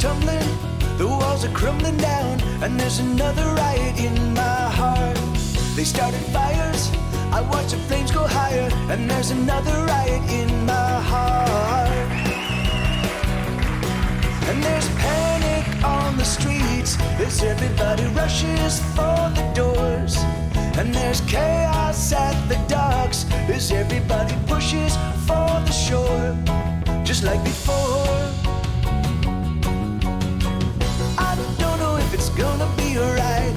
tumbling, the walls are crumbling down, and there's another riot in my heart. They started fires, I watch the flames go higher, and there's another riot in my heart. And there's panic on the streets as everybody rushes for the doors. And there's chaos at the docks as everybody pushes for the shore. Just like before, I don't know if it's gonna be alright.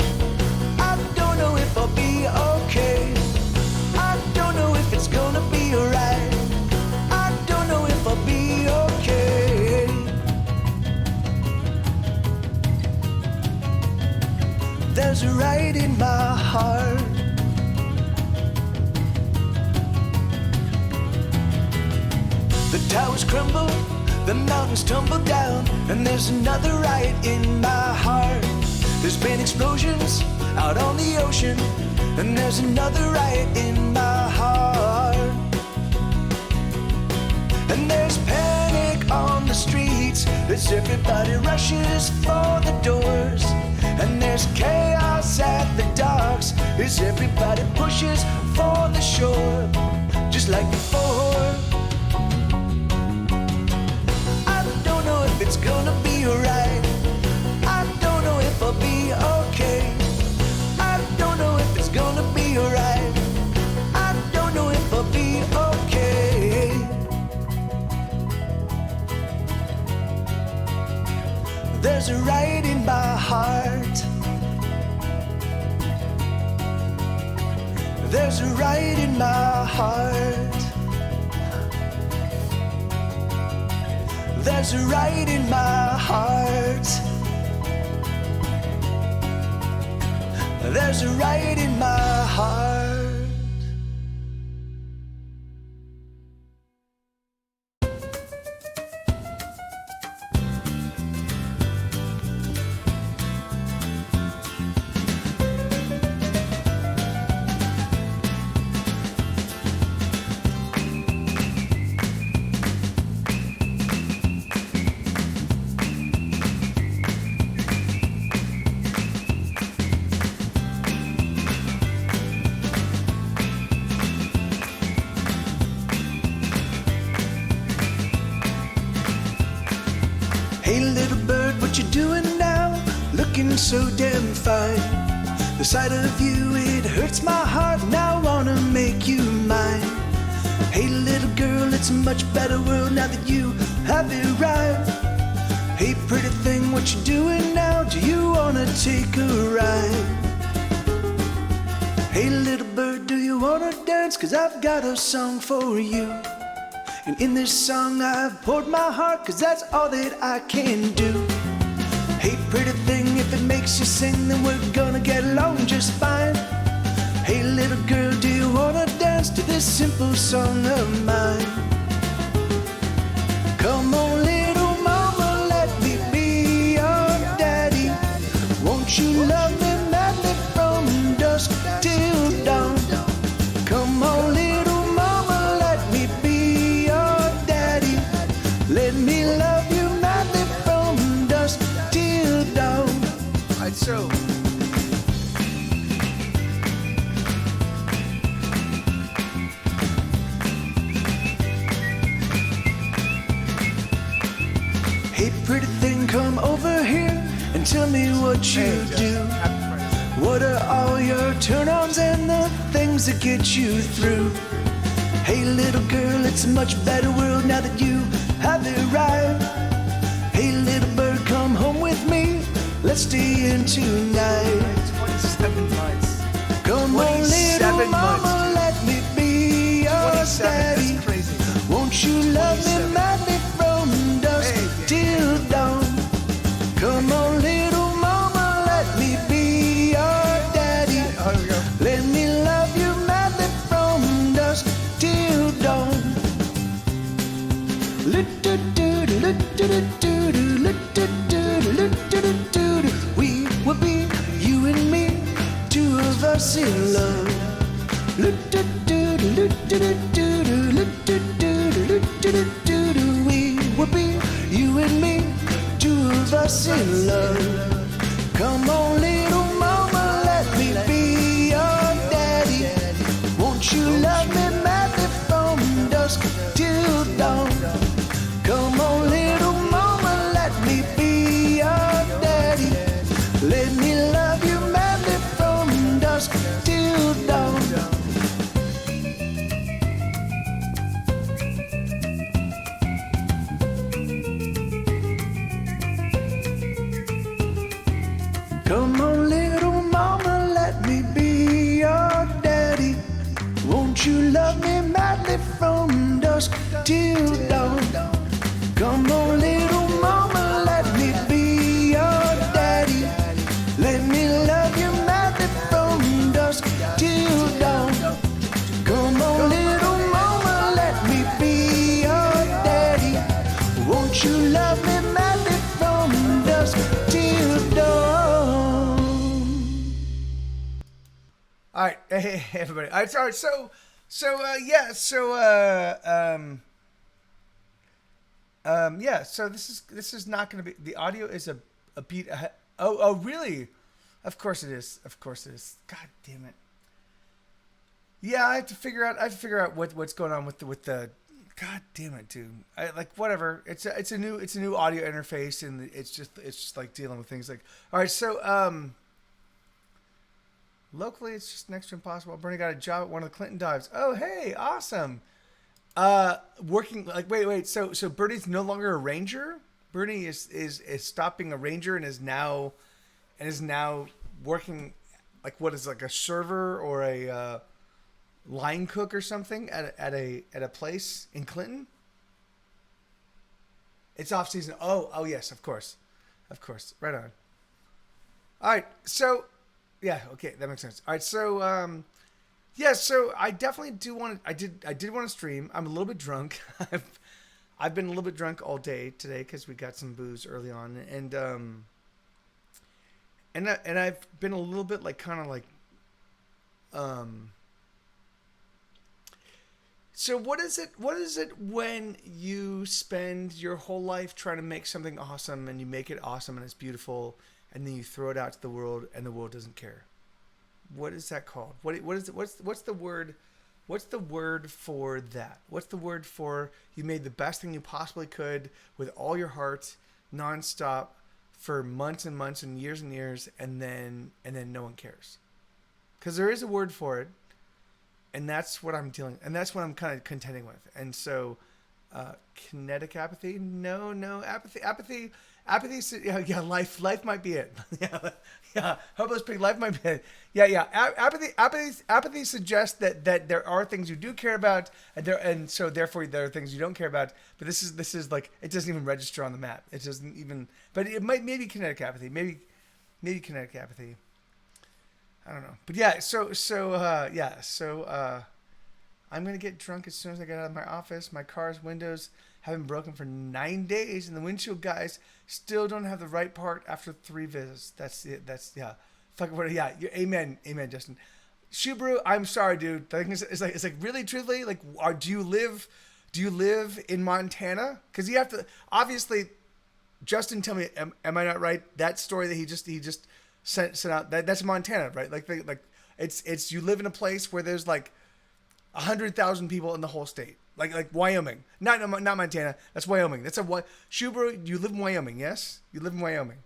I don't know if I'll be okay. I don't know if it's gonna be alright. I don't know if I'll be okay. There's a riot in my heart. The towers crumble, the mountains tumble down, and there's another riot in my heart. There's been explosions out on the ocean, and there's another riot in my heart. And there's panic on the streets as everybody rushes for the doors. And there's chaos at the docks as everybody pushes for the shore. Just like before, I don't know if it's gonna be alright. I don't know if I'll be okay. I don't know if it's gonna be alright. I don't know if I'll be okay. There's a riot in my heart. There's a riot in my heart. There's a riot in my heart. There's a riot in my heart. Hey little bird, what you doing now? Looking so damn fine. The sight of you, it hurts my heart. Now I wanna make you mine. Hey little girl, it's a much better world now that you have arrived. Hey pretty thing, what you doing now? Do you wanna take a ride? Hey little bird, do you wanna dance? 'Cause I've got a song for you. And in this song I've poured my heart, 'cause that's all that I can do. Hey pretty thing, if it makes you sing, then we're gonna get along just fine. Hey little girl, do you wanna dance to this simple song of mine? Come on little mama, let me be your daddy. Won't you love me madly from dusk till dawn? Come on little mama, let me be your daddy. Let me love you madly from dusk till dawn. Right, so hey pretty thing, come over here and tell me what you do. What are all your turn-ons and the things that get you through? Hey little girl, it's a much better world now that you have arrived. Hey little bird, come home with me. Let's stay in tonight. 27 months. Come on little 27 mama, months. let me be your 27, daddy. that's crazy. Won't you love me 27. madly from dusk till dawn? Come on little mama, let me be your daddy. Oh, here we go. Let me love you madly from dusk till dawn. We will be you and me, two of us in love. We will be you and me, two of dusk till dawn. Come on, little mama, let me be your daddy. Let me love you madly from dusk till dawn. Come on, little mama, let me be your daddy. Won't you love me madly from dusk till dawn? Come on, little mama, let me be your daddy. Let me love you madly from dusk till dawn. Come on, little mama, let me be your daddy. Won't you love me madly from dusk till dawn? All right, hey everybody. All right, so this is not going to be, the audio is a beat ahead. Oh, really? Of course it is. God damn it. Yeah, I have to figure out what's going on with the God damn it, dude. Whatever. It's a new audio interface, and it's just like dealing with things like, all right, so locally, it's just next to impossible. Bernie got a job at one of the Clinton dives. Oh, hey, awesome. Working wait. So Bernie's no longer a ranger. Bernie is stopping a ranger and is now working what is a server or a line cook or something at a place in Clinton. It's off season. Oh yes, of course, right on. All right, so. Yeah, okay, that makes sense. All right, so so I definitely do want to. I did want to stream. I'm a little bit drunk. I've been a little bit drunk all day today because we got some booze early on, and I've been a little bit So what is it when you spend your whole life trying to make something awesome and you make it awesome and it's beautiful, and then you throw it out to the world and the world doesn't care? What is that called? What is it? What's the word? What's the word for that? What's the word for you made the best thing you possibly could with all your heart, nonstop, for months and months and years, and then no one cares? Because there is a word for it, and that's what I'm dealing, and that's what I'm kind of contending with. And so, kinetic apathy? No, apathy. Yeah. Life might be it. yeah. Hopeless pig. Life might be it. Yeah. Apathy suggests that there are things you do care about, and so therefore there are things you don't care about. But this is like, it doesn't even register on the map. It doesn't even. But it might, maybe kinetic apathy. Maybe kinetic apathy. I don't know. But yeah. So I'm gonna get drunk as soon as I get out of my office. My car's windows have been broken for 9 days, and the windshield guys still don't have the right part after 3 visits. That's it. Yeah. Fucking what? Yeah. Amen, Justin. Subaru, I'm sorry, dude. The thing is, it's like really, truthfully, do you live in Montana? Because you have to, obviously. Justin, tell me, am I not right? That story that he just sent out, that's Montana, right? It's you live in a place where there's 100,000 people in the whole state. Like Wyoming. Not Montana. That's Wyoming. That's Subaru, you live in Wyoming, yes? You live in Wyoming.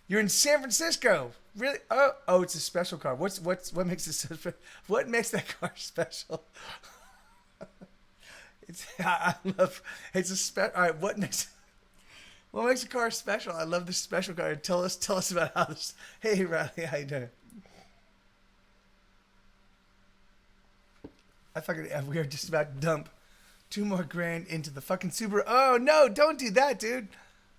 You're in San Francisco. Really? Oh, it's a special car. What makes it so special? What makes that car special? It's a special. All right, what makes a car special? I love this special car. Tell us about how this. Hey, Riley, how you doing? We are just about to dump $2 more grand into the fucking Subaru. Oh no, don't do that, dude.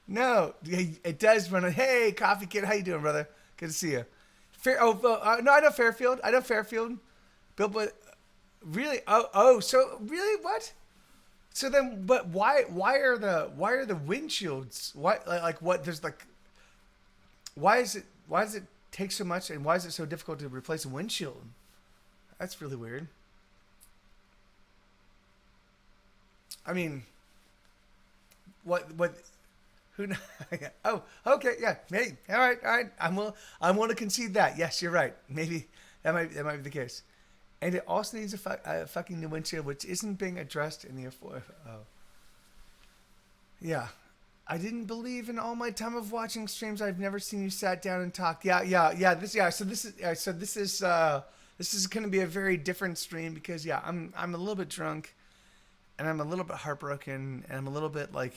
No, it does run a. Hey, Coffee Kid, how you doing, brother? Good to see you. No, I know Fairfield. Bill, but really, so really, what? So then, but why are the windshields? Why what? There's why does it take so much, and why is it so difficult to replace a windshield? That's really weird. I mean, what? Who? Oh, okay, yeah, maybe. All right. I'm willing to concede that. Yes, you're right. Maybe that might be the case. And it also needs a fucking new windshield, which isn't being addressed in the Yeah. I didn't believe in all my time of watching streams. I've never seen you sat down and talked. Yeah. This is going to be a very different stream because I'm a little bit drunk, and I'm a little bit heartbroken, and I'm a little bit like,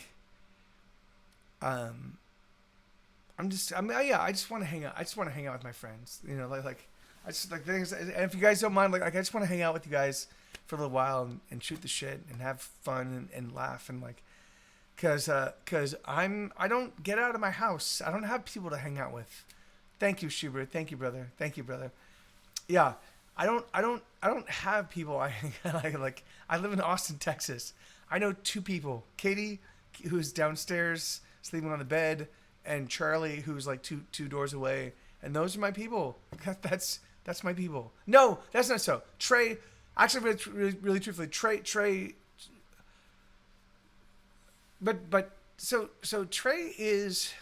I just want to hang out. I just want to hang out with my friends. You know, like I just like things. And if you guys don't mind, like I just want to hang out with you guys for a little while and shoot the shit and have fun and laugh and like. Cause I don't get out of my house. I don't have people to hang out with. Thank you, Schubert. Thank you, brother. Yeah, I don't have people. I live in Austin, Texas. I know 2 people. Katie, who's downstairs sleeping on the bed, and Charlie, who's like two doors away. And those are my people. That's my people. No, that's not so. Trey, actually, really truthfully, Trey. But so Trey is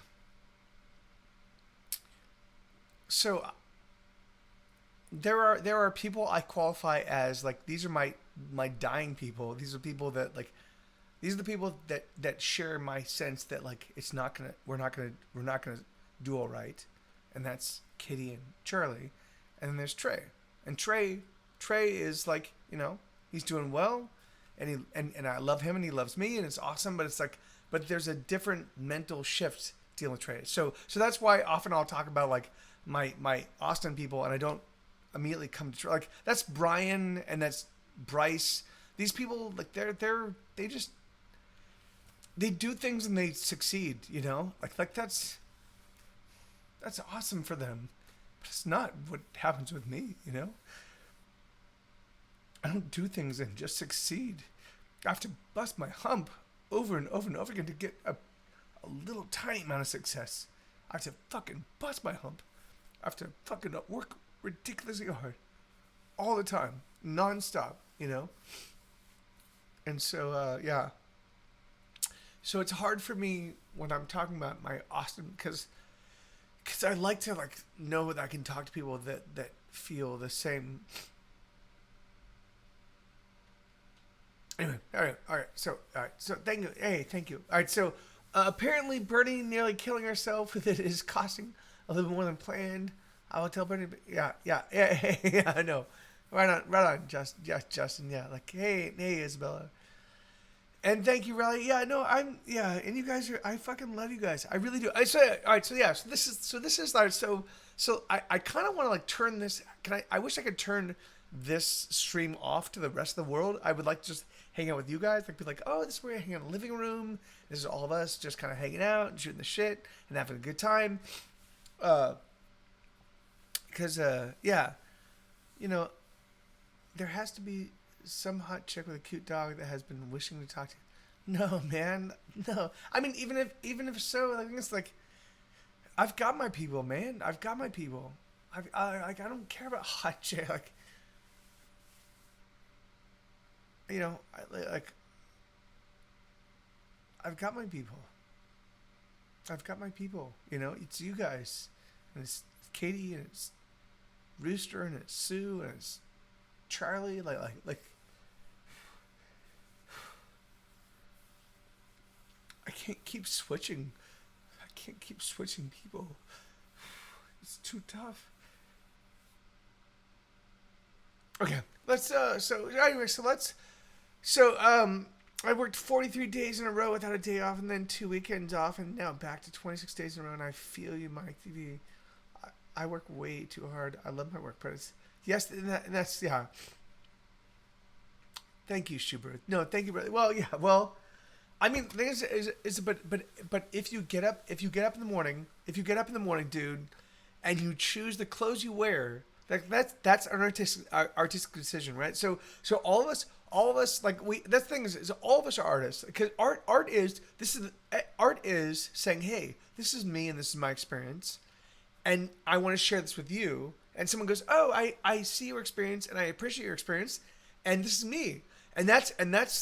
so there are people I qualify as like these are my dying people. These are people that like these are the people that share my sense that like we're not gonna do all right, and that's Kitty and Charlie, and then there's Trey, and Trey is like, you know, he's doing well. And I love him and he loves me and it's awesome, but it's like, but there's a different mental shift dealing with Trey. So that's why often I'll talk about like my Austin people, and I don't immediately come to Trey. Like that's Brian and that's Bryce. These people like they do things and they succeed, you know? Like that's awesome for them. But it's not what happens with me, you know? I don't do things and just succeed. I have to bust my hump over and over and over again to get a little tiny amount of success. I have to fucking bust my hump. I have to fucking work ridiculously hard all the time, nonstop, you know? And so, yeah. So it's hard for me when I'm talking about my Austin, because I like to like know that I can talk to people that feel the same. Anyway, all right. So thank you. Hey, thank you. All right. So apparently, Bernie nearly killing herself with it is costing a little more than planned. I will tell Bernie. Yeah. I know. Right on, Justin. Yeah, like hey, Isabella. And thank you, Riley. Yeah, no, and you guys I fucking love you guys. I really do. All right. So this is like so I kind of want to like turn this. I wish I could turn this stream off to the rest of the world. I would like to just hang out with you guys, like be like, oh, this is where I hang out in the living room. This is all of us just kind of hanging out and shooting the shit and having a good time. Because you know, there has to be some hot chick with a cute dog that has been wishing to talk to you. No, man, no. I mean, even if so, I think it's like, I've got my people, man. I've got my people. I don't care about hot chick. Like, you know, I've got my people. I've got my people. You know, it's you guys, and it's Katie, and it's Rooster, and it's Sue, and it's Charlie. Like. I can't keep switching. People. It's too tough. Okay, let's. I worked 43 days in a row without a day off, and then 2 weekends off, and now back to 26 days in a row. And I feel you, Mike TV. I work way too hard. I love my work, but it's yes, and that's yeah. Thank you, Schubert. No, thank you, brother. Well, yeah, well. I mean, the thing is, but if you get up in the morning, dude, and you choose the clothes you wear, that's an artistic decision, right? So all of us, like that's the thing is all of us are artists, because art is saying, hey, this is me and this is my experience, and I want to share this with you. And someone goes, oh, I see your experience and I appreciate your experience, and this is me. And that's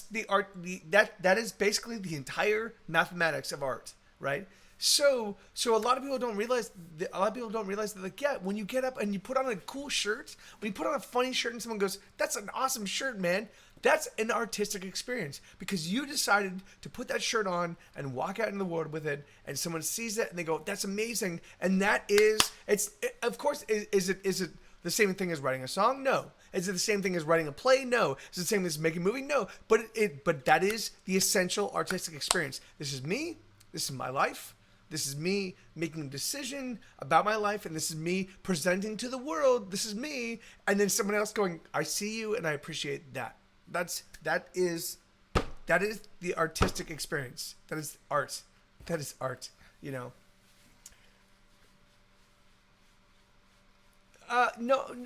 the art. That is basically the entire mathematics of art, right? So a lot of people don't realize that, like, yeah, when you get up and you put on a cool shirt, when you put on a funny shirt and someone goes, "That's an awesome shirt, man." That's an artistic experience because you decided to put that shirt on and walk out in the world with it, and someone sees it and they go, "That's amazing." And that is, of course, is it the same thing as writing a song? No. Is it the same thing as writing a play? No. Is it the same as making a movie? No. But that is the essential artistic experience. This is me. This is my life. This is me making a decision about my life, and this is me presenting to the world. This is me, and then someone else going, "I see you, and I appreciate that." That is the artistic experience. That is art. That is art. You know. No.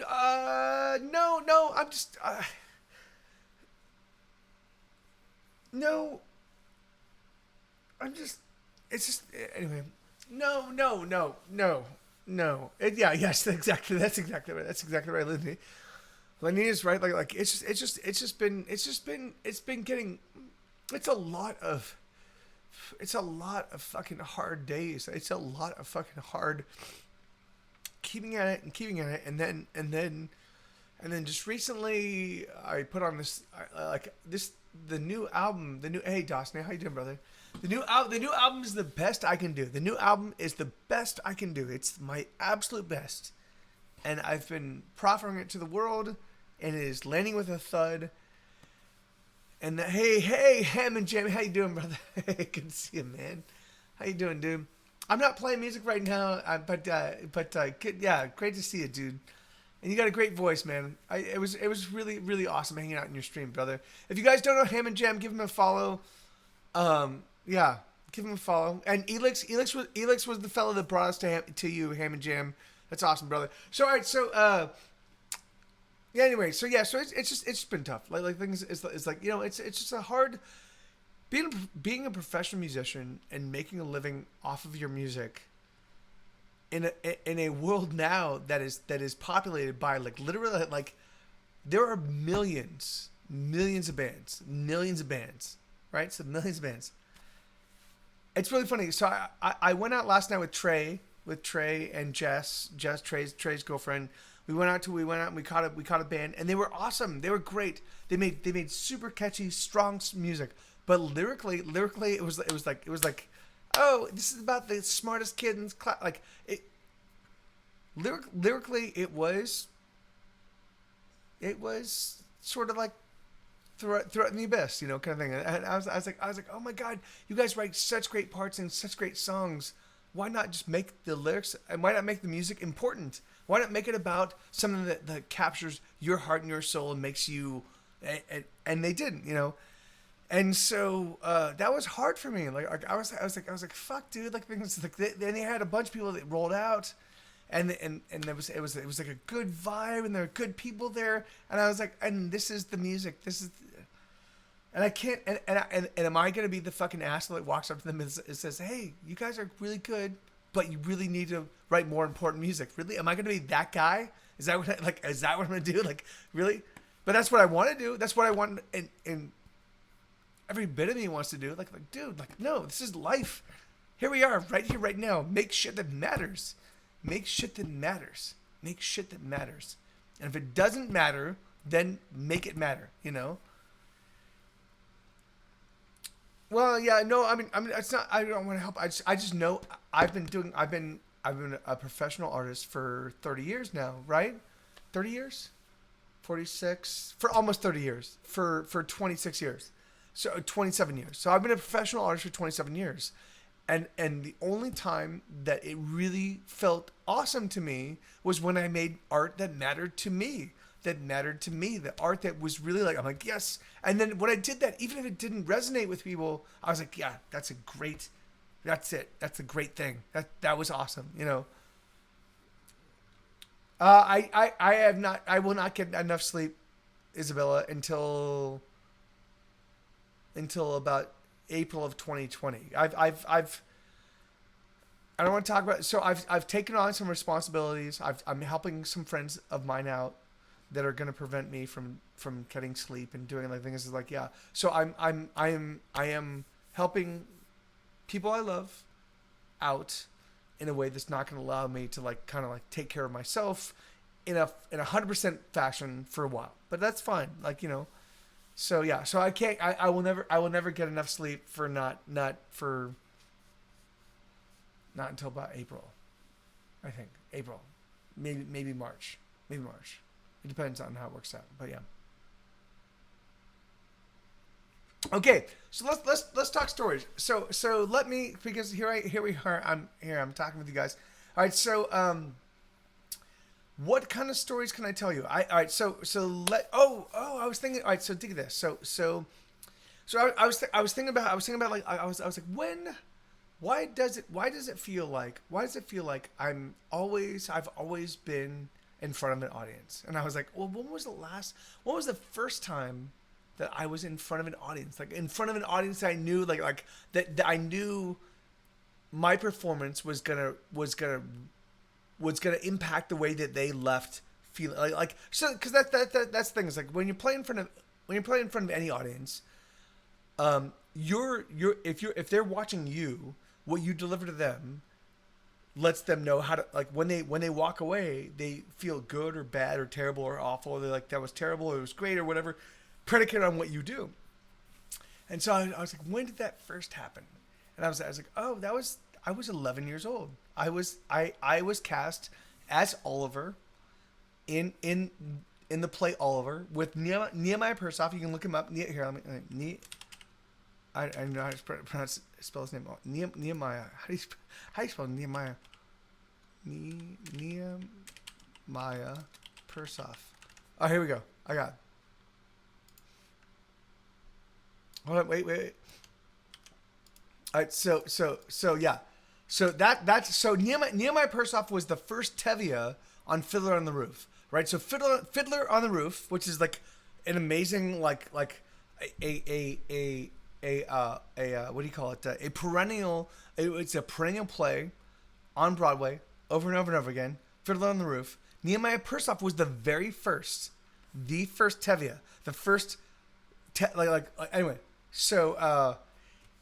I'm just. No. I'm just. It's just anyway. No. Yes, exactly. That's exactly right. That's exactly right, Lindsay. Lenny is right. Like it's been getting. It's a lot of fucking hard days. It's a lot of fucking hard keeping at it, and then just recently I put on the new album. Hey Dawson, how you doing, brother? The new album is the best I can do. The new album is the best I can do. It's my absolute best, and I've been proffering it to the world, and it is landing with a thud. And hey, Ham and Jam, how you doing, brother? Hey, good to see you, man. How you doing, dude? I'm not playing music right now, but good, yeah, great to see you, dude. And you got a great voice, man. It was really, really awesome hanging out in your stream, brother. If you guys don't know Ham and Jam, give him a follow. Yeah, give him a follow. And Elix was the fellow that brought us to you, Ham and Jam. That's awesome, brother. So all right, so yeah. Anyway, so it's just been tough. Like things is like, you know, it's just a hard being a professional musician and making a living off of your music in a world now that is populated by like literally like there are millions of bands, right? So millions of bands. It's really funny. So I went out last night with Trey and Jess, Trey's girlfriend. We went out and we caught a band, and they were awesome. They were great. They made super catchy, strong music. But lyrically, it was like, oh, this is about the smartest kid in class. Like it. Lyrically, it was sort of like threaten the abyss, you know, kind of thing. And I was like, oh my god, you guys write such great parts and such great songs. Why not just make the lyrics and why not make the music important? Why not make it about something that captures your heart and your soul and makes you, and they didn't, you know. And so that was hard for me. Like I was like, fuck, dude. Like things like then they had a bunch of people that rolled out, and it was like a good vibe, and there were good people there, and I was like, and this is the music. This is, and I can't. And am I gonna be the fucking asshole that walks up to them and says, hey, you guys are really good, but you really need to write more important music? Really? Am I gonna be that guy? Is that what I'm gonna do? Like, really? But that's what I want to do. That's what I want. And every bit of me wants to do. Like, dude, like, no, this is life. Here we are, right here, right now. Make shit that matters. Make shit that matters. Make shit that matters. And if it doesn't matter, then make it matter. You know. Well, yeah, no, I mean, it's not. I don't want to help. I just know I've been a professional artist for 30 years now, right? 30 years, 46 for almost 30 years, for 26 years, so 27 years. So I've been a professional artist for 27 years, and the only time that it really felt awesome to me was when I made art that mattered to me. The art that was really like, I'm like, yes. And then when I did that, even if it didn't resonate with people, I was like, yeah, that's it. That's a great thing. That was awesome. You know, I will not get enough sleep, Isabella, until about April of 2020. I don't want to talk about it. So I've taken on some responsibilities. I'm helping some friends of mine out that are going to prevent me from getting sleep and doing like things. Is like, yeah. So I am helping people I love out in a way that's not going to allow me to like kind of like take care of myself in a 100% fashion for a while. But that's fine. Like, you know, so yeah, so I will never get enough sleep for not until about April. I think April, maybe March. It depends on how it works out. But yeah. Okay, so let's talk stories. So let me, because here we are. I'm talking with you guys. All right, so what kind of stories can I tell you? All right, so I was thinking. All right, so think of this. So I was thinking about like I was like, when, why does it feel like I've always been in front of an audience? And I was like, well, when was the first time that I was in front of an audience, like in front of an audience that I knew, like that I knew my performance was gonna impact the way that they left feeling like so, because that's the thing, is like when you play in front of any audience, if they're watching you, what you deliver to them lets them know how to, like, when they walk away, they feel good or bad or terrible or awful. They're like, that was terrible or it was great or whatever, predicated on what you do. And so I was like, when did that first happen? And I was like, oh, I was 11 years old. I was cast as Oliver in the play Oliver with Nehemiah Persoff. You can look him up. Here, I know how to spell his name. Nehemiah. How do you spell Nehemiah? Nehemiah Persoff. Oh, here we go. I got it. Hold on, wait. All right, so yeah, so so Nehemiah Persoff was the first Tevye on Fiddler on the Roof, right? So Fiddler on the Roof, which is like an amazing like a what do you call it? A perennial. It's a perennial play on Broadway over and over and over again. Fiddler on the Roof. Nehemiah Persoff was the first Tevye, the first anyway. So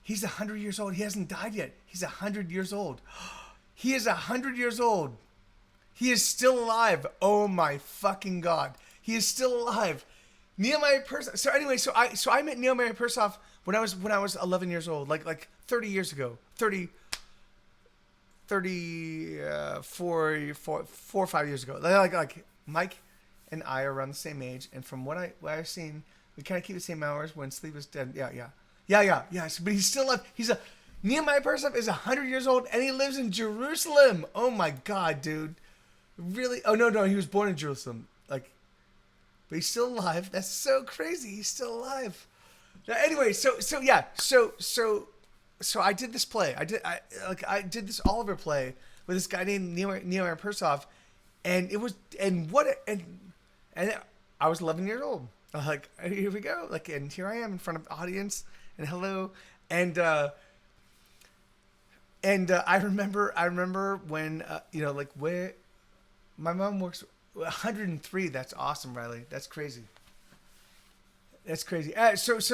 he's 100 years old. He hasn't died yet. He's 100 years old. He is 100 years old. He is still alive. Oh my fucking God. He is still alive. Nehemiah Persoff. So anyway, so I met Nehemiah Persoff when I was 11 years old, like 30 years ago. 4 or 5 years ago. Like Mike and I are around the same age, and from what I've seen, we kind of keep the same hours when sleep is dead. Yeah. But he's still alive. Nehemiah Persoff is 100 years old, and he lives in Jerusalem. Oh my God, dude. Really? Oh, no. He was born in Jerusalem. But he's still alive. That's so crazy. He's still alive. Now, anyway, so I did this play. I did this Oliver play with this guy named Nehemiah Persoff, and I was 11 years old. Like, here we go. Like, and here I am in front of audience, and hello, and I remember when where my mom works 103. That's awesome, Riley. That's crazy. So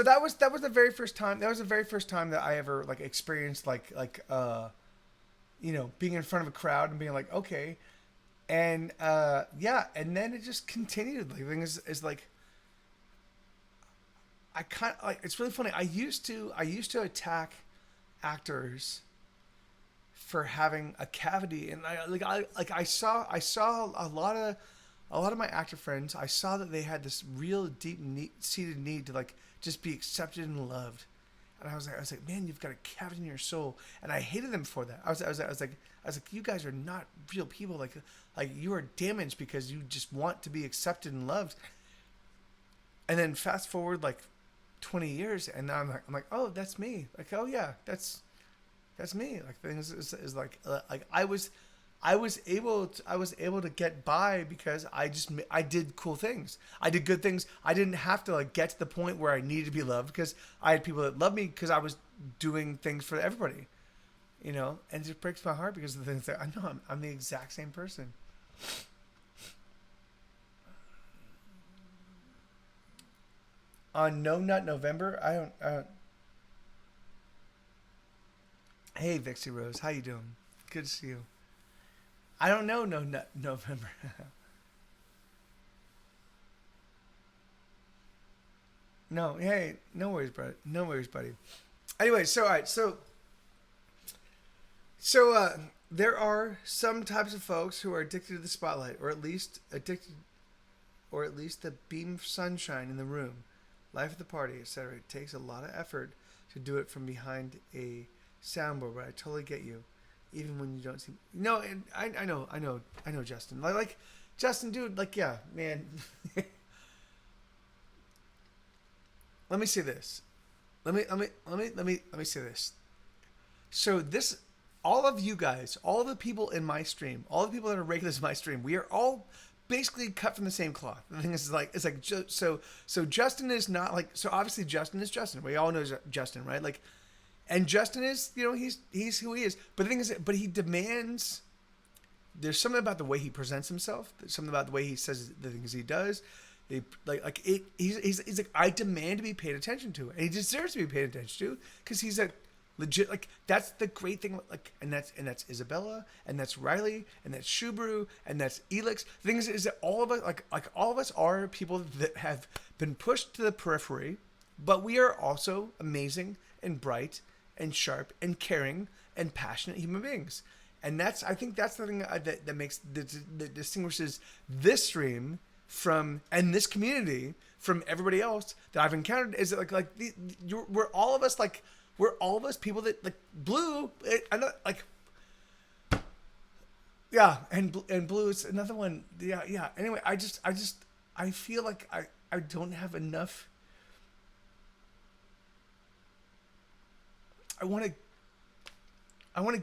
that was the very first time. That was the very first time that I ever experienced being in front of a crowd and being like, okay, and and then it just continued. Like, the thing is like, I kind of it's really funny. I used to attack actors for having a cavity, and I saw a lot of my actor friends. I saw that they had this real deep seated need to just be accepted and loved, and I was like, man, you've got a cavity in your soul, and I hated them for that. I was like, you guys are not real people. Like you are damaged because you just want to be accepted and loved. And then fast forward 20 years, and now I'm like, oh, that's me. Like, oh yeah, that's me. Like, things is I was able to get by because I did cool things. I did good things. I didn't have to get to the point where I needed to be loved, because I had people that loved me because I was doing things for everybody, and it just breaks my heart because of the things that I know I'm the exact same person. On No Nut November, I don't. Hey, Vixie Rose, how you doing? Good to see you. I don't know. No, November. No, hey, no worries, bro. No worries, buddy. Anyway, so all right, so there are some types of folks who are addicted to the spotlight, or at least addicted, or at least the beam of sunshine in the room, life at the party, etc. It takes a lot of effort to do it from behind a soundboard. But I totally get you, even when you don't see. No, and I know, Justin. Like Justin, dude. Like, yeah, man. Let me say this. Let me say this. So this, all of you guys, all of the people in my stream, all the people that are regulars in my stream, we are all basically cut from the same cloth. The thing is, like, it's like so Justin is not like, so obviously Justin is Justin. We all know Justin, right? Like, and Justin is, you know, he's who he is. But the thing is, but he demands. There's something about the way he presents himself. There's something about the way he says the things he does. They like it. He's like, I demand to be paid attention to, and he deserves to be paid attention to because he's a legit, like, that's the great thing, like, and that's Isabella, and that's Riley, and that's Shubru, and that's Elix. The thing is that all of us, like all of us are people that have been pushed to the periphery, but we are also amazing and bright and sharp and caring and passionate human beings. And that's, I think that's the thing that makes that distinguishes this stream from, and this community from everybody else that I've encountered, is that we're all of us, like, we're all of us people that, like, Blue, I know, like, yeah, and Blue is another one. Yeah. Anyway, I feel like I don't have enough. I want to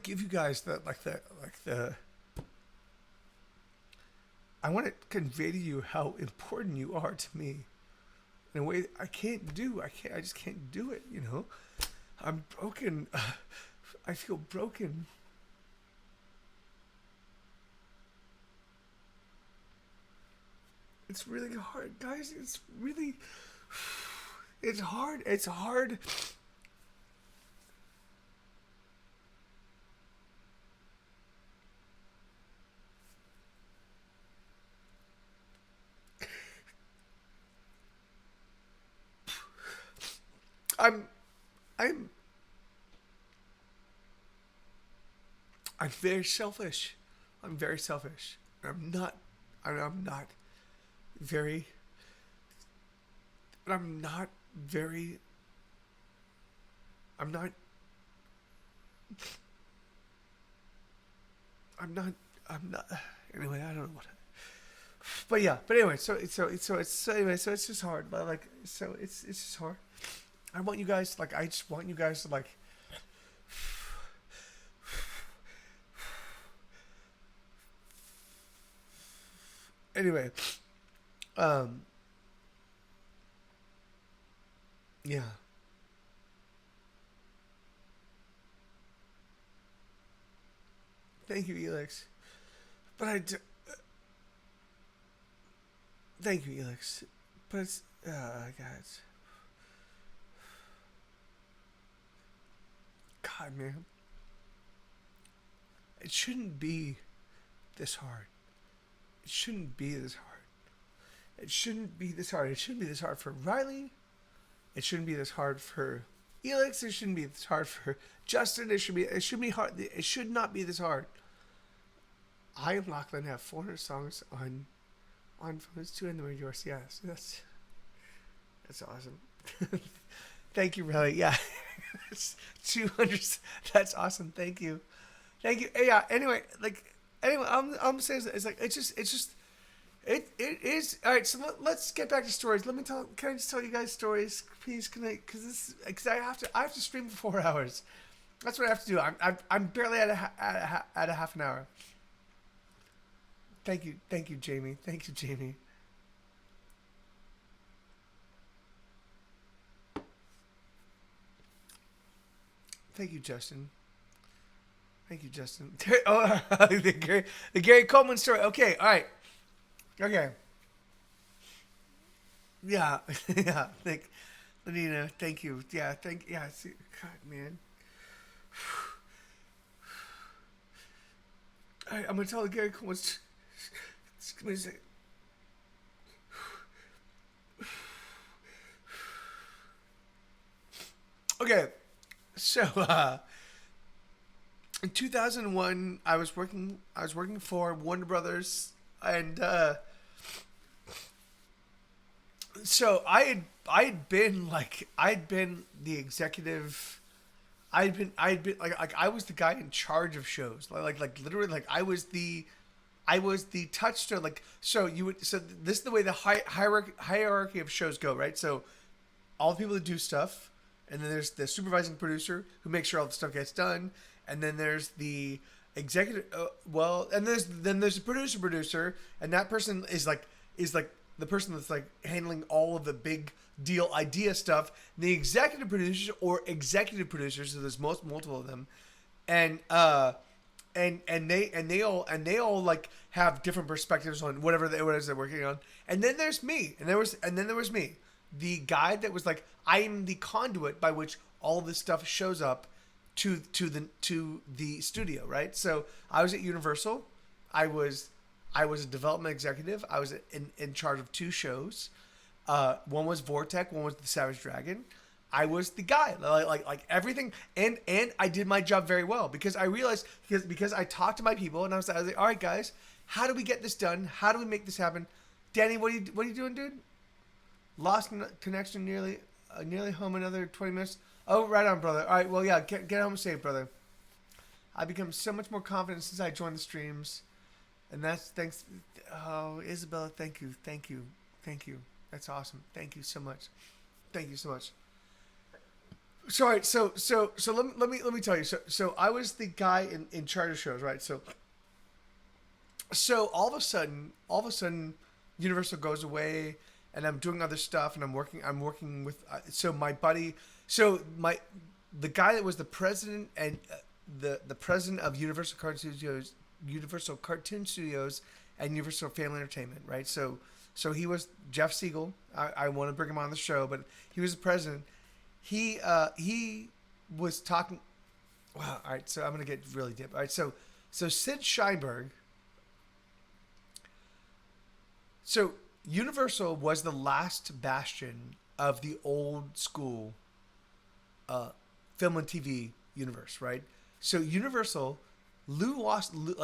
give you guys I want to convey to you how important you are to me in a way that I can't do. I just can't do it, you know? I'm broken. I feel broken. It's really hard, guys. It's hard. It's hard. I'm very selfish. I'm very selfish. I'm not very. I'm not very. I'm not. I'm not. I'm not. Anyway, I don't know what. But yeah. But anyway, so it's just hard. But like, so it's just hard. I want you guys, like, I just want you guys to, like, anyway, yeah. Thank you, Elix. But thank you, Elix. But it's, guys. God, man. It shouldn't be this hard. It shouldn't be this hard. It shouldn't be this hard. It shouldn't be this hard for Riley. It shouldn't be this hard for Elix. It shouldn't be this hard for Justin. It should be hard. It should not be this hard. I and Lachlan have 400 songs on phones too, and they're yours. Yeah, so that's awesome. Thank you, Riley. Yeah. 200. That's awesome. Thank you. Yeah. Anyway, I'm saying it's like it is all right. So let's get back to stories. Can I just tell you guys stories, please? Because I have to stream for 4 hours. That's what I have to do. I'm barely at a half an hour. Thank you, Jamie. Thank you, Jamie. Thank you, Justin. Oh, the Gary Coleman story. Okay, all right. Okay. Yeah, yeah. Lenina, thank you. Yeah, see, God, man. All right, I'm gonna tell Gary Coleman. Just give me a second. Okay, so in 2001, I was working for Warner Brothers, and so I'd been the executive. I'd been like I was the guy in charge of shows. Like literally, like I was the touchstone. Like, so this is the way the hierarchy of shows go, right? So all the people that do stuff, and then there's the supervising producer who makes sure all the stuff gets done, and then there's the executive. And there's a producer, and that person is like the person that's like handling all of the big deal idea stuff. The executive producers, so there's multiple of them, and they all like have different perspectives on whatever it is they're working on. And then there's me, and there was me, the guy that was like, I am the conduit by which all this stuff shows up to the studio, right? So I was at Universal. I was a development executive. I was in charge of 2 shows. One was Vortec, one was the Savage Dragon. I was the guy, like everything, and I did my job very well because I realized because I talked to my people, and I was like, all right, guys, how do we get this done? How do we make this happen? Danny, what are you doing, dude? Lost connection, nearly home. Another 20 minutes. Oh, right on, brother. All right, well, yeah, get home safe, brother. I've become so much more confident since I joined the streams, and that's thanks. Oh, Isabella, thank you. That's awesome. Thank you so much. So, all right, so let me tell you. So I was the guy in charge of shows, right? So all of a sudden, Universal goes away, and I'm doing other stuff, and I'm working with my buddy. So the guy that was the president and the president of Universal Cartoon Studios, and Universal Family Entertainment, right? So he was Jeff Siegel. I want to bring him on the show, but he was the president. He was talking. Wow. All right. So I'm gonna get really deep. All right. So Sid Sheinberg. So Universal was the last bastion of the old school film and TV universe, right? So Universal, Lew Wassenberg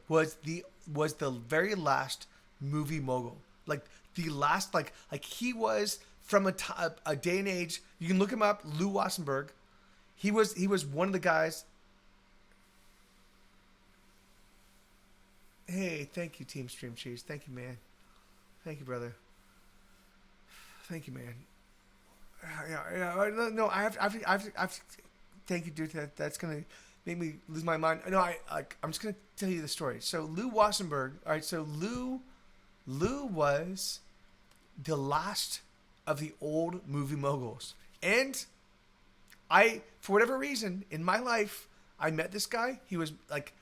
was the very last movie mogul. Like the last, like he was from a day and age. You can look him up, Lew Wassenberg. He was one of the guys. Hey, thank you, Team Stream Cheese. Thank you, man. Thank you, brother. Thank you, man. Yeah. No, I have. Thank you, dude. That's gonna make me lose my mind. No, I'm just gonna tell you the story. So Lew Wassenberg. All right. So Lew was the last of the old movie moguls, and for whatever reason in my life, I met this guy. He was like,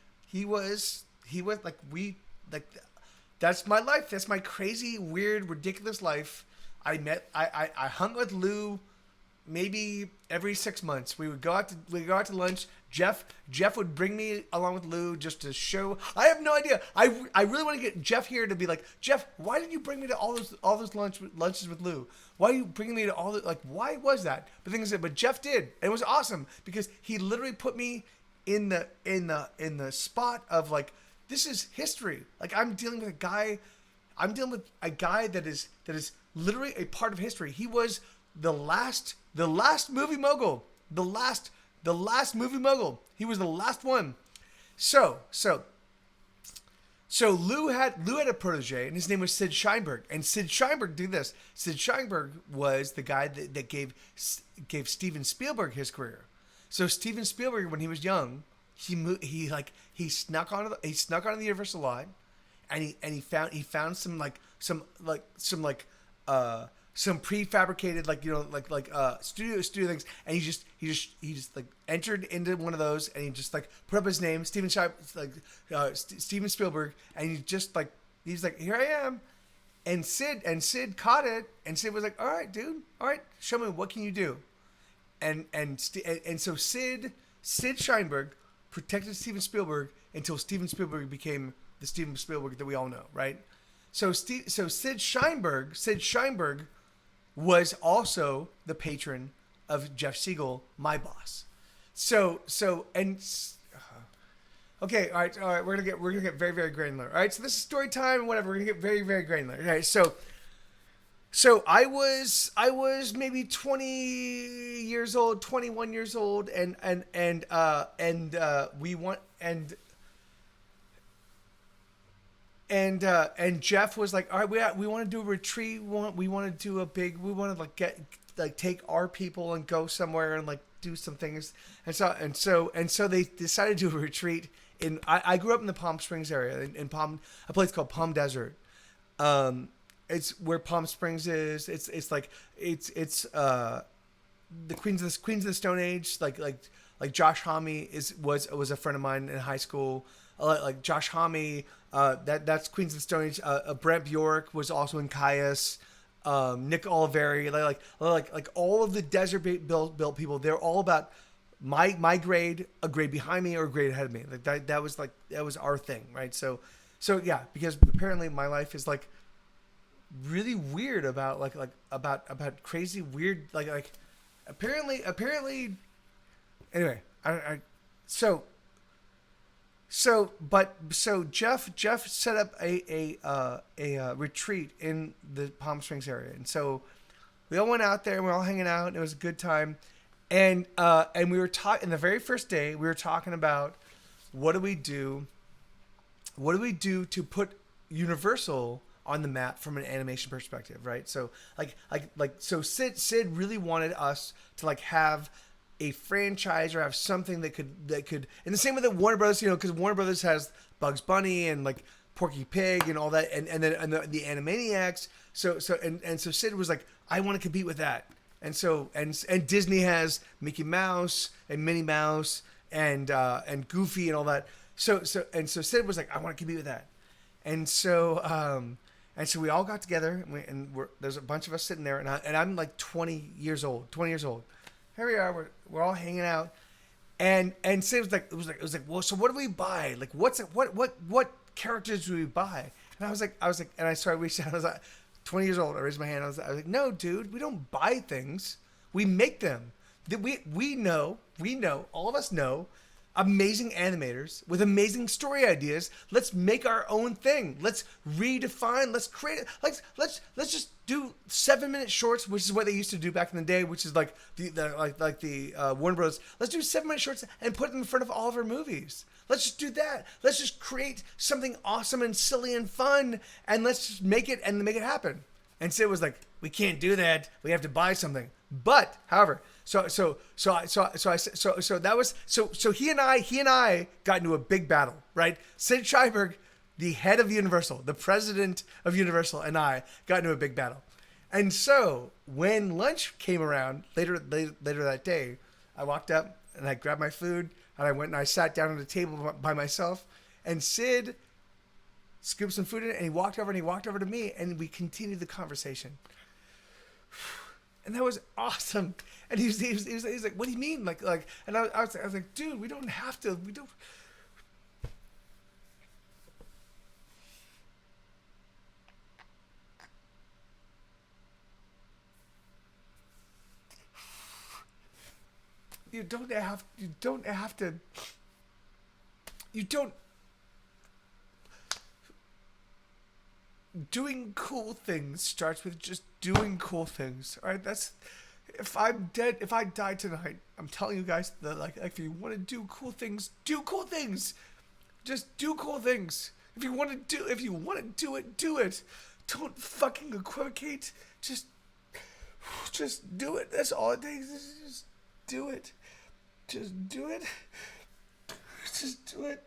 that's my life. That's my crazy, weird, ridiculous life. I hung with Lew maybe every 6 months. We would go out to lunch. Jeff would bring me along with Lew just to show. I have no idea. I really want to get Jeff here to be like, Jeff, why did you bring me to all those lunches with Lew? Why are you bringing me to all the, like, why was that? The thing is that, but Jeff did. And it was awesome because he literally put me in the spot of like, this is history. Like I'm dealing with a guy that is literally a part of history. He was the last movie mogul. The last movie mogul. He was the last one. So Lew had a protege, and his name was Sid Sheinberg. And Sid Sheinberg did this. Sid Sheinberg was the guy that gave Steven Spielberg his career. So Steven Spielberg, when he was young, he snuck onto the Universal lot, and he found some prefabricated studio things, and he just like entered into one of those, and he just like put up his name, Steven Spielberg, and he's like, here I am, and Sid caught it, and Sid was like, all right, dude, all right, show me, what can you do? And so Sid Sid Sheinberg protected Steven Spielberg until Steven Spielberg became the Steven Spielberg that we all know, right? So Sid Sheinberg was also the patron of Jeff Siegel, my boss. Okay, all right, we're gonna get very, very granular. All right, so this is story time, whatever. We're gonna get very, very granular. All right, so I was maybe 20 years old, 21 years old, and Jeff was like, all right, we want to do a retreat. We want to do we want to take our people and go somewhere and like do some things. And so they decided to do a retreat I grew up in the Palm Springs area in a place called Palm Desert. It's where Palm Springs is. It's the Queens of the Stone Age. Like Josh Homme was a friend of mine in high school. Like Josh Homme, that's Queens of the Stone Age. Brent Bjork was also in Caius. Nick Oliveri, like all of the desert built people. They're all about my grade, a grade behind me or a grade ahead of me. Like that was our thing, right? So yeah, because apparently my life is like really weird about about crazy weird like apparently anyway so Jeff set up a retreat in the Palm Springs area, and so we all went out there and we were all hanging out and it was a good time, and we were talking the very first day. We were talking about what do we do to put Universal on the map from an animation perspective, right? So so Sid really wanted us to like have a franchise or have something that could in the same way that Warner Brothers, because Warner Brothers has Bugs Bunny and like Porky Pig and all that, and then the Animaniacs. So Sid was like, I want to compete with that, and so Disney has Mickey Mouse and Minnie Mouse and Goofy and all that. So Sid was like, I want to compete with that, and so we all got together and there's a bunch of us sitting there, and I'm like 20 years old. Here we are. We're all hanging out, and Sid was like, it was like, well, so what do we buy? Like, what characters do we buy? And I was like, and I started reaching out. I was like, 20 years old. I raised my hand. I was like, no, dude, we don't buy things. We make them. We know. All of us know. Amazing animators with amazing story ideas. Let's make our own thing. Let's redefine. Let's create it. Let's just do 7-minute shorts, which is what they used to do back in the day, which is like the Warner Bros. Let's do 7-minute shorts and put them in front of all of our movies. Let's just do that. Let's just create something awesome and silly and fun, and let's just make it happen. And Sid was like, we can't do that. We have to buy something. But, however, so he and I got into a big battle, right? Sid Sheinberg, the head of Universal, the president of Universal, and I got into a big battle. And so when lunch came around later that day, I walked up and I grabbed my food and I went and I sat down at a table by myself, and Sid scooped some food in it and he walked over to me and we continued the conversation. And that was awesome. And he was like, what do you mean? Like, and I was like, dude, we don't have to, we don't. You don't have to. Doing cool things starts with just doing cool things. All right, that's if I'm dead, if I die tonight, I'm telling you guys that like if you want to do cool things, do cool things. Just do cool things. If you want to do it, do it. Don't fucking equivocate. Just do it. That's all it takes. Just do it. Just do it. Just do it.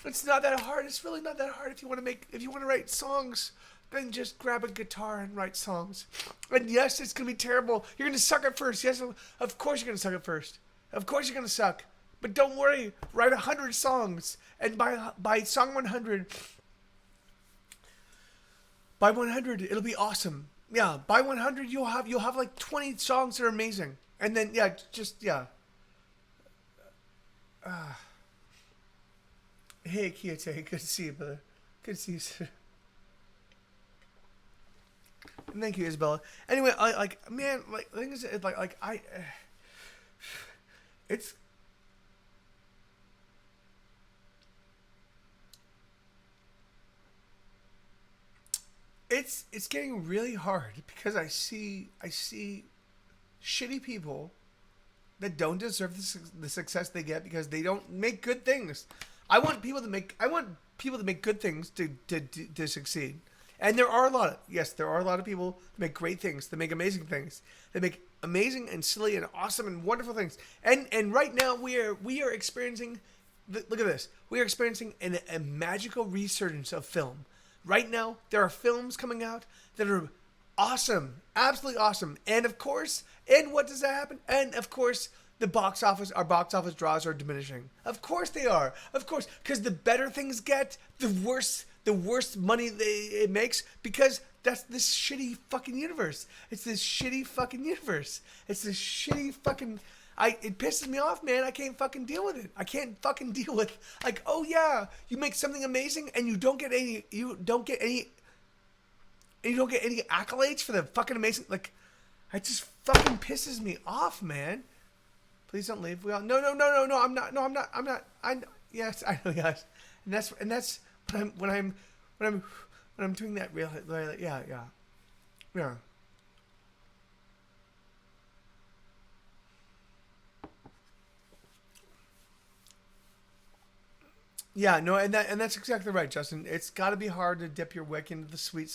It's not that hard. It's really not that hard. If you want to write songs, then just grab a guitar and write songs. And yes, it's going to be terrible. You're going to suck at first. Yes, of course you're going to suck at first. Of course you're going to suck. But don't worry. Write 100 songs. And by song 100, it'll be awesome. Yeah, by 100, you'll have like 20 songs that are amazing. And then, yeah. Hey, Kiyate, good to see you, brother. Good to see you, sir. And thank you, Isabella. Anyway, I like, man, like, the thing is, it's, it's getting really hard because I see shitty people that don't deserve the success they get because they don't make good things. I want people to make good things to succeed. And there are a lot of people that make great things, that make amazing things, that make amazing and silly and awesome and wonderful things. And right now we are experiencing, look at this, we are experiencing a magical resurgence of film. Right now there are films coming out that are awesome, absolutely awesome. And of course, and what does that happen? And of course, our box office draws are diminishing. Of course they are. Of course, because the better things get, the worse money it makes, because that's this shitty fucking universe. It's this shitty fucking universe. It's this shitty fucking. It pisses me off, man. I can't fucking deal with it. I can't fucking deal with, like, oh yeah, you make something amazing and you don't get any accolades for the fucking amazing. Like, it just fucking pisses me off, man. Please don't leave. No. I'm not. Yes, I know, guys. And that's when I'm doing that. Really, yeah. Yeah, no, and that's exactly right, Justin. It's got to be hard to dip your wick into the sweet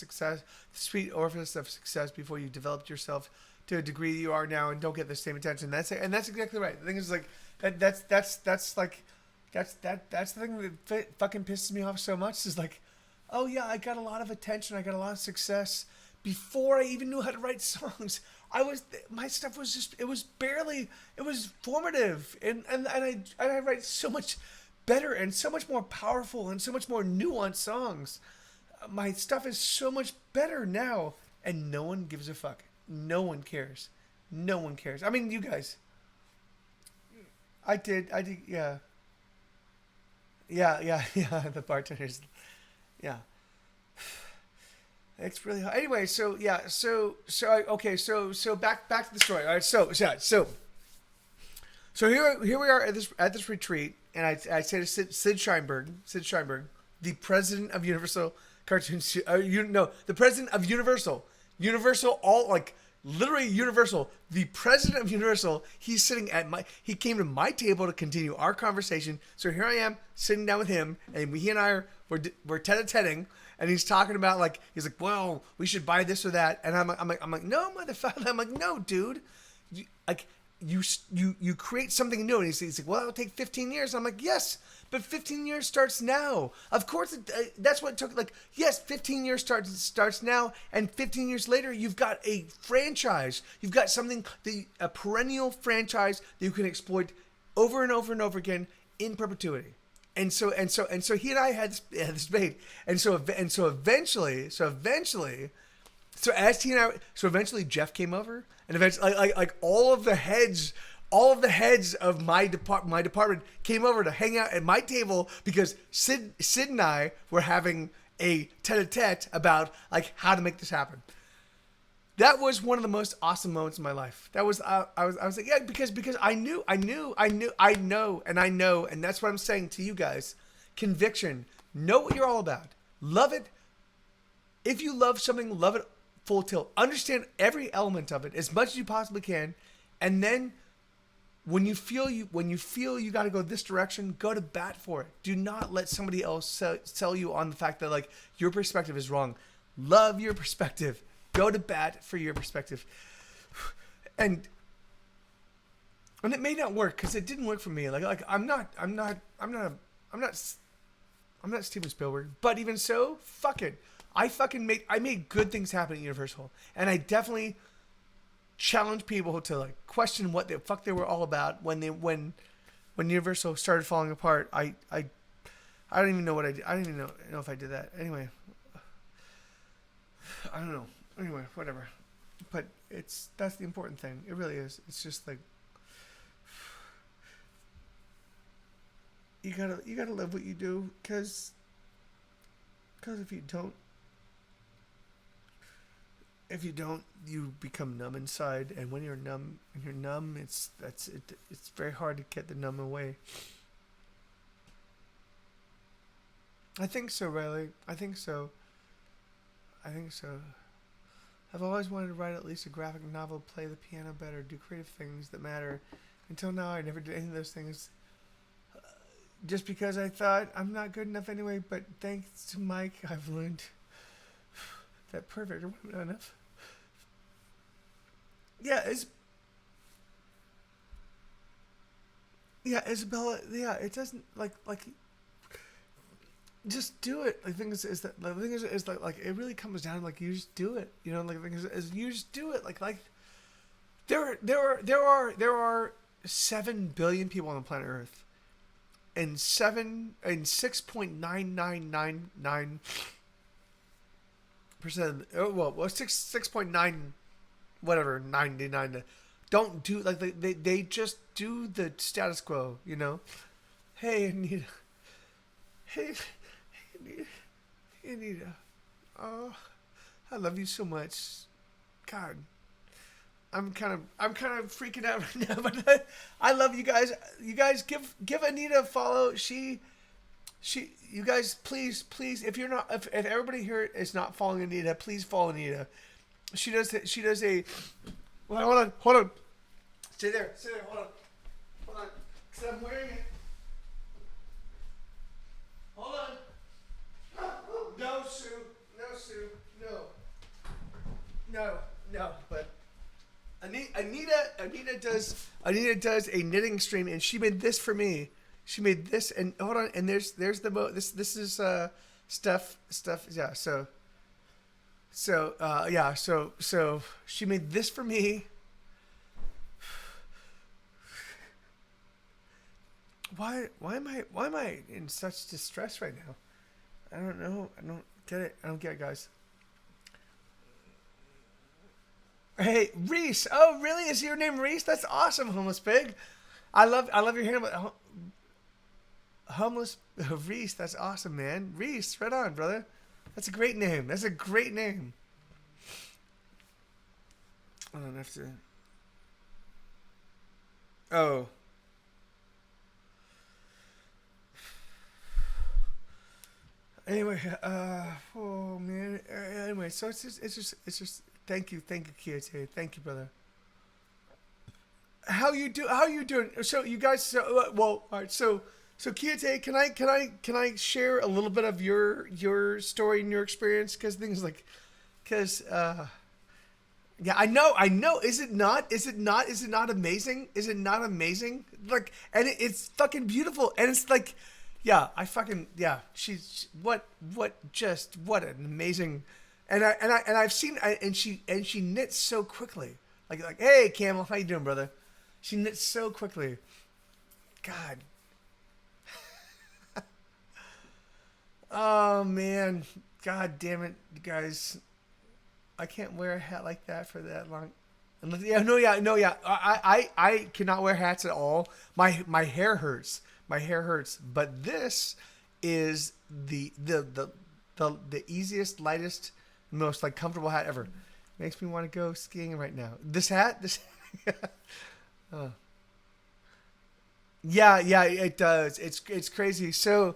orifice of success before you developed yourself to a degree you are now and don't get the same attention. That's exactly right. The thing is, like, that's the thing that fucking pisses me off so much is like, oh yeah, I got a lot of attention, I got a lot of success before I even knew how to write songs. My stuff was just, it was formative, and I write so much better and so much more powerful and so much more nuanced songs. My stuff is so much better now, and no one gives a fuck. No one cares. No one cares. I mean, you guys. I did, yeah. Yeah, the bartenders. Yeah. It's really hard. Anyway, so back to the story. All right, so here we are at this retreat, and I say to Sid Sheinberg, the president of Universal Cartoons, the president of Universal, literally Universal, the president of Universal. He came to my table to continue our conversation. So here I am sitting down with him, and he and I we're tete-a-teting, and he's talking about, like, he's like, well, we should buy this or that, and I'm like, no, motherfucker. I'm like, no, dude, you create something new. And he's like, well, it'll take 15 years. I'm like, yes, but 15 years starts now. Of course, that's what it took. Like, yes, 15 years starts now, and 15 years later, you've got a franchise. You've got something, a perennial franchise that you can exploit over and over and over again in perpetuity. And so he and I had this debate. And so eventually, Jeff came over, and eventually, like all of the heads of my department came over to hang out at my table because Sid and I were having a tete-a-tete about, like, how to make this happen. That was one of the most awesome moments in my life. That was I was like, yeah, because I know, and that's what I'm saying to you guys. Conviction. Know what you're all about. Love it. If you love something, love it full tilt. Understand every element of it as much as you possibly can, and then when you feel you got to go this direction, go to bat for it. Do not let somebody else sell you on the fact that, like, your perspective is wrong. Love your perspective. Go to bat for your perspective. And it may not work because it didn't work for me. Like I'm not Steven Spielberg, but even so, fuck it. I made good things happen at Universal, and I definitely challenge people to, like, question what the fuck they were all about when Universal started falling apart. I don't even know what I did. I don't even know if I did that. Anyway, I don't know. Anyway, whatever. But that's the important thing. It really is. It's just like, you gotta love what you do, cause if you don't, you become numb inside, and when you're numb, it's very hard to get the numb away. I think so, Riley. I think so. I've always wanted to write at least a graphic novel, play the piano better, do creative things that matter. Until now, I never did any of those things. Just because I thought I'm not good enough anyway, but thanks to Mike, I've learned that perfect or not enough. Yeah, Isabella. Yeah, it doesn't like just do it. The thing is that the thing is like it really comes down like you just do it. You know, like the thing is you just do it. Like there are 7 billion people on the planet Earth, and 6.9999%. Well, 6.9 whatever 99 don't do like they just do the status quo. You know, hey Anita, hey Anita, oh, I love you so much. God, I'm kind of freaking out right now, but I love you guys. You guys give Anita a follow. You guys please if you're not if everybody here is not following Anita, please follow Anita. She does a well, hold on. Stay there. Hold on. Cause I'm wearing it. Hold on. No, Sue. No. But Anita does a knitting stream, and she made this for me. She made this, and hold on, and there's the this is stuff. Yeah. So she made this for me. Why am I in such distress right now? I don't know. I don't get it, guys. Hey, Reese. Oh, really? Is your name Reese? That's awesome, Homeless Pig. I love your handle. Homeless Reese. That's awesome, man. Reese, right on, brother. That's a great name. I don't have to. Oh. Anyway, oh man. Anyway, so it's just. Thank you, Kiyate. Thank you, brother. How you doing? So you guys. All right. So Kiyate, can I share a little bit of your story and your experience? Because yeah, I know. Is it not amazing? Is it not amazing? Like, and it's fucking beautiful, and it's like. Yeah, she's what an amazing, and I've seen and she knits so quickly. Like hey Camel, how you doing, brother? She knits so quickly. God. Oh man, God damn it, you guys! I can't wear a hat like that for that long. I cannot wear hats at all. My hair hurts. But this is the easiest, lightest, most like comfortable hat ever. Makes me want to go skiing right now. This hat. Yeah, it does. It's crazy. So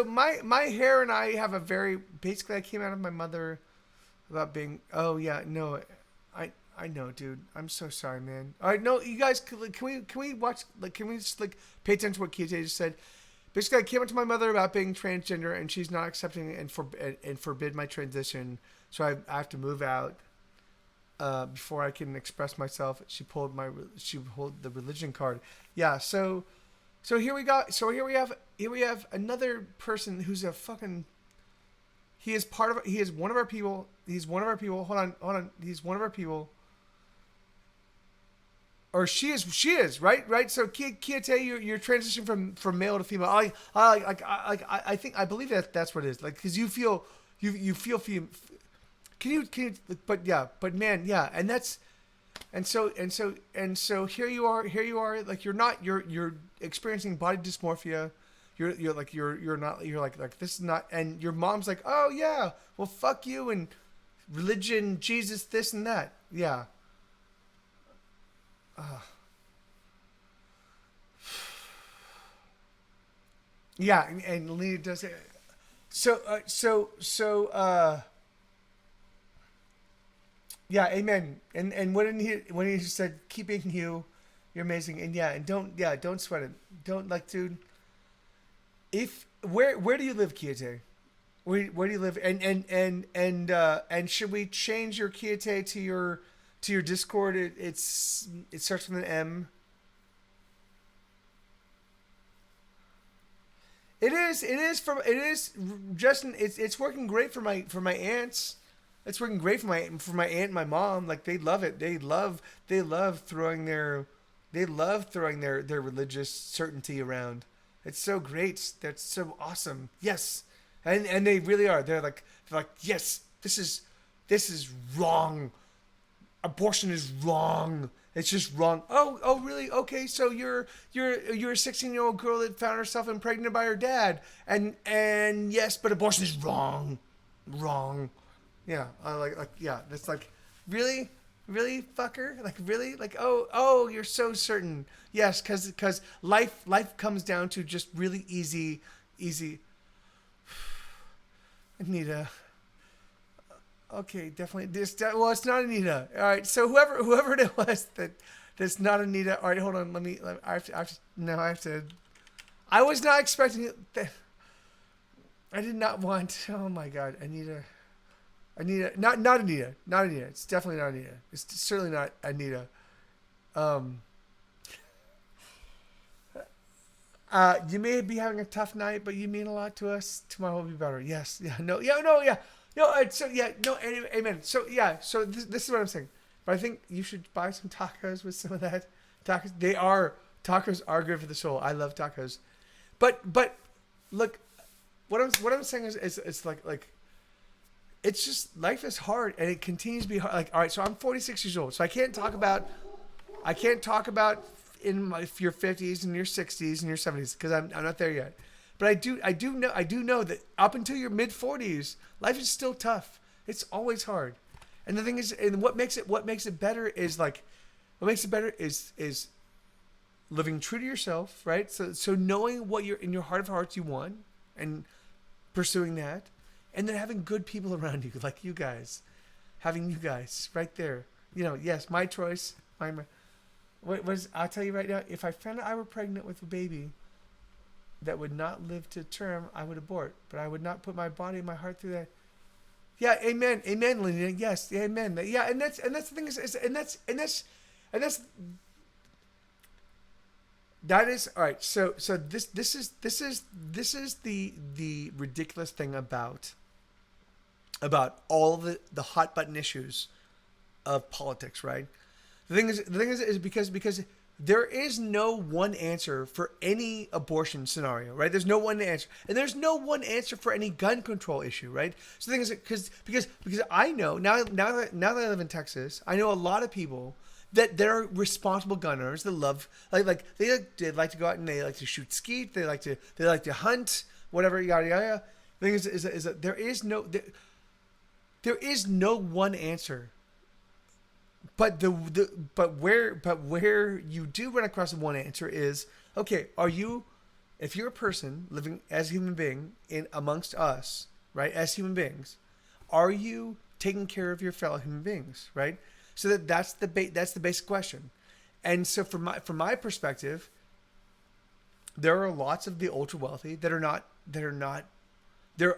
my hair and I have a very basically I came out of my mother about being. Oh yeah, no. I know, dude. I'm so sorry, man. All right, no, you guys, can we watch? Like, can we just like pay attention to what Kiyate just said? Basically, I came up to my mother about being transgender, and she's not accepting it and forbid my transition. So I have to move out before I can express myself. She pulled the religion card. Yeah. So here we go. So here we have another person who's a fucking. He is one of our people. He's one of our people. Hold on. He's one of our people. Or she is, right? So Kiyate, you're transitioning from male to female. I believe that's what it is. Like, cause you feel. Can you? But man, yeah, and that's And so here you are, like you're experiencing body dysmorphia. You're not, you're like this is not, and your mom's like, oh yeah, well fuck you and religion, Jesus, this and that. Yeah. Yeah, and Lena does it. So yeah, amen. And when he said, keep being you, you're amazing. And don't sweat it. Don't, like, dude. If where do you live, Kiete? Where do you live? And should we change your Kiete to your Discord? It starts with an M. It is Justin. It's working great for my aunts. It's working great for my aunt and my mom. Like, they love it. They love throwing their religious certainty around. It's so great. That's so awesome. Yes, and they really are. They're like yes. This is wrong. Abortion is wrong. It's just wrong. Oh, really? Okay, so you're a 16-year-old girl that found herself impregnated by her dad, and yes, but abortion is wrong. Yeah, yeah. That's like, really, fucker. Like, really, like, oh, you're so certain. Yes, because life comes down to just really easy. Anita. Okay, definitely. Well, it's not Anita. All right, so whoever it was that's not Anita. All right, hold on. I have to. I was not expecting it. I did not want. Oh my God, Anita, not Anita, not Anita. It's definitely not Anita. It's certainly not Anita. You may be having a tough night, but you mean a lot to us. Tomorrow will be better. Yes. Yeah. No. Yeah. No. Yeah. No. So yeah. No. Anyway, amen. So yeah. So this is what I'm saying. But I think you should buy some tacos with some of that. Tacos are good for the soul. I love tacos. But look, what I'm saying is like it's just, life is hard and it continues to be hard. Like, all right, so I'm 46 years old, so I can't talk about in your 50s and your 60s and your 70s because I'm not there yet. But I do know that up until your mid 40s, life is still tough. It's always hard. And the thing is, and what makes it better is is living true to yourself, right? So knowing what you're in your heart of hearts you want and pursuing that, and then having good people around you, like you guys, having you guys right there. You know, yes, my choice. I'll tell you right now, if I found out I were pregnant with a baby that would not live to term, I would abort. But I would not put my body and my heart through that. Yeah, amen, Lena. Yes, amen. Yeah, and that's the thing that is all right. So this is the ridiculous thing about all the hot button issues of politics, right? The thing is because there is no one answer for any abortion scenario, right? There's no one answer, and there's no one answer for any gun control issue, right? So the thing is, because I know now that I live in Texas, I know a lot of people that are responsible gunners that love like they like to go out and they like to shoot skeet, they like to hunt, whatever, yada yada. The thing is that there is no one answer. But where you do run across the one answer is, okay, if you're a person living as a human being in amongst us, right, as human beings, are you taking care of your fellow human beings, right? So that's the basic question. And so from my perspective, there are lots of the ultra wealthy that are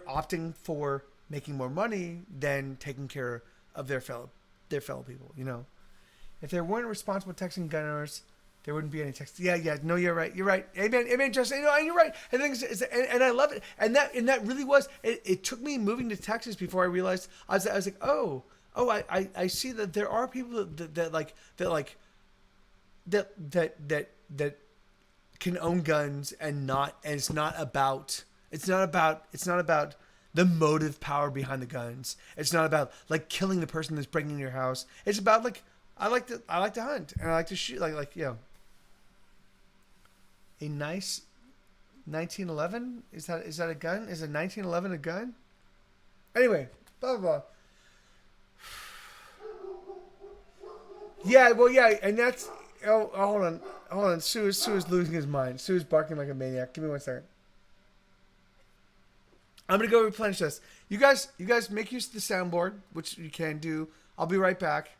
opting for making more money than taking care of their fellow people, you know. If there weren't responsible Texan gunners, there wouldn't be any Texans. Yeah. No, you're right. Amen, Justin. No, you're right. And the thing is, and I love it. And that really was. It took me moving to Texas before I realized. I was like, I see that there are people that can own guns and it's not about the motive power behind the guns. It's not about like killing the person that's breaking into your house. It's about like I like to hunt and I like to shoot like a nice 1911. Is that a gun? Is a 1911 a gun? Anyway, blah blah blah. Yeah, well, yeah, and that's. Oh, hold on. Sue is losing his mind. Sue is barking like a maniac. Give me 1 second. I'm gonna go replenish this. You guys make use of the soundboard, which you can do. I'll be right back.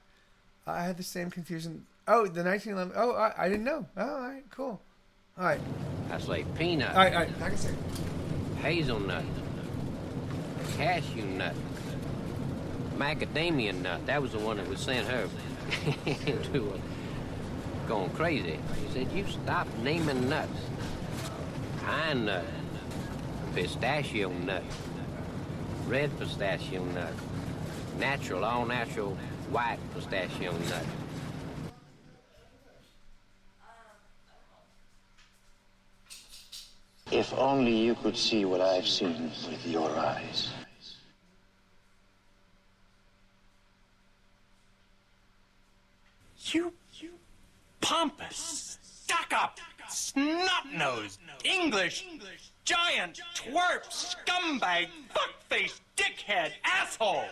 I had the same confusion. Oh, the 1911. Oh, I didn't know. Oh, all right, cool. All right. That's like peanut. All right. Back a second. Hazelnut. Cashew nut. Macadamia nut. That was the one that was sent her into going crazy. She said, "You stop naming nuts. Pine nut. Pistachio nut. Red pistachio nut. Natural, all natural white pistachio nut." If only you could see what I've seen with your eyes. You pompous, stuck-up, snot-nosed, English, giant, twerp, scumbag, fuckface, dickhead, asshole!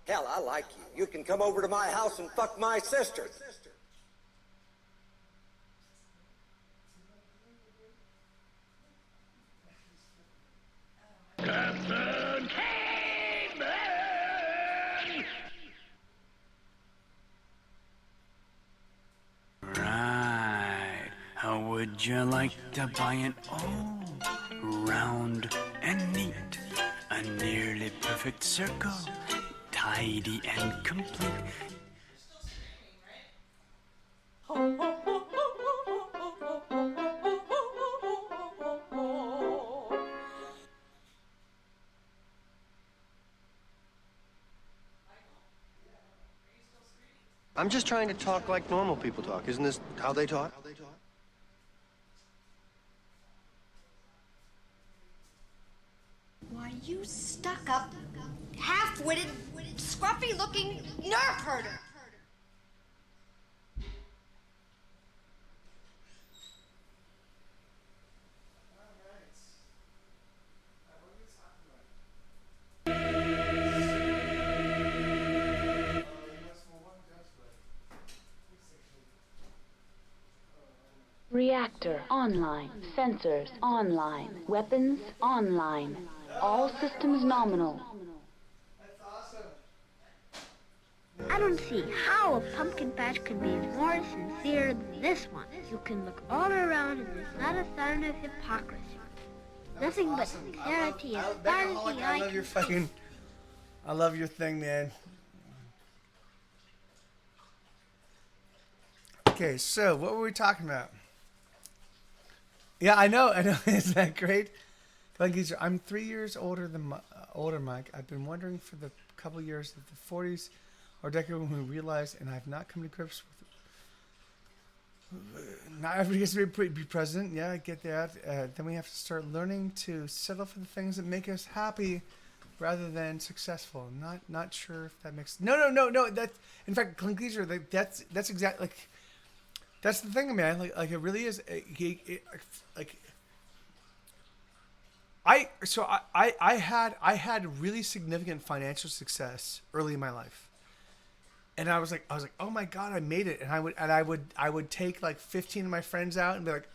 Hell, I like you. You can come over to my house and fuck my sister. Captain Caveman! Right. How would you like to buy it all? Round and neat. A nearly perfect circle. Tidy and complete. I'm just trying to talk like normal people talk. Isn't this how they talk? Why, you stuck-up, half-witted, scruffy-looking nerve herder. Reactor online. Sensors online. Weapons online. All systems nominal. I don't see how a pumpkin patch could be more sincere than this one. You can look all around and there's not a sign of hypocrisy. Nothing but sincerity as far as the eye can see. I love your thing, man. Okay, so what were we talking about? Yeah, I know. Isn't that great? I'm 3 years older than older Mike. I've been wondering for the couple years that the 40s are a decade when we realized, and I've not come to grips with. Not everybody gets to be president. Yeah, I get that. Then we have to start learning to settle for the things that make us happy, rather than successful. Not sure if that makes. No. That in fact, Clint Gleaser. That's exactly like. That's the thing, man. Like it really is. I had really significant financial success early in my life, and I was like, oh my god, I made it. And I would take like 15 of my friends out and be like,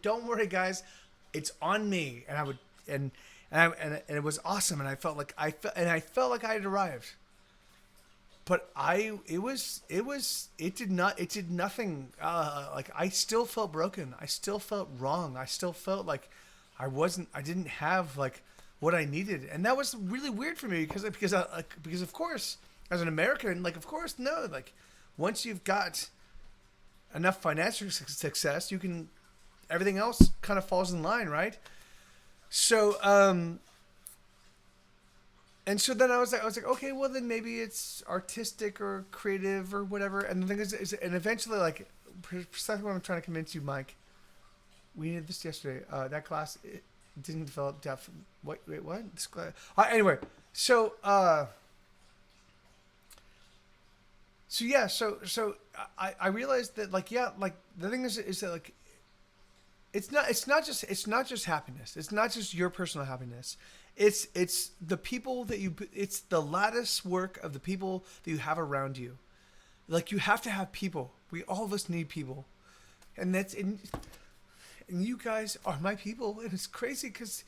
don't worry, guys, it's on me. And I would and it was awesome, and I felt like I had arrived. But it did nothing. Like I still felt broken. I still felt wrong. I still felt like I didn't have like what I needed. And that was really weird for me because of course, as an American, like, of course, no, like once you've got enough financial success, everything else kind of falls in line. Right. So, and so then I was like, okay, well then maybe it's artistic or creative or whatever. And the thing is and eventually, like, precisely what I'm trying to convince you, Mike, We did this yesterday. That class it didn't develop depth. Wait, what? This class, anyway, so yeah, so I realized that like the thing is that like it's not just happiness. It's not just your personal happiness. It's the people that it's the lattice work of the people that you have around you. Like you have to have people. All of us need people, and you guys are my people, and it's crazy because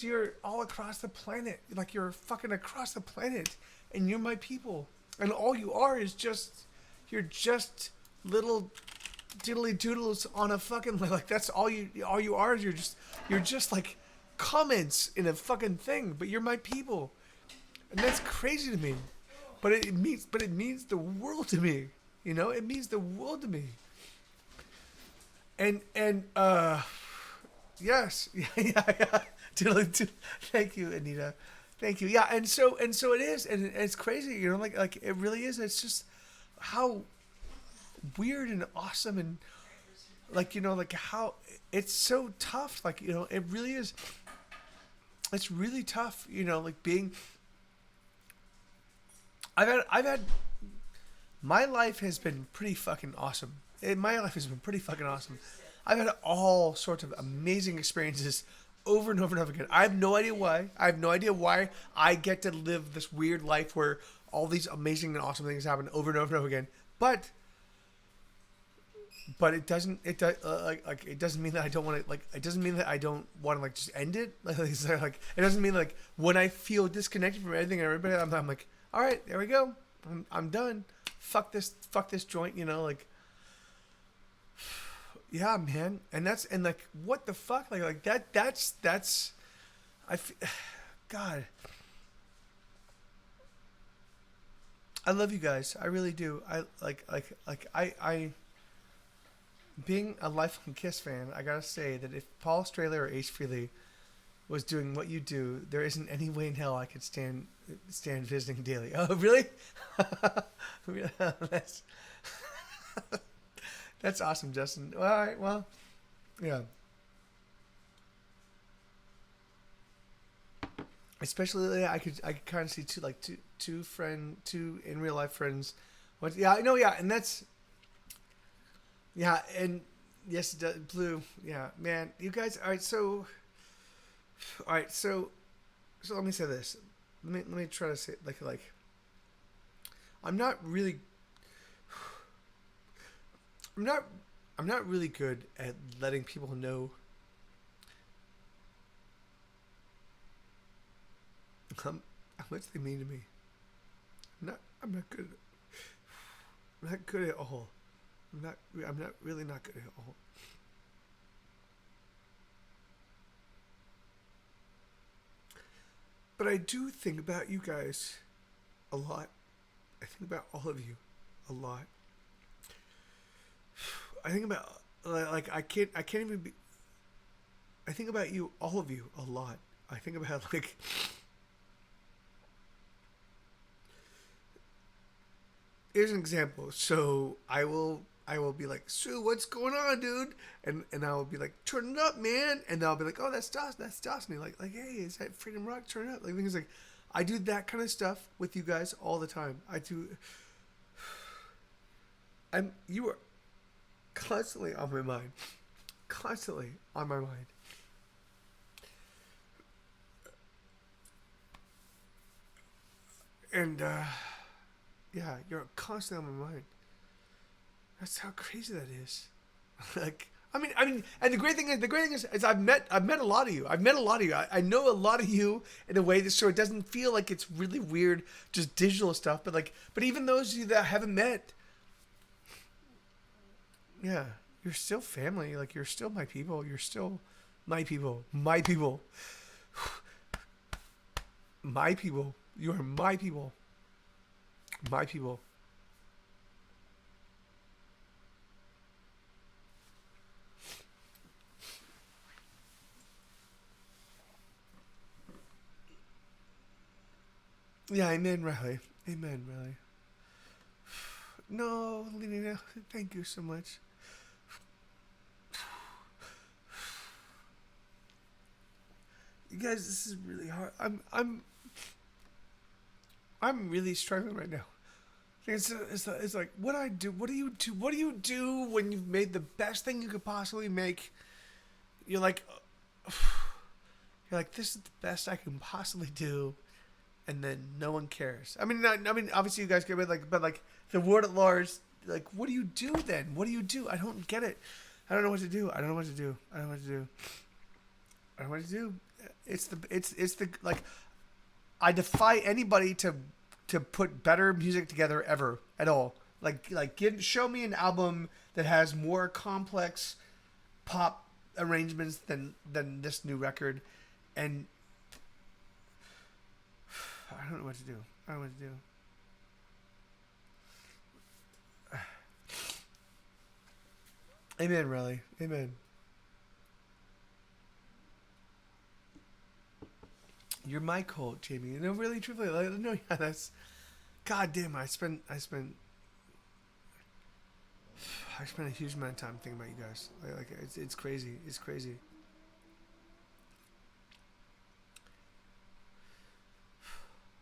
you're all across the planet. Like you're fucking across the planet, and you're my people. And all you are is you're just little diddly doodles on a fucking, like that's all you are is you're just like comments in a fucking thing, but you're my people. And that's crazy to me. But it means the world to me. You know, it means the world to me. And yes. Yeah. Thank you, Anita. Thank you. Yeah, and so it is, and it's crazy, you know, like it really is. It's just how weird and awesome, and like, you know, like how it's so tough. Like, you know, it really is. It's really tough, you know, like being. I've had. My life has been pretty fucking awesome. My life has been pretty fucking awesome. I've had all sorts of amazing experiences. Over and over and over again. I have no idea why. I have no idea why I get to live this weird life where all these amazing and awesome things happen over and over and over again. But it doesn't. It does like it doesn't mean that I don't want to like. It doesn't mean that I don't want to like just end it. Like it doesn't mean like when I feel disconnected from everything and everybody, I'm like, all right, there we go. I'm done. Fuck this joint. You know, like. Yeah, man, and like what the fuck, like that's, God, I love you guys, I really do. I I being a lifelong Kiss fan, I gotta say that if Paul Strehler or Ace Frehley was doing what you do, there isn't any way in hell I could stand visiting daily. Oh, really? That's awesome, Justin. All right, well, yeah. Especially, I could kind of see two in real life friends. Yeah, I know, yeah, and that's, yeah, and yes, it does, Blue, yeah, man, you guys. All right, so let me say this. Let me try to say like, I'm not really good at letting people know how much they mean to me. I'm not good. I'm not good at all. I'm not really not good at all. But I do think about you guys a lot. I think about all of you a lot. I think about like I can't even be. I think about you, all of you, a lot. I think about like. Here's an example. So I will be like, Sue, what's going on, dude? And I will be like, turn it up, man. And I'll be like, oh, that's Dawson. Like, hey, is that Freedom Rock? Turn it up. Like things like, I do that kind of stuff with you guys all the time. I do. You are constantly on my mind. Constantly on my mind. And, yeah, you're constantly on my mind. That's how crazy that is. Like, I mean, and the great thing is I've met a lot of you. I know a lot of you in a way that so it doesn't feel like it's really weird, just digital stuff. But even those of you that I haven't met, yeah, you're still family. Like, you're still my people. You're still my people. My people. My people. You are my people. My people. Yeah, amen, Riley. Amen, Riley. No, Lena, thank you so much. You guys, this is really hard. I'm really struggling right now. It's like, what do I do? What do you do? What do you do when you've made the best thing you could possibly make? You're like, this is the best I can possibly do, and then no one cares. I mean, obviously you guys get it, but the world at large, like, what do you do then? What do you do? I don't get it. I don't know what to do. I don't know what to do. I don't know what to do. I don't know what to do. It's the like, I defy anybody to put better music together ever at all. Show me an album that has more complex pop arrangements than this new record, and I don't know what to do. I don't know what to do. Amen, Riley. Amen. You're my cult, Jamie. No, really, truthfully, no, yeah, that's. God damn, I spent a huge amount of time thinking about you guys. It's crazy. It's crazy.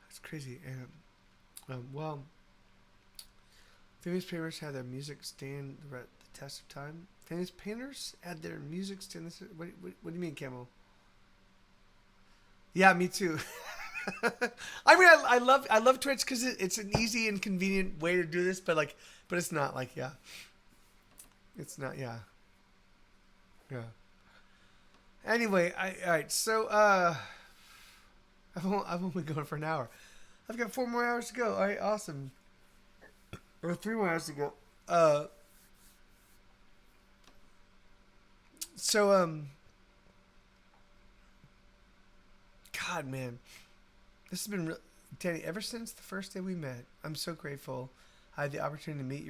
It's crazy. And well, famous painters had their music stand the test of time. Famous painters had their music stand the. What do you mean, Camel? Yeah, me too. I mean, I love Twitch because it's an easy and convenient way to do this, but it's not it's not, yeah. Anyway, all right, so I've only going for an hour. I've got 4 more hours to go. All right, awesome. Or 3 more hours to go. God, man, this has been Danny. Ever since the first day we met, I'm so grateful. I had the opportunity to meet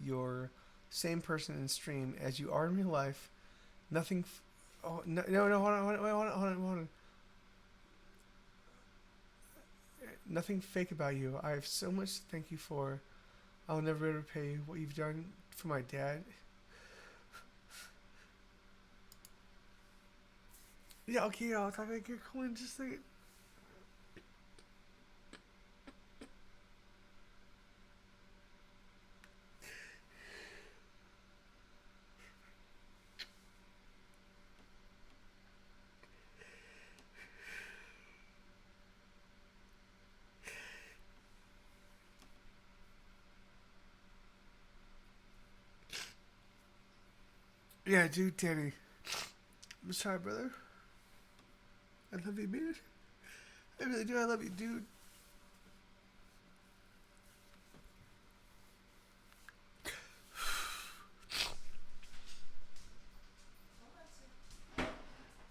your same person in stream as you are in real life. Nothing. Hold on. Nothing fake about you. I have so much to thank you for. I'll never be able to pay you what you've done for my dad. Yeah, okay, I'll talk about your coin just a second. Yeah, dude, Danny. I'm sorry, brother. I love you, man. I really do. I love you, dude.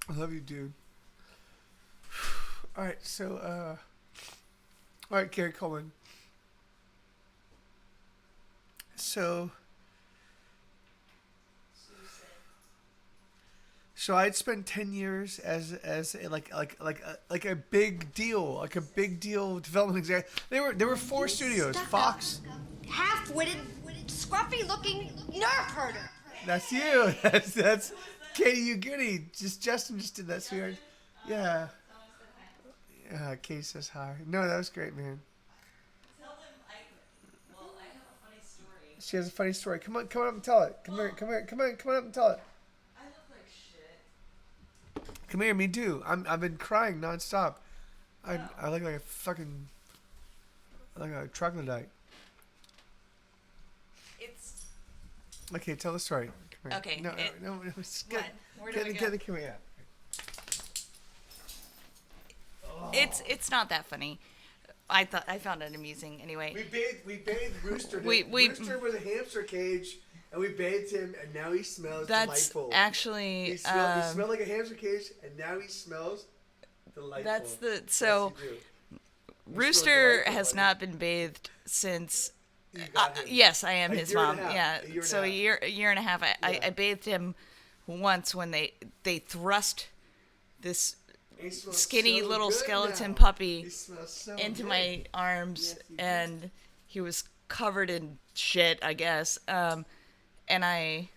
I love you, dude. All right, so, all right, Gary Coleman. So I'd spent 10 years as a big deal, development executive. There were 4 studios. Fox. Half-witted, scruffy-looking nerf herder. That's you. That's Katie Uguni. Justin just did that, sweetheart. Yeah. Katie says hi. No, that was great, man. Tell them I have a funny story. She has a funny story. Come on up and tell it. Come on up and tell it. Come here, me too. I've been crying nonstop. I look like a troglodyte. It's okay. Tell the story. Come here. Okay. No. Where do I go? Come here. It's not that funny. I found it amusing anyway. We bathed Rooster. Rooster was a hamster cage. And we bathed him, and now he smells that's delightful. Actually, he smelled like a hamster cage, and now he smells delightful. Rooster has not been bathed since. Yes, I am his mom. Yeah, so a year and a half. I bathed him once when they thrust this skinny little skeleton puppy into my arms, and he was covered in shit, I guess. And I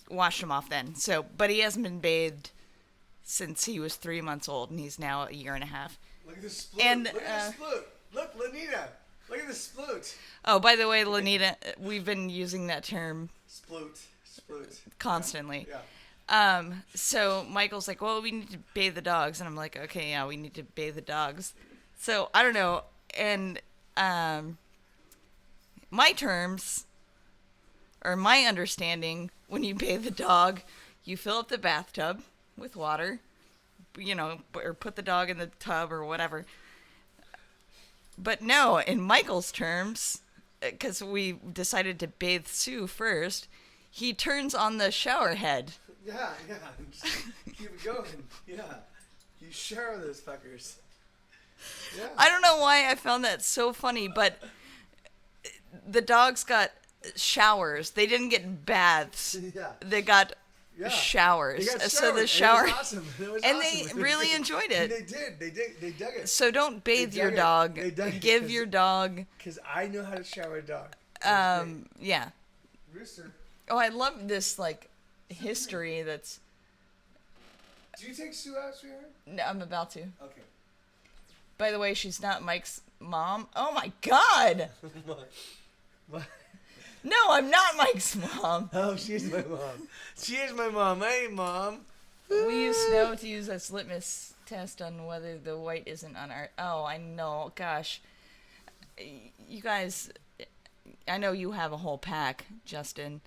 washed him off then. So, but he hasn't been bathed since he was 3 months old, and he's now a year and a half. Look at the sploot. And, Look at the sploot. Look, Lanita. Look at the sploot. Oh, by the way, Lanita, we've been using that term Sploot. constantly. Yeah. So Michael's like, well, we need to bathe the dogs. And I'm like, okay, yeah, we need to bathe the dogs. So I don't know. And my terms, or my understanding, when you bathe the dog, you fill up the bathtub with water, or put the dog in the tub or whatever. But no, in Michael's terms, because we decided to bathe Sue first, he turns on the shower head. Yeah. Just keep it going. Yeah. You shower those fuckers. Yeah. I don't know why I found that so funny, but the dogs got showers. They didn't get baths. Yeah. They got showers. They got So the showers. shower, It was awesome. It was and awesome. they really enjoyed it. They did. They dug it. So don't bathe They your dug it. dog. They dug it Give your dog. Because I know how to shower a dog. Yeah. Rooster. Oh, I love this history that's. Do you take Sue out, sweetheart? No, I'm about to. Okay. By the way, she's not Mike's mom. Oh my God. What? No, I'm not Mike's mom. Oh, she is my mom. She is my mom. Hey, Mom. We use snow to use as litmus test on whether the white isn't on our. Oh, I know. Gosh, you guys. I know you have a whole pack, Justin.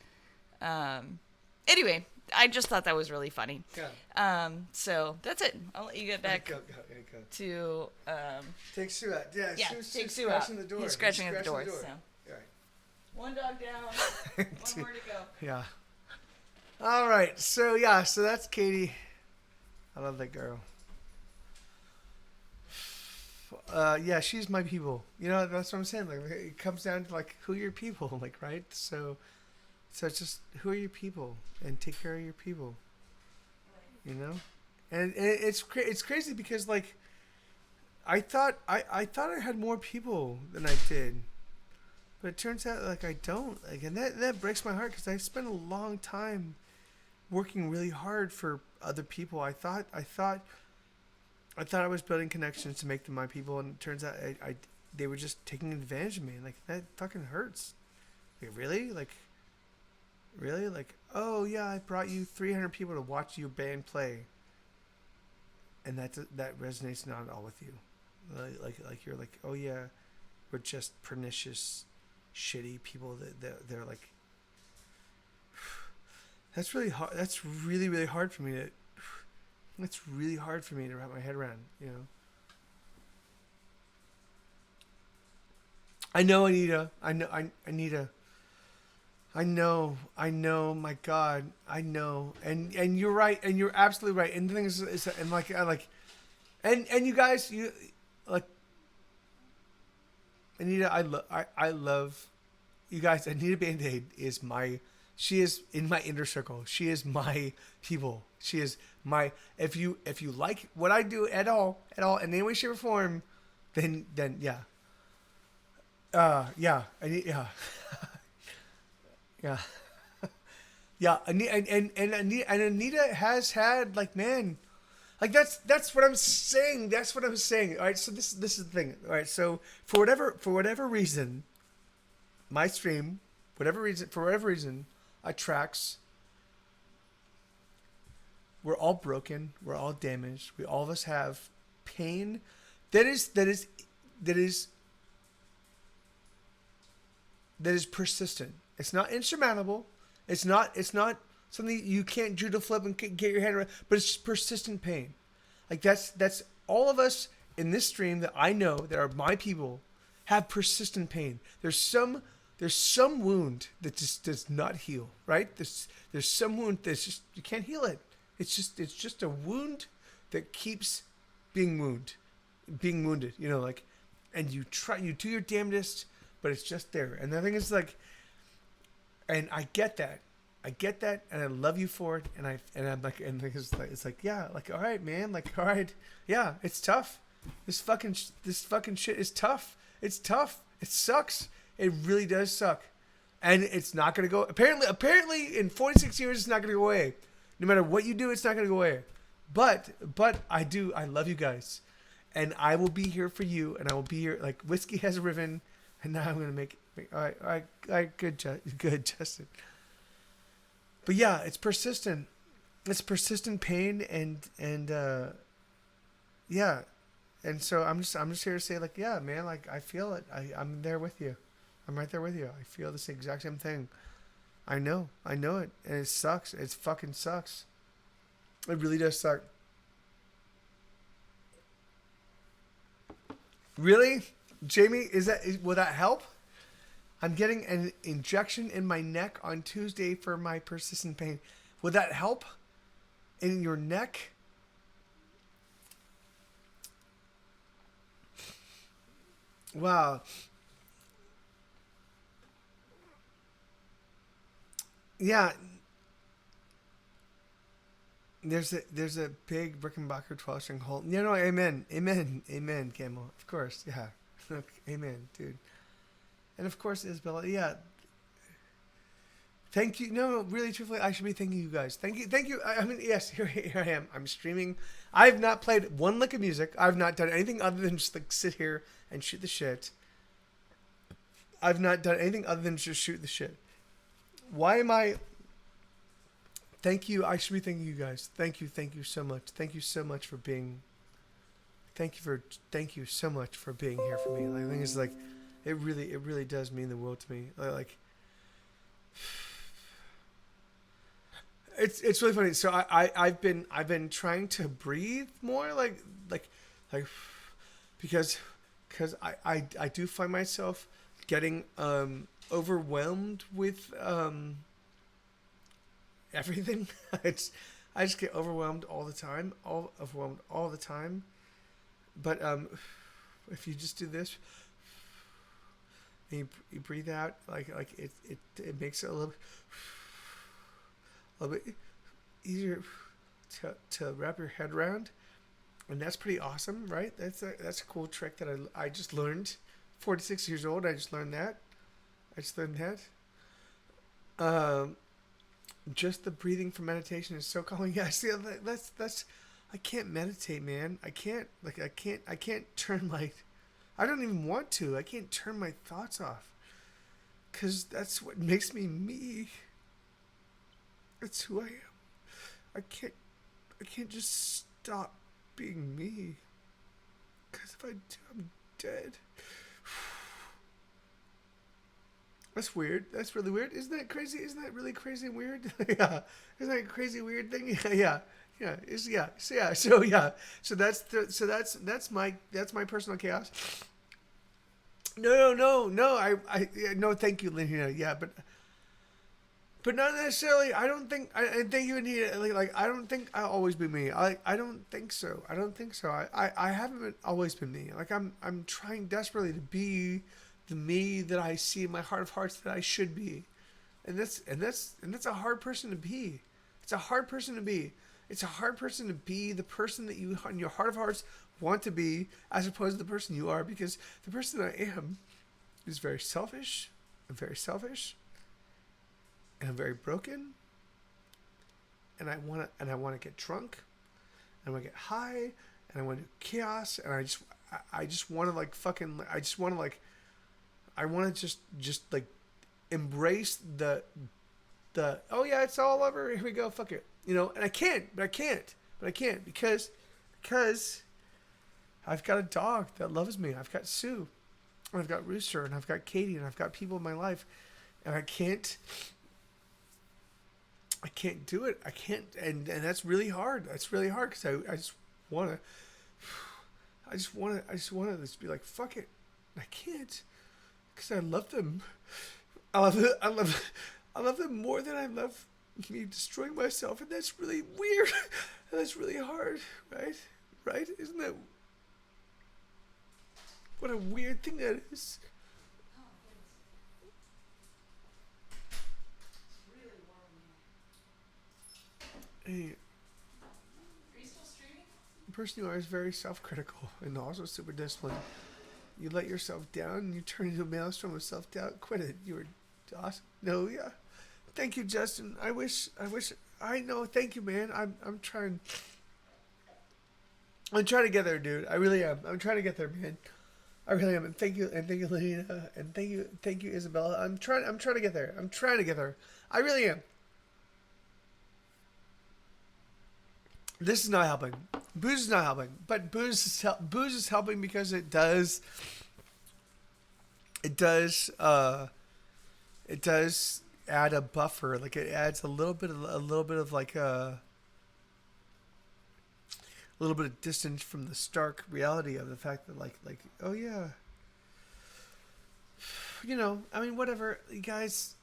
Anyway, I just thought that was really funny. Yeah. So that's it. I'll let you get back Go. to. Take Sue out. Yeah. Take Sue out. The door. He's scratching at the door. So. All right. One dog down. One more to go. Yeah. All right. So that's Katie. I love that girl. Yeah, she's my people. That's what I'm saying. Like, it comes down to who are your people, right? So it's just who are your people, and take care of your people. And it's crazy because I thought I had more people than I did. But it turns out I don't. And that breaks my heart because I spent a long time working really hard for other people. I thought I was building connections to make them my people, and it turns out they were just taking advantage of me. That fucking hurts. Really? Really? Oh yeah, I brought you 300 people to watch your band play, and that resonates not at all with you. You're oh yeah, we're just pernicious, shitty people that they're that's really hard. That's really, really hard for me to. That's really hard for me to wrap my head around. I know, Anita. Anita. I know. My God, I know. And you're right. And you're absolutely right. And the thing is and and you guys, Anita, I love you guys. Anita Band-Aid is she is in my inner circle. She is my people. She is my, if you like what I do at all, in any way, shape, or form, then yeah. Yeah. Yeah. And Anita has had that's what I'm saying. That's what I'm saying. All right. So this is the thing. All right. So for whatever reason, my stream, for whatever reason, attracts. We're all broken. We're all damaged. All of us have pain that is persistent. It's not insurmountable. It's not something you can't judo flip and get your head around. But it's just persistent pain. That's all of us in this stream that I know that are my people have persistent pain. There's some wound that just does not heal. Right? There's some wound that's just you can't heal it. It's just a wound that keeps being wounded, and you do your damnedest, but it's just there. And the thing is and I get that, and I love you for it, and I'm it's yeah, all right, man, all right, yeah, it's tough. This fucking shit is tough. It's tough. It sucks. It really does suck, and it's not gonna go. Apparently, in 46 years, it's not gonna go away. No matter what you do, it's not going to go away. But I love you guys, and I will be here for you, and I will be here. Like Whiskey has a ribbon, and now I'm gonna make all right, good, Justin. But yeah, it's persistent. It's persistent pain, and yeah, and so I'm just here to say, like, yeah, man, like I feel it. I'm there with you. I'm right there with you. I feel this exact same thing. I know it, and it sucks. It fucking sucks. It really does suck. Really, Jamie? Will that help? I'm getting an injection in my neck on Tuesday for my persistent pain. Would that help? In your neck? Wow. Yeah. There's a big Rickenbacker 12-string hole. You know, amen, Camel. Of course, yeah. Amen, dude. And of course, Isabella, yeah. Thank you. No, really, truthfully, I should be thanking you guys. Thank you. I mean, yes, here I am. I'm streaming. I've not played one lick of music. I've not done anything other than just like sit here and shoot the shit. I've not done anything other than just shoot the shit. Why am I... Thank you. I should be thanking you guys. Thank you so much. Thank you so much for being... Thank you so much for being here for me. Like, the thing is, like, it really does mean the world to me. Like... It's really funny. So I've been trying to breathe more, like because I do find myself getting overwhelmed with everything. I just get overwhelmed all the time, all the time. But if you just do this, and you breathe out, like it makes it a little bit easier to wrap your head around, and that's pretty awesome, right? That's a cool trick that I just learned. 46 years old, I just learned that. Just the breathing for meditation is so calming. Yeah, see, that's I can't meditate, man. I can't turn my... I don't even want to. I can't turn my thoughts off. Because that's what makes me. That's who I am. I can't just stop being me. Because if I do, I'm dead. That's weird. That's really weird. Isn't that crazy? Isn't that really crazy and weird? Yeah. Isn't that a crazy weird thing? Yeah. So that's my personal chaos. No. Thank you, Lena. Yeah, but not necessarily. I don't think. I think you need like. I don't think I'll always be me. I don't think so. I haven't always been me. Like I'm trying desperately to be the me that I see in my heart of hearts that I should be, and that's a hard person to be. It's a hard person to be. It's a hard person to be the person that you, in your heart of hearts, want to be, as opposed to the person you are, because the person I am is very selfish. I'm very selfish, and I'm very broken, and I want to get drunk, and I want to get high, and I want to do chaos, and I just want to like fucking, I want to just like embrace the oh yeah, it's all over, here we go, fuck it. You know, and I can't because I've got a dog that loves me. I've got Sue, and I've got Rooster, and I've got Katie, and I've got people in my life, and I can't do it. I can't, and that's really hard. That's really hard because I just want to just be like, fuck it. I can't, because I love them. I love them more than I love me destroying myself, and that's really weird. And that's really hard, right? Isn't that... What a weird thing that is. Hey, are you still streaming? The person you are is very self-critical and also super disciplined. You let yourself down and you turn into a maelstrom of self-doubt. Quit it. You were awesome. No, yeah. Thank you, Justin. I know. Thank you, man. I'm trying. I'm trying to get there, dude. I really am. I'm trying to get there, man. I really am. And thank you, Lena, and thank you, Isabella. I'm trying to get there. I'm trying to get there. I really am. This is not helping. Booze is not helping, but booze is helping because it does add a buffer. Like it adds a little bit of like a little bit of distance from the stark reality of the fact that like oh yeah, you know, I mean, whatever, you guys.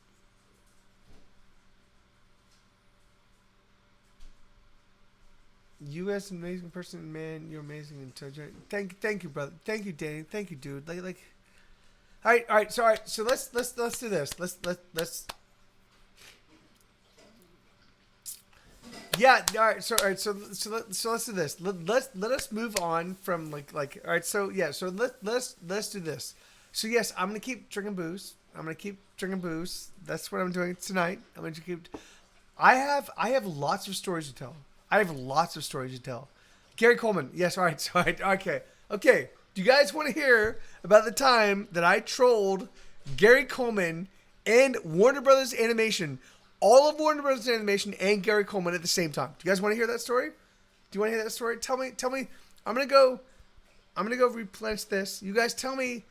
You as an amazing person, man, you're amazing and intelligent. Thank you, brother. Thank you, Danny. Thank you, dude. Like. All right. So let's do this. Let's. Yeah. All right. So let's do this. Let us move on from like. All right. So yeah. So let's do this. So yes, I'm gonna keep drinking booze. That's what I'm doing tonight. I'm gonna keep. I have lots of stories to tell. Gary Coleman. Yes. All right. Okay. Do you guys want to hear about the time that I trolled Gary Coleman and Warner Brothers Animation, all of Warner Brothers Animation and Gary Coleman at the same time? Do you guys want to hear that story? Do you want to hear that story? Tell me. I'm gonna go replenish this. You guys tell me.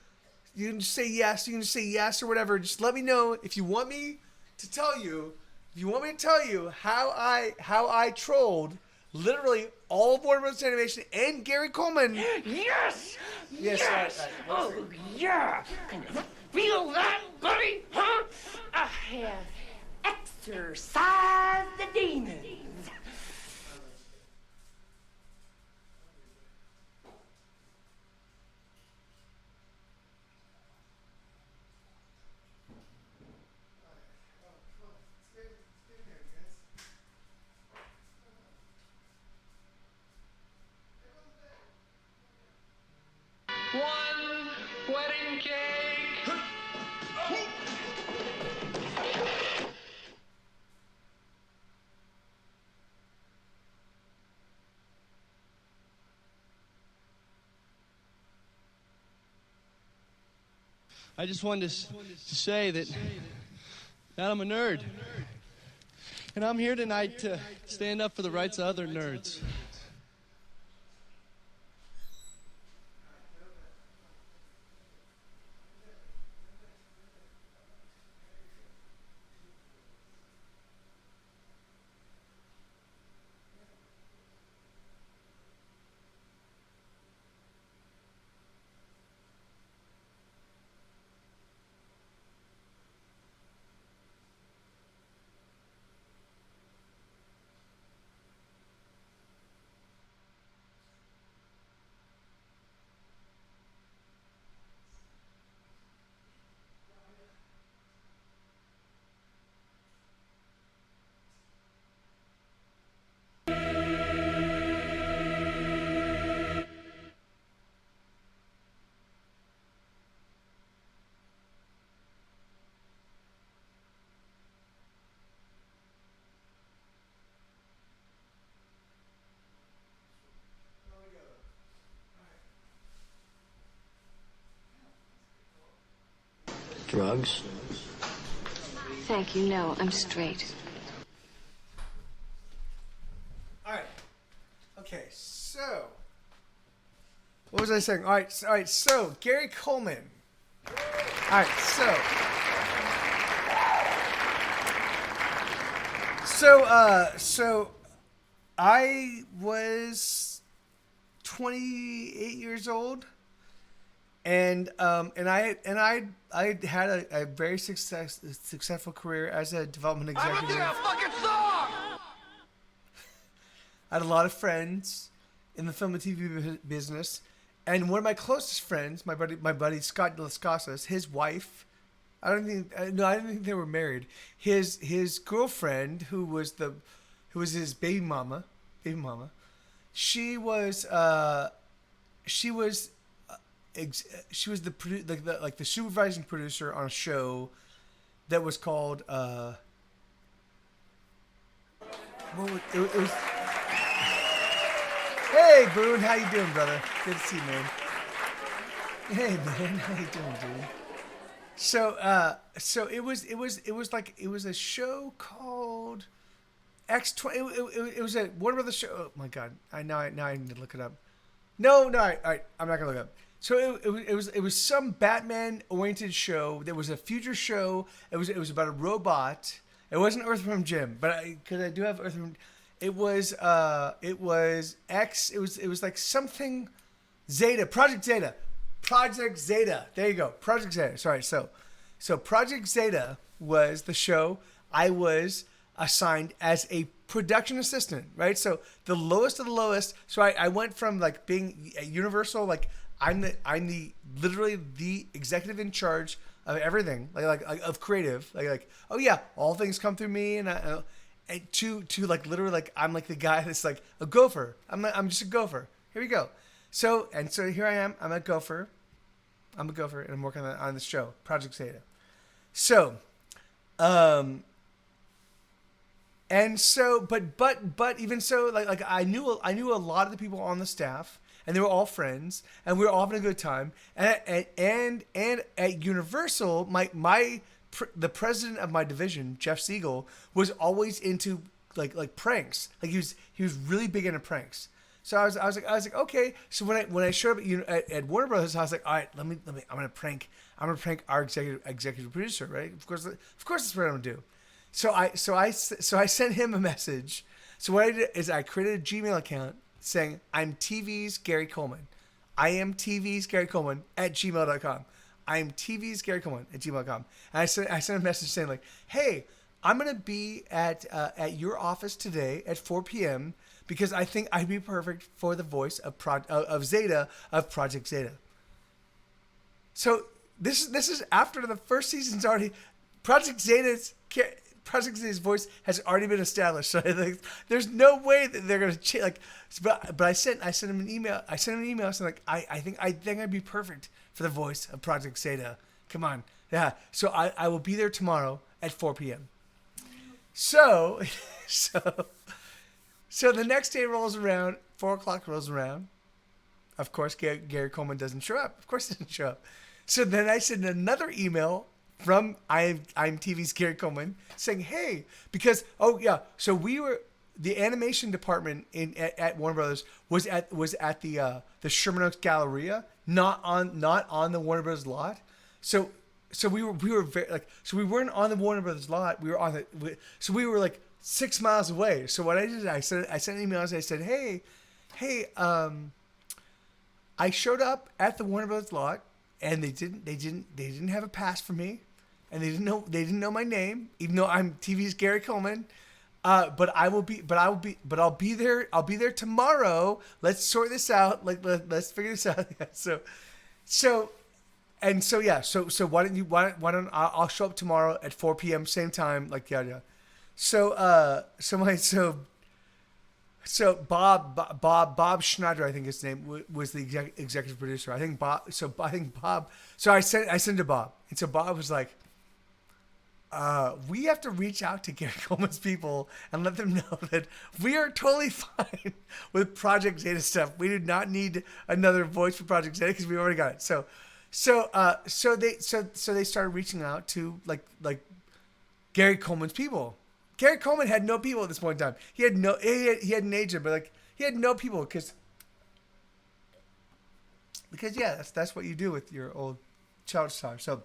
You can just say yes. You can just say yes or whatever. Just let me know if you want me to tell you. If you want me to tell you how I trolled literally all of Warner Brothers Animation and Gary Coleman. Yes! Right. Oh, yeah! Can you feel that, buddy? Huh? I have exorcised the demons. One wedding cake. I just wanted to say that I'm a nerd. And I'm here tonight to stand up for the rights of other nerds. Drugs? Thank you. No, I'm straight. All right. Okay. So, what was I saying? All right. So Gary Coleman. All right. So I was 28 years old. And I had a very successful career as a development executive. I'm a fucking song! I had a lot of friends in the film and TV business, and one of my closest friends, my buddy Scott Las Casas, his wife, I didn't think they were married. His girlfriend, who was his baby mama, she was the the supervising producer on a show that was called Hey, Boone, how you doing, brother? Good to see you, man. Hey, man, how you doing, dude? So it was a show called X20. It was a Warner Brothers show. Oh my God! Now I need to look it up. No, all right, I'm not gonna look it up. So it was some Batman oriented show. There was a future show. It was about a robot. It wasn't Earthworm Jim, but because I do have Earthworm. It was X. It was like something Zeta, Project Zeta. There you go. Project Zeta. Sorry. So Project Zeta was the show I was assigned as a production assistant, right? So the lowest of the lowest. So I went from like being at Universal, like I'm literally the executive in charge of everything, like of creative, like oh yeah, all things come through me, and to like literally like I'm like the guy that's like a gopher. I'm just a gopher. Here we go. So here I am. I'm a gopher, and I'm working on this show, Project Zeta. So, and so, but even so, like I knew a lot of the people on the staff, and they were all friends, and we were all having a good time. And at Universal, the president of my division, Jeff Siegel, was always into like pranks. Like he was really big into pranks. So I was like okay. So when I showed up at Warner Brothers, I was like, all right, let me I'm gonna prank our executive producer, right? Of course that's what I'm gonna do. So I sent him a message. So what I did is I created a Gmail account saying I'm TV's Gary Coleman. I am TV's Gary Coleman at gmail.com. I am TV's Gary Coleman at gmail.com. And I sent a message saying like, hey, I'm gonna be at your office today at 4 p.m. because I think I'd be perfect for the voice of Zeta, of Project Zeta. So this is after the first season's already. Project Zeta's voice has already been established. So there's no way that they're gonna change. Like, but I sent him an email. Saying like, I think I'd be perfect for the voice of Project Zeta. Come on, yeah. So I will be there tomorrow at 4 p.m. So the next day rolls around, 4 o'clock rolls around. Of course, Gary Coleman doesn't show up. Of course he doesn't show up. So then I send another email from I'm TV's Gary Coleman saying, hey, because, oh yeah, so the animation department at Warner Brothers was at the Sherman Oaks Galleria, not on the Warner Brothers lot. So we were very like, so we weren't on the Warner Brothers lot. We were like 6 miles away. So what I did, I sent emails. I said, hey, I showed up at the Warner Brothers lot, and they didn't have a pass for me, and they didn't know my name, even though I'm TV's Gary Coleman. But I'll be there. I'll be there tomorrow. Let's sort this out. Like let's figure this out. So yeah. So why don't I'll show up tomorrow at 4 p.m. same time. Like yeah. So Bob Schneider, I think his name was the executive producer. I think Bob. So I sent to Bob, and so Bob was like, we have to reach out to Gary Coleman's people and let them know that we are totally fine with Project Zeta stuff. We do not need another voice for Project Zeta because we already got it. So they started reaching out to like Gary Coleman's people. Gary Coleman had no people at this point in time. He had an agent, but like he had no people because yeah, that's what you do with your old child star. So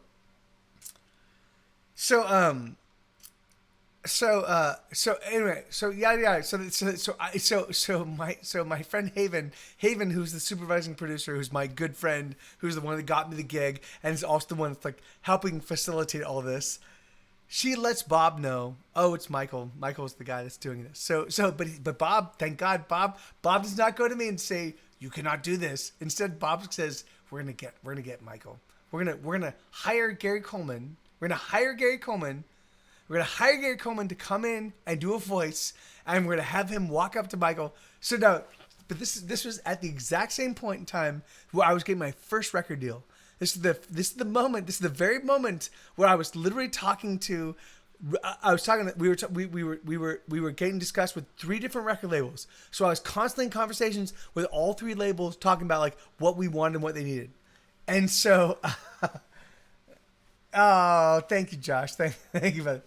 anyway, so yeah. So my friend Haven, who's the supervising producer, who's my good friend, who's the one that got me the gig, and is also the one that's like helping facilitate all this. She lets Bob know, oh, it's Michael. Michael's the guy that's doing this. But Bob, thank God, Bob does not go to me and say, you cannot do this. Instead, Bob says, we're gonna get Michael. We're gonna hire Gary Coleman. We're gonna hire Gary Coleman to come in and do a voice, and we're gonna have him walk up to Michael. So now, but this was at the exact same point in time where I was getting my first record deal. This is the very moment where I was literally talking to I was talking. We were getting discussed with 3 different record labels. So I was constantly in conversations with all 3 labels, talking about like what we wanted and what they needed. And so, oh, thank you, Josh. Thank you, brother.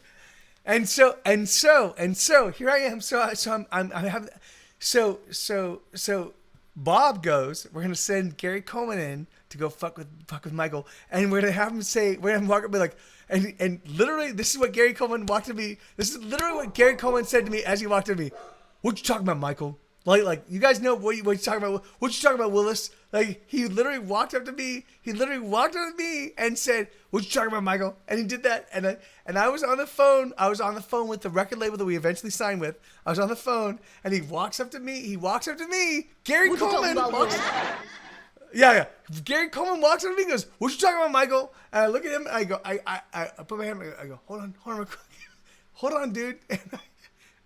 And so here I am. So Bob goes, we're gonna send Gary Coleman in to go fuck with Michael, and we're gonna have him say, we're gonna have him walk up and be like, and literally, this is what Gary Coleman walked to me. This is literally what Gary Coleman said to me as he walked to me. What you talking about, Michael? Like you guys know what you talking about? What you talking about, Willis? Like he literally walked up to me. He literally walked up to me and said, "What you talking about, Michael?" And he did that. And I was on the phone. I was on the phone with the record label that we eventually signed with. I was on the phone, and he walks up to me. Gary Coleman walks. Yeah. Gary Coleman walks up to me and goes, "What you talking about, Michael?" And I look at him and I go, I put my hand, I go, hold on, dude.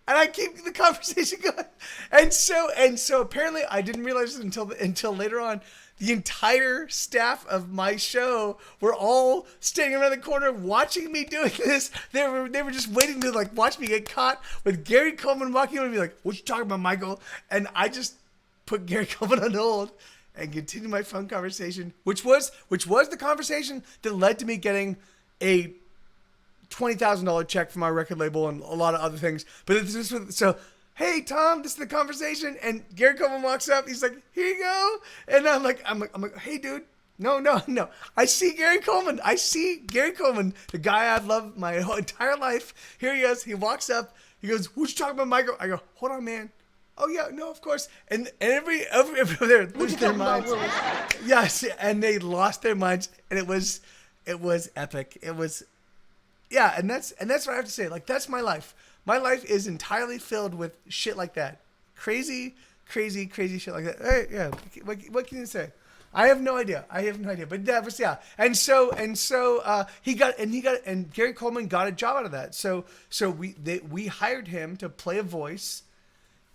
And I keep the conversation going. And so apparently I didn't realize it until later on. The entire staff of my show were all standing around the corner watching me doing this. They were just waiting to like watch me get caught with Gary Coleman walking over and be like, "What you talking about, Michael?" And I just put Gary Coleman on hold and continued my phone conversation, which was the conversation that led to me getting a $20,000 check from our record label and a lot of other things. But so, hey Tom, this is the conversation, and Gary Coleman walks up. He's like, "Here you go," and I'm like, "Hey dude, no. I see Gary Coleman, the guy I've loved my whole entire life. Here he is. He walks up. He goes, "What you talking about, Michael?" I go, "Hold on, man." "Oh yeah, no, of course." And every there lose their minds. Yes, and they lost their minds, and it was epic. It was. Yeah, and that's what I have to say. Like, that's my life. My life is entirely filled with shit like that. Crazy shit like that. Hey, yeah. What can you say? I have no idea. But that was, yeah. And Gary Coleman got a job out of that. So we hired him to play a voice.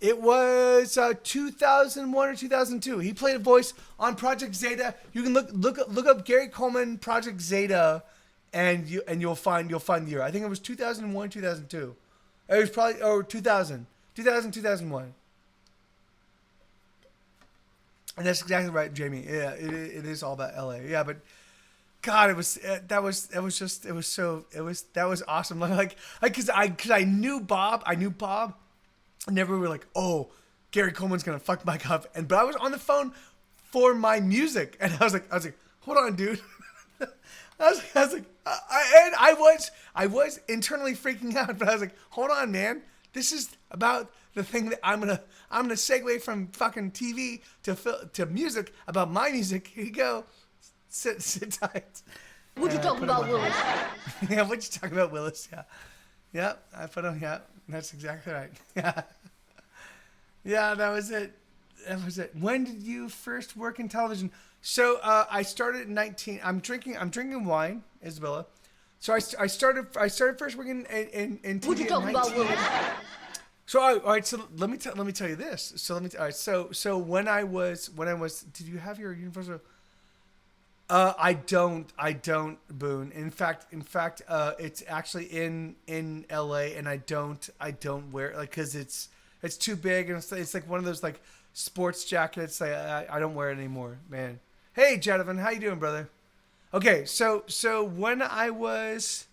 It was 2001 or 2002. He played a voice on Project Zeta. You can look up Gary Coleman Project Zeta. And you'll find the year. I think it was 2001, 2002. It was probably 2000, 2001. And that's exactly right, Jamie. Yeah, it is all about LA. Yeah, but God, that was awesome. Like cause I knew Bob. And never were like, "Oh, Gary Coleman's gonna fuck Mike up." But I was on the phone for my music, and I was like, "Hold on, dude." I was internally freaking out, but I was like, "Hold on, man. This is about the thing that I'm gonna segue from fucking TV to music, about my music. Here you go. Sit tight." What you talking about, Willis? Yeah, what you talking about, Willis? Yeah. Yeah, I put on, yeah, that's exactly right. Yeah. Yeah, that was it. When did you first work in television? So I started at 19. I'm drinking wine, Isabella. So I started first working in TV. What you talking about, Willis? So all right. So let me tell you this. So all right. So when I was, did you have your Universal? I don't, Boone. In fact, it's actually in LA, and I don't wear it, like, cause it's too big, and it's like one of those like sports jackets. I don't wear it anymore, man. Hey, Jadavan, how you doing, brother? Okay, so when I was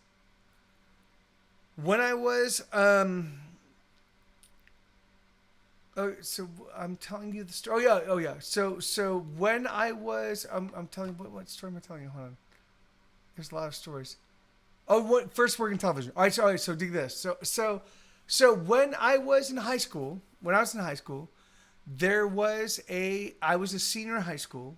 so I'm telling you the story. Oh yeah. So when I was, I'm telling you, what story am I telling you? Hold on. There's a lot of stories. Oh, first working television. All right, so dig this. So when I was in high school, I was a senior in high school,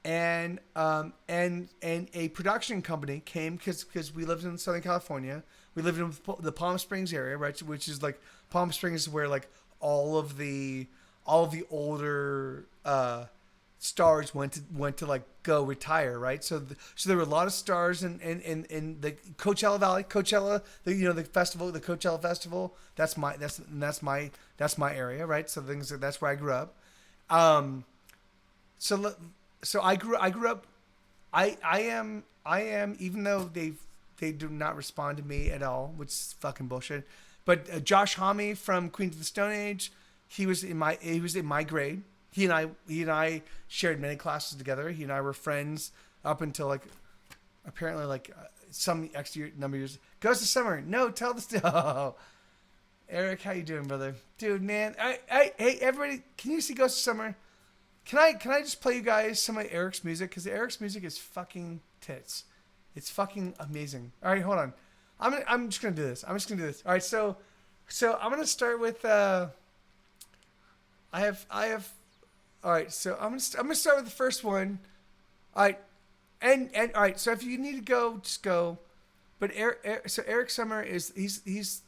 and a production company came because we lived in Southern California. We lived in the Palm Springs area, right? Which is like, Palm Springs is where like all of the older stars went to like go retire, right? So there were a lot of stars in the Coachella Valley, the festival, the Coachella Festival. That's my area, right? So that's where I grew up. So I grew up. I am, even though they do not respond to me at all, which is fucking bullshit. But Josh Homme from Queens of the Stone Age, he was in my grade. He and I shared many classes together. He and I were friends up until like apparently like some extra number of years. Ghost of Summer. No, tell the story. Oh. Eric, how you doing, brother? Dude, man. Hey, everybody, can you see Ghost of Summer? Can I just play you guys some of Eric's music? Because Eric's music is fucking tits. It's fucking amazing. All right, hold on. I'm just gonna do this. All right, so I'm gonna start with. I have. All right, so I'm gonna start with the first one. All right, and all right. So if you need to go, just go. But Eric Summer is he's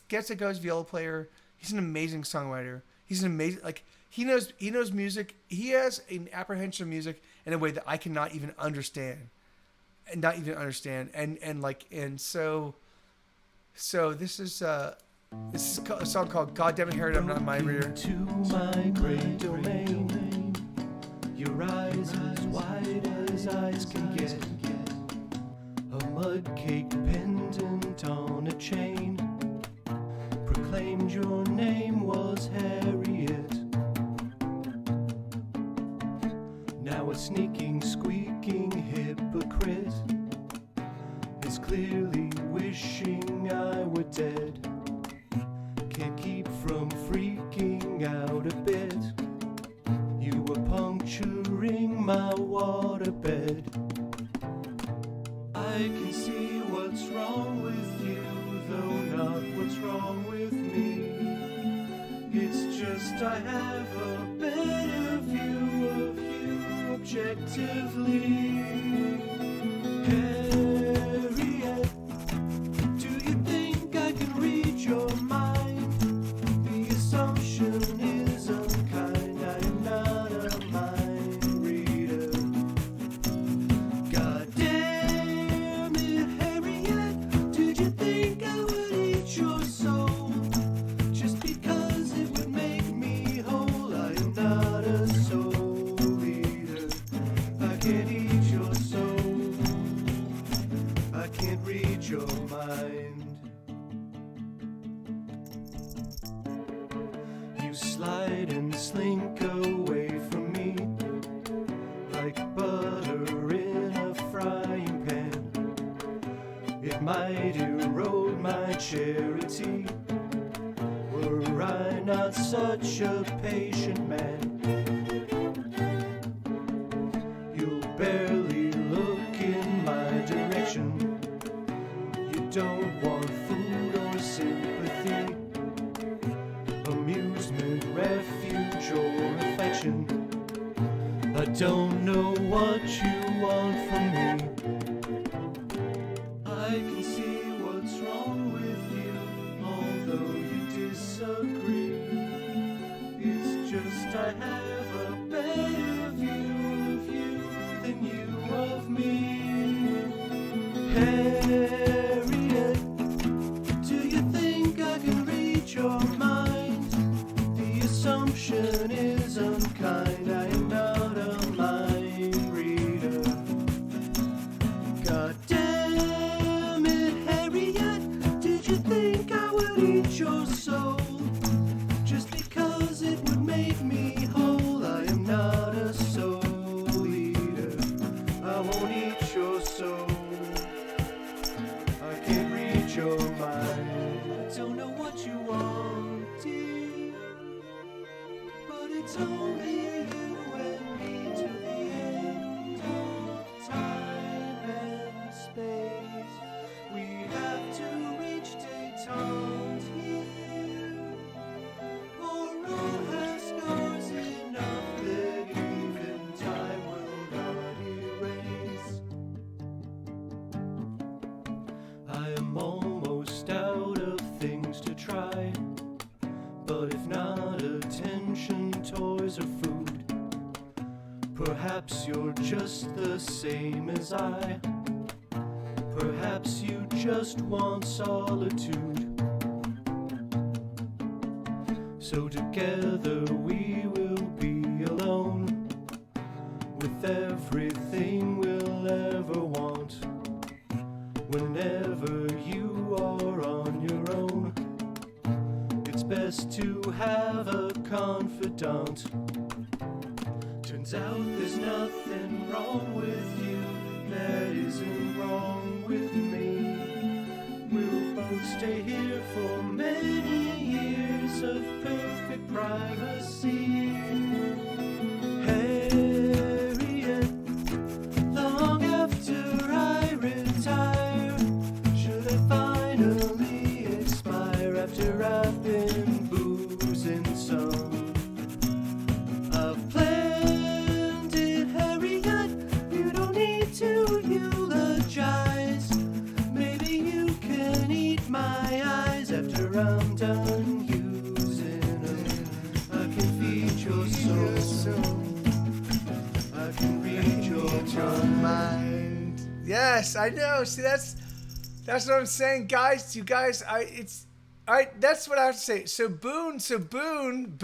gets a goes viola player. He's an amazing songwriter. He's an amazing he knows music. He has an apprehension of music in a way that I cannot even understand. And so this is a song called God Damn It, Harriet, I'm Not a Mind Reader. To my great domain, your eyes as wide as eyes can get, a mud cake pendant on a chain, proclaimed your name was Harriet. Now a sneaking, squeaking hypocrite is clearly wishing I were dead. Can't keep from freaking out a bit. You were puncturing my waterbed. I can see what's wrong with you, though not what's wrong with me. It's just I have a better view of you objectively. Harriet, do you think I can read your mind? The assumption is unkind. I am not a mind reader. God damn it, Harriet, did you think I would eat your soul? Just because it would make me whole. I am not a soul eater. I can't eat your soul. I can't read your mind. You slide and slink away from me like butter in a frying pan. It might erode my charity were I not such a patient man. You'll barely look in my direction. You don't want food or sympathy, amusement, refuge, or affection. I don't know what you want from me. I can see what's wrong with you, although you disagree. It's just I have a better view of you than you of me. Harriet, do you think I can read your mind? The assumption is unkind. I am not a mind reader. God damn it, Harriet, did you think I would eat your soul? Just because it would make me whole. I am not a soul eater. I won't eat your soul. I can't read your mind. I don't know what you want, dear, but it's only you and me to the end of time and space. We have to reach détente here, or all has scars enough that even time will not erase. I am almost out of things to try, but if not attention, toys, or food, perhaps you're just the same as I. Perhaps you just want solitude. So together we will be alone with everything we'll ever want. Whenever have a confidant. Turns out there's nothing wrong with you that isn't wrong with me. We'll both stay here for many years of perfect privacy. Harriet, long after I retire, should I finally expire after I've been boozing some? I've planned it, Harriet, you don't need to eulogize. Maybe you can eat my eyes after I'm done using them. I can feed your soul. I can read your mind. Yes, I know. See, that's what I'm saying, guys. You guys, all right. That's what I have to say. So Boonesboro.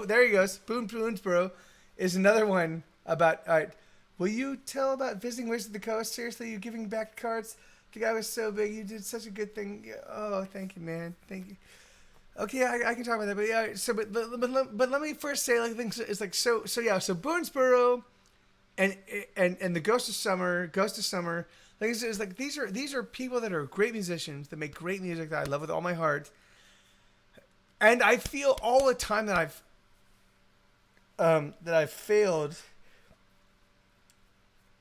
There he goes. Boonesboro is another one about. All right. Will you tell about visiting Wizards of the Coast? Seriously, you giving back cards? The guy was so big. You did such a good thing. Oh, thank you, man. Thank you. Okay, I can talk about that, but yeah. So, but let me first say, like, things. It's like so yeah. So Boonesboro, and the Ghost of Summer. Like it's like these are people that are great musicians that make great music that I love with all my heart. And I feel all the time that I've failed.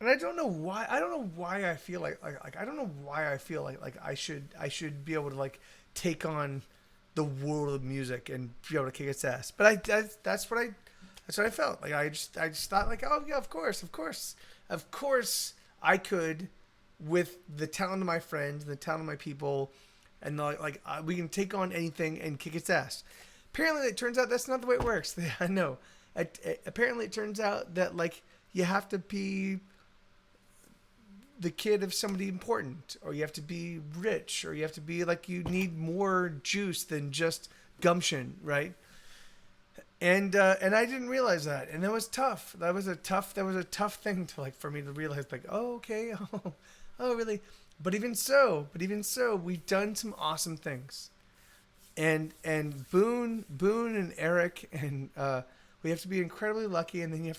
And I don't know why. I don't know why I feel like I don't know why I feel like I should be able to like take on the world of music and be able to kick its ass. But that's what I felt. Like I just thought like, oh yeah, of course I could, with the talent of my friends, the talent of my people, and we can take on anything and kick its ass. Apparently, it turns out that's not the way it works. I know. Apparently, it turns out that like you have to be the kid of somebody important, or you have to be rich, or you have to be like you need more juice than just gumption, right? And I didn't realize that, and that was tough. That was a tough thing to like for me to realize. Like, oh, okay, oh, really? But even so, we've done some awesome things, and Boone and Eric, and we have to be incredibly lucky, and then you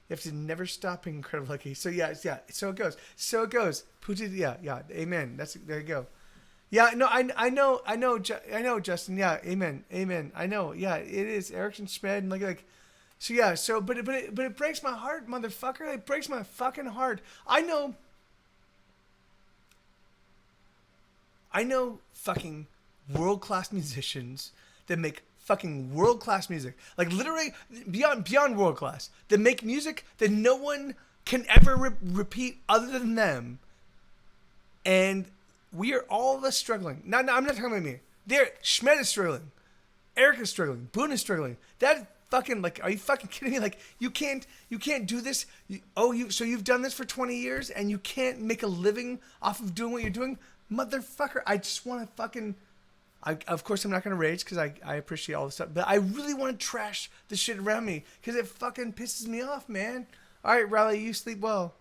have to never stop being incredibly lucky. So yeah. So it goes. Putin, yeah. Amen. There you go. Yeah, no, I know, Justin. Yeah, amen. I know. Yeah, it is Eric and Schmed and like. So yeah. So but it breaks my heart, motherfucker. It breaks my fucking heart. I know fucking world-class musicians that make fucking world-class music. Like literally beyond world-class. That make music that no one can ever repeat other than them. And we are all of us struggling. No, I'm not talking about me. Schmed is struggling. Eric is struggling. Boone is struggling. That fucking like, are you fucking kidding me? Like you can't do this. So you've done this for 20 years and you can't make a living off of doing what you're doing? Motherfucker, I just want to fucking... of course, I'm not going to rage because I appreciate all this stuff. But I really want to trash the shit around me because it fucking pisses me off, man. All right, Riley, you sleep well.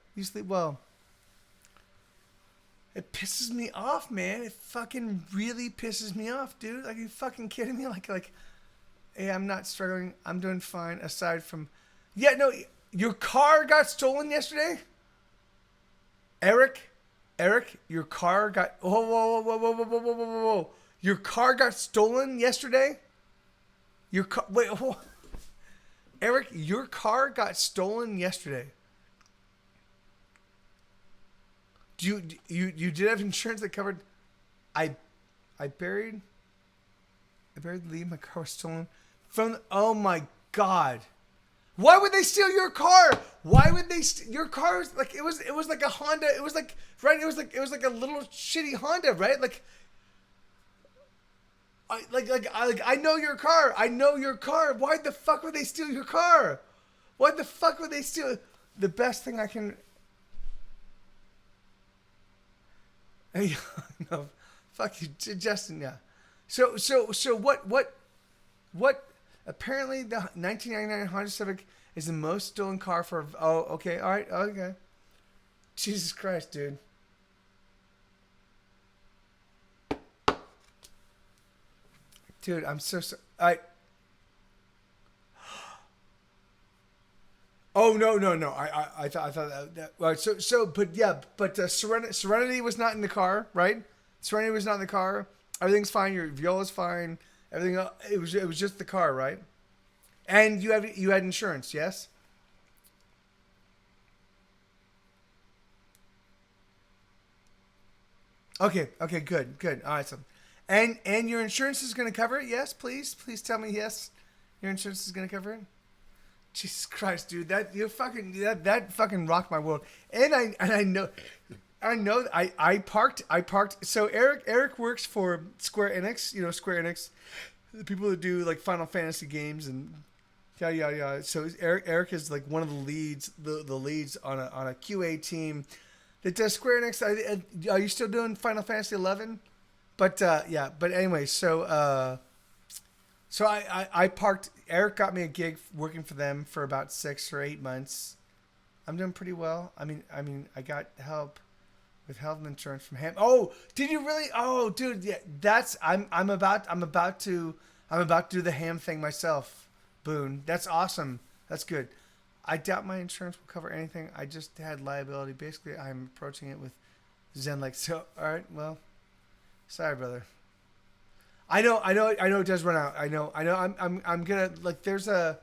It pisses me off, man. It fucking really pisses me off, dude. Like, are you fucking kidding me? Like, hey, I'm not struggling. I'm doing fine aside from... Yeah, no, your car got stolen yesterday? Eric, your car got... Whoa. Your car got stolen yesterday? Eric, your car got stolen yesterday. You did have insurance that covered... I buried the lead. My car was stolen from... Oh my God. Why would they steal your car? Why would they your car was like it was like a Honda. It was like it was like a little shitty Honda, right? I know your car. Why the fuck would they steal your car? Why the fuck would they steal? The best thing I can... No, fuck you, Justin. Yeah. So what? Apparently, the 1999 Honda Civic is the most stolen car for... Oh, okay. All right. Okay. Jesus Christ, dude. Dude, I'm so sorry. All right. Oh no. I thought that. All right, but Serenity was not in the car, right? Serenity was not in the car. Everything's fine. Your Viola's fine. Everything else, it was just the car, right? And you had insurance, yes? Okay, good. Awesome. And your insurance is going to cover it? Yes, please tell me yes. Your insurance is going to cover it? Jesus Christ, dude, that fucking rocked my world. And I know I parked. So Eric works for Square Enix, Square Enix, the people that do like Final Fantasy games and yeah. So Eric is like one of the leads, the leads on a QA team that does Square Enix. Are you still doing Final Fantasy 11? But anyway, so I parked. Eric got me a gig working for them for about 6 or 8 months. I'm doing pretty well. I mean, I got help with health insurance from him. Oh, did you really? Oh, dude, yeah. I'm about to do the ham thing myself. Boone, that's awesome. That's good. I doubt my insurance will cover anything. I just had liability. Basically, I'm approaching it with Zen like so. All right, well, sorry, brother. I know it does run out. I know. I'm gonna like. There's a.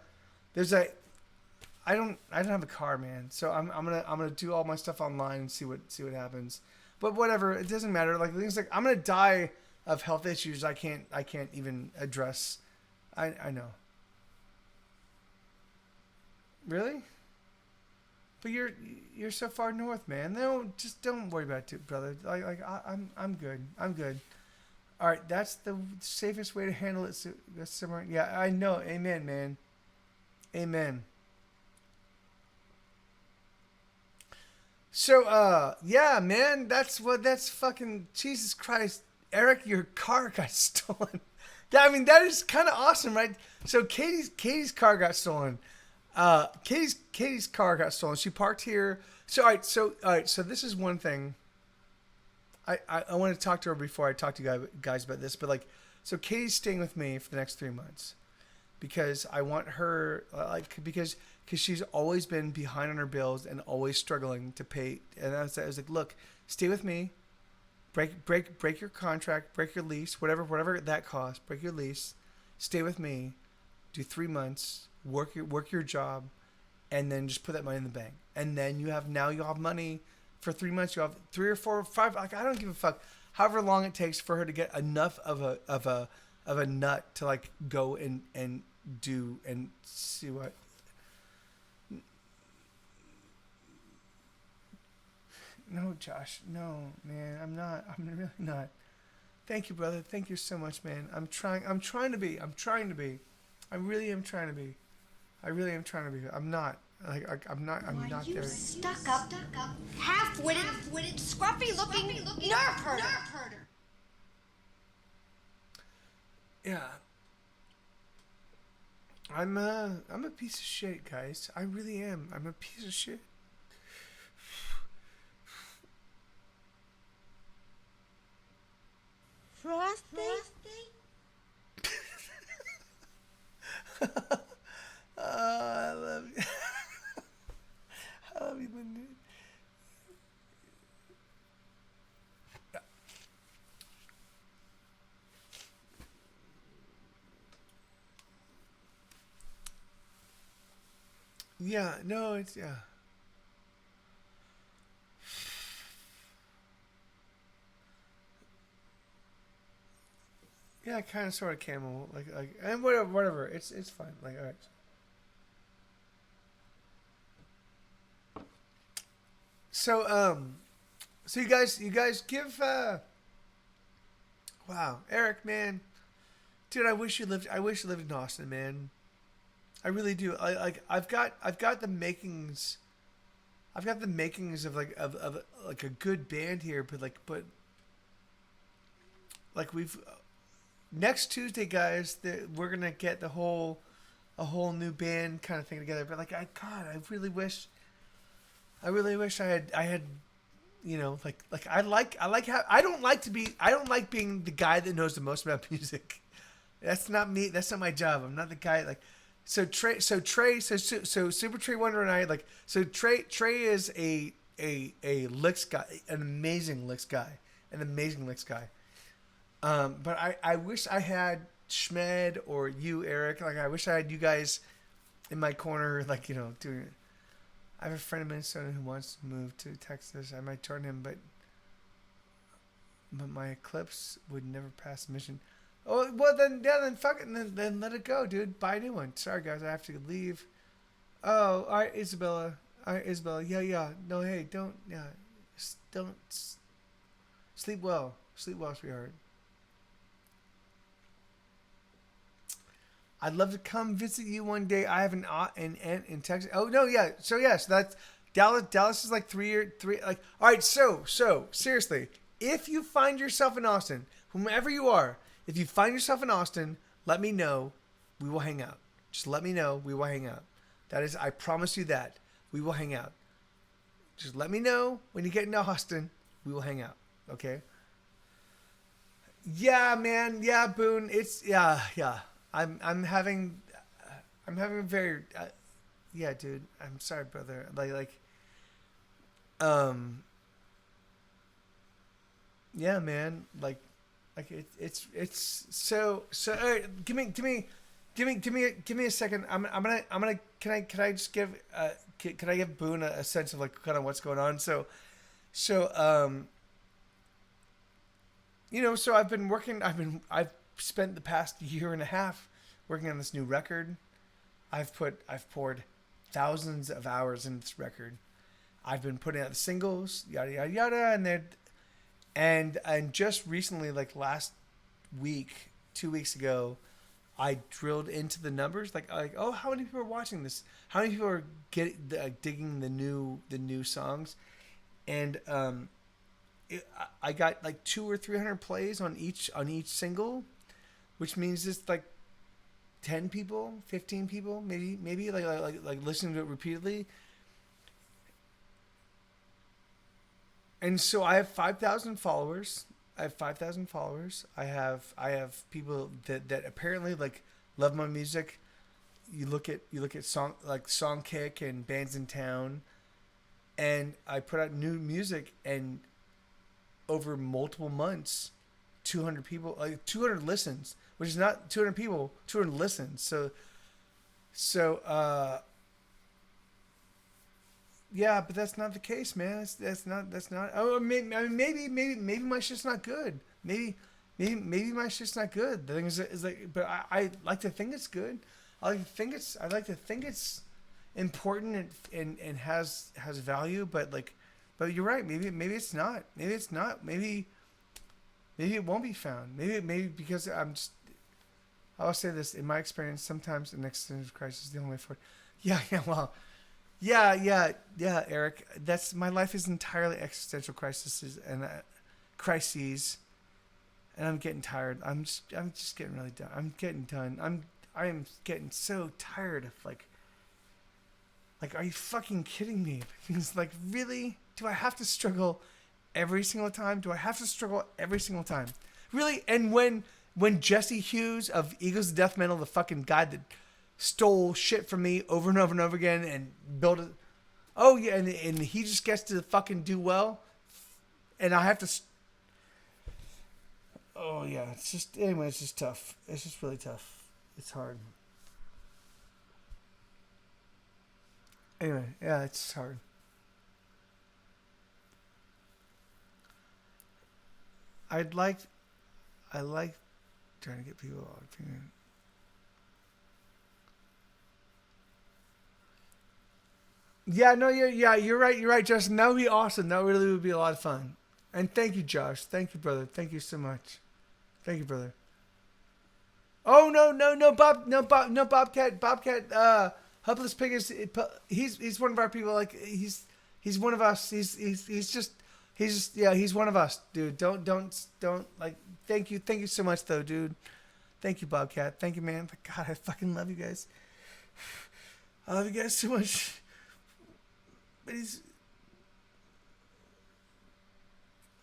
I don't have a car, man. So I'm gonna do all my stuff online and see what happens. But whatever, it doesn't matter. Like things like I'm gonna die of health issues I can't even address. I know. Really? But you're so far north, man. No, just don't worry about it, brother. I'm good. I'm good. All right, that's the safest way to handle it. Similar. Yeah, I know. Amen, man. Amen. So, yeah, man, that's fucking Jesus Christ, Eric. Your car got stolen. I mean, that is kind of awesome, right? So Katie's car got stolen. Katie's car got stolen. She parked here. So all right. So this is one thing. I want to talk to her before I talk to you guys about this, but like, so Katie's staying with me for the next 3 months because I want her because she's always been behind on her bills and always struggling to pay. And I was like, look, stay with me, break your contract, break your lease, whatever that costs, break your lease, stay with me, do 3 months, work your job, and then just put that money in the bank. And then you'll have money. For 3 months, you have 3 or 4 or 5. Like I don't give a fuck. However long it takes for her to get enough of a nut to like go and do and see what. No, Josh. No, man. I'm not. I'm really not. Thank you, brother. Thank you so much, man. I'm trying to be. I really am trying to be. I'm not. I'm not there. Stuck up, half-witted, scruffy-looking nerf herder. Yeah. I'm a piece of shit, guys. I really am. I'm a piece of shit. Frosty? I love you. I love you, Linda. Yeah, no, it's, yeah. Yeah, kind of, sort of camel, like, and whatever. It's fine. Like, all right. So, so you guys give, wow, Eric, man, dude, I wish you lived in Austin, man. I really do. I've got the makings. I've got the makings of like a good band here, but we've next Tuesday, guys, we're gonna get a whole new band kind of thing together. But like, I really wish I had, you know, I don't like being the guy that knows the most about music. That's not me. That's not my job. I'm not the guy like. So Super Trey Wonder and I like. So Trey is a licks guy, an amazing licks guy. But I wish I had Schmed or you, Eric. Like I wish I had you guys in my corner, like doing it. I have a friend in Minnesota who wants to move to Texas. I might join him, but my Eclipse would never pass the mission. Oh well, then fuck it, then let it go, dude. Buy a new one. Sorry guys, I have to leave. Oh, all right, Isabella. Yeah. No, hey, don't sleep well, sweetheart. I'd love to come visit you one day. I have an aunt in Texas. Oh no, yeah. So that's Dallas. Dallas is like three. Like, all right. So seriously, if you find yourself in Austin, whomever you are, if you find yourself in Austin, let me know. We will hang out. Just let me know. We will hang out. That is, I promise you that we will hang out. Just let me know when you get into Austin. We will hang out. Okay. Yeah, man. Yeah, Boone. It's yeah. I'm having a very yeah, dude. I'm sorry, brother. Yeah, man. Like it's so. All right, give me a second. I'm gonna. Can I just give can I give Boone a sense of like kind of what's going on? So I've been working. I've spent the past year and a half working on this new record. I've poured thousands of hours into this record. I've been putting out the singles, yada yada yada, and just recently, like last week, 2 weeks ago, I drilled into the numbers. Like oh, how many people are watching this? How many people are digging the new songs? And I got like 200 or 300 plays on each single, which means it's like 10 people, 15 people, maybe like listening to it repeatedly. And so I have 5,000 followers. I have people that apparently like love my music. You look at Songkick and Bands in Town, and I put out new music, and over multiple months, 200 people, like 200 listens, which is not 200 people, 200 listens. So yeah, but that's not the case, man. That's not. Oh, maybe my shit's not good. Maybe my shit's not good. The thing is like, but I like to think it's good. I like to think it's important and has value. But you're right. Maybe it's not. Maybe it's not. Maybe it won't be found. Maybe because I'll say this, in my experience, sometimes an existential crisis is the only way forward. Yeah, Eric. My life is entirely existential crises, and I'm getting tired. I'm just getting really done. I'm getting done. I am getting so tired of like, are you fucking kidding me? Because like, really, do I have to struggle every single time? Really? And when Jesse Hughes of Eagles of Death Metal, the fucking guy that stole shit from me over and over and over again and built it. Oh yeah, and he just gets to fucking do well, and I have to. Oh yeah, it's just tough. It's just really tough. It's hard. Anyway, yeah, it's hard. I like trying to get people. Yeah, no, you're right, Justin. That would be awesome. That really would be a lot of fun. And thank you, Josh. Thank you, brother. Thank you so much. Thank you, brother. Oh no, Bobcat. Helpless Pig he's one of our people. Like he's one of us. He's one of us, dude. Don't like. Thank you so much, though, dude. Thank you, Bobcat. Thank you, man. God, I fucking love you guys. I love you guys so much. But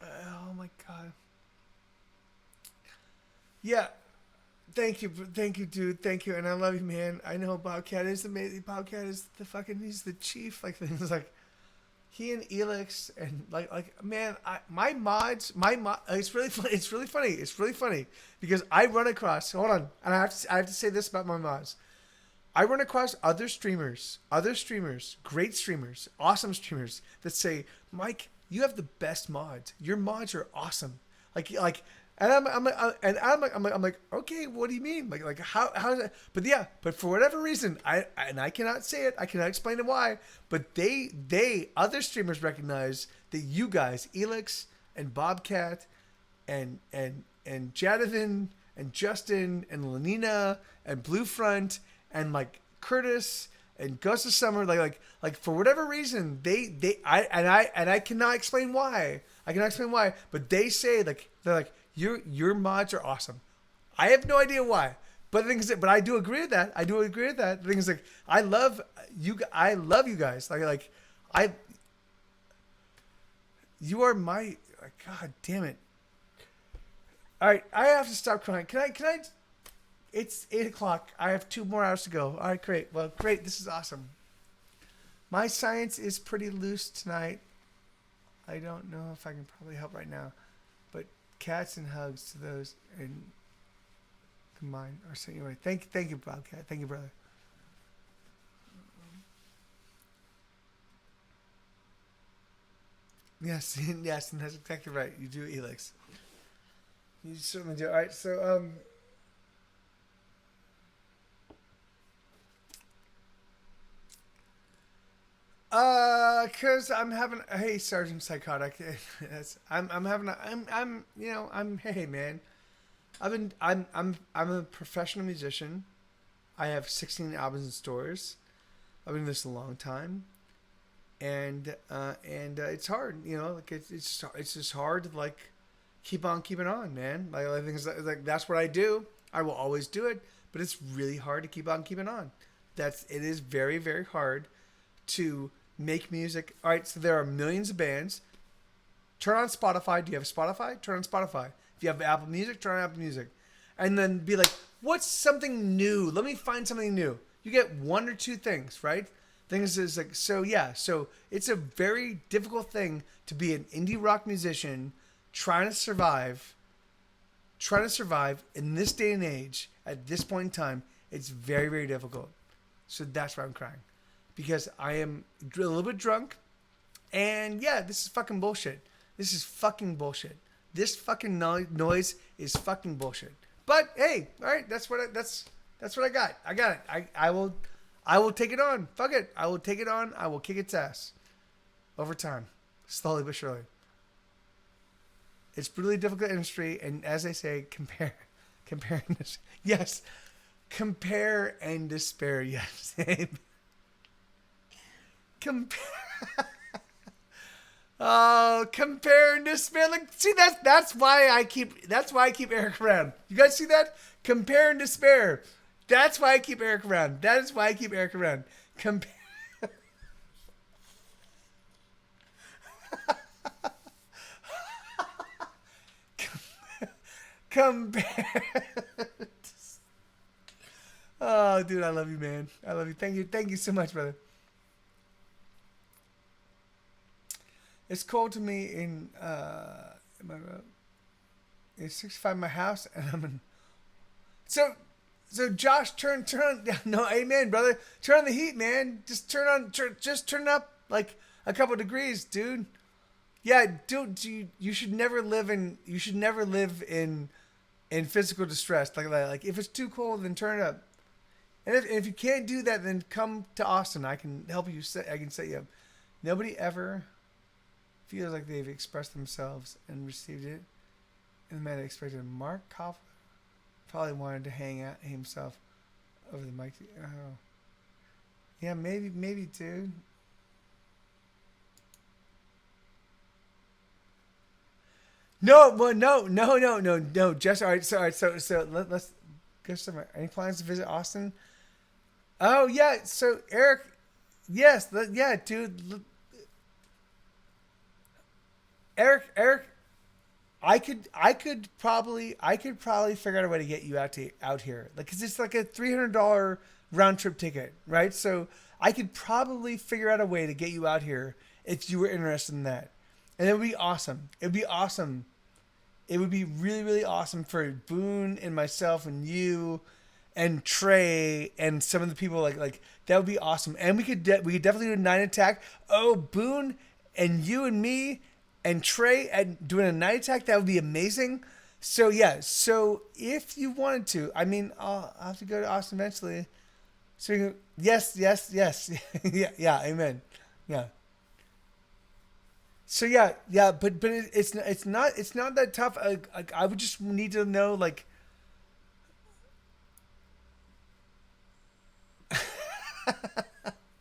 oh my God. Yeah. thank you, dude. Thank you, and I love you, man. I know Bobcat is amazing. Bobcat is he's the chief. Like things like he and Elix and like man, my mods. It's really funny. It's really funny because I run across. Hold on, and I have to say this about my mods. I run across other streamers, great streamers, awesome streamers that say, Mike, you have the best mods. Your mods are awesome. And I'm like, okay, what do you mean? Like how is that? But yeah, but for whatever reason, I cannot say it. I cannot explain it why. But other streamers recognize that you guys, Elix and Bobcat, and Jadavan and Justin and Lenina and Bluefront and like Curtis and Ghost of Summer, like for whatever reason, I cannot explain why. But they say they're like your mods are awesome. I have no idea why, but the thing is, but I do agree with that. The thing is, like, I love you guys. You are my, God damn it. All right, I have to stop crying. Can I? It's 8:00. I have 2 more hours to go. All right, great. Well, great. This is awesome. My science is pretty loose tonight. I don't know if I can probably help right now, but cats and hugs to those and combined. Or so anyway, thank you, Bobcat. Thank you, brother. Yes, and that's exactly right. You do, Elix. You certainly do. All right, so cause I'm having, hey, Sergeant Psychotic, hey man, I'm a professional musician. I have 16 albums in stores. I've been doing this a long time, and it's hard, it's just hard to like keep on keeping on, man. Like I think like that's what I do. I will always do it, but it's really hard to keep on keeping on. It is very, very hard to make music. All right, so there are millions of bands. Turn on Spotify. Do you have Spotify? Turn on Spotify. If you have Apple Music, turn on Apple Music. And then be like, what's something new? Let me find something new. You get 1 or 2 things, right? Things is like, so it's a very difficult thing to be an indie rock musician trying to survive in this day and age at this point in time. It's very, very difficult. So that's why I'm crying. Because I am a little bit drunk, and yeah, this is fucking bullshit. This fucking noise is fucking bullshit. But hey, all right, that's what I got. I got it. I will take it on. Fuck it. I will take it on. I will kick its ass over time, slowly but surely. It's really difficult industry, and as I say, comparing this, yes, compare and despair, yes. Compare and despair. Like, see, that's why I keep Eric around. You guys see that? Compare and despair. That's why I keep Eric around. That is why I keep Eric around. Compare. Oh, dude, I love you, man. I love you. Thank you so much, brother. It's cold to me in my room. It's 65 in my house, and I'm in. So Josh, turn on. No, amen, brother. Turn on the heat, man. Just turn it up like a couple degrees, dude. Yeah, dude. You should never live in physical distress like that. Like if it's too cold, then turn it up. And if you can't do that, then come to Austin. I can help you. I can set you up. Nobody ever feels like they've expressed themselves and received it in the manner expected. Mark Koffler probably wanted to hang out himself over the mic. Oh. Yeah, maybe, dude. No. Just all right. So let's go somewhere. Any plans to visit Austin? Oh yeah. So Eric, yes, yeah, dude. Eric, I could probably figure out a way to get you out here. Like, 'cause it's like a $300 round trip ticket, right? So I could probably figure out a way to get you out here if you were interested in that. And it would be awesome. It would be awesome. It would be really, really awesome for Boone and myself and you and Trey and some of the people like that would be awesome. And we could definitely do a 9 attack. Oh, Boone and you and me and Trey and doing a 9 attack, that would be amazing. So yeah, so if you wanted to, I mean, I'll have to go to Austin eventually. So you can, yes, yeah, amen, yeah. So yeah, but it's not that tough. I would just need to know like.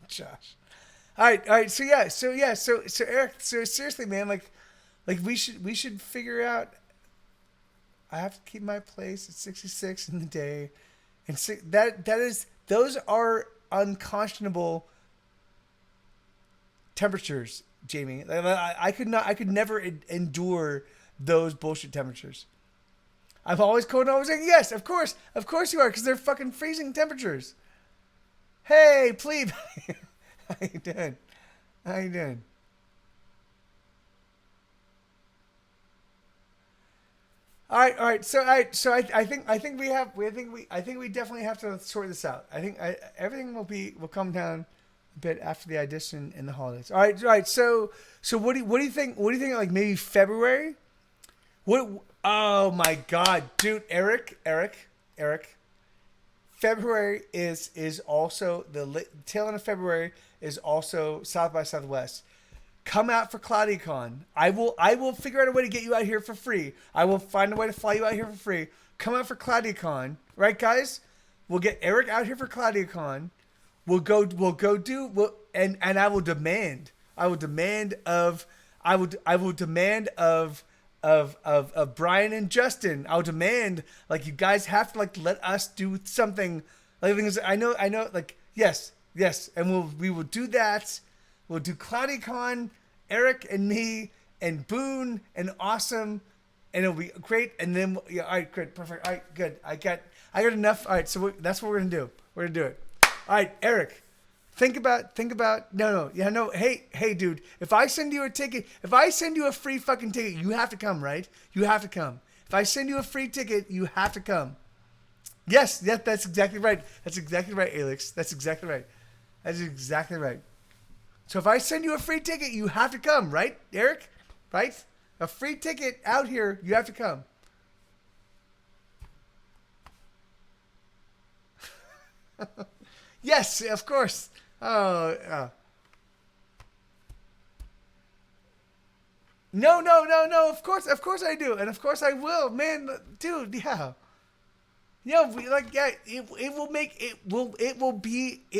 Josh. All right. So Eric. So seriously, man, like we should figure out. I have to keep my place at 66 in the day, and those are unconscionable temperatures, Jamie. I could never endure those bullshit temperatures. I've always called and always saying yes, of course you are, because they're fucking freezing temperatures. Hey, plebe. How you doing? All right. So I think we definitely have to sort this out. I think everything will come down a bit after the audition and the holidays. All right. So what do you think? What do you think? Like maybe February? What? Oh my God, dude, Eric. February is also the tail end of February is also South by Southwest. Come out for CloudyCon. I will figure out a way to get you out here for free. I will find a way to fly you out here for free. Come out for CloudyCon, right, guys? We'll get Eric out here for CloudyCon. And I will demand of Brian and Justin. I'll demand like you guys have to like let us do something. Like things I know like yes, and we will do that. We'll do CloudyCon, Eric and me and Boone and Awesome, and it'll be great. And then all right, great, perfect. All right, good. I got enough. All right, so that's what we're gonna do. We're gonna do it. All right, Eric. Think about. No. Hey, dude. If I send you a ticket, if I send you a free fucking ticket, you have to come, right? You have to come. If I send you a free ticket, you have to come. Yes, that's exactly right. That's exactly right, Alex. That's exactly right. So if I send you a free ticket, you have to come, right, Eric? Right? A free ticket out here, you have to come. Yes, of course. Oh. No. Of course I do, and of course I will, man, dude. Yeah. It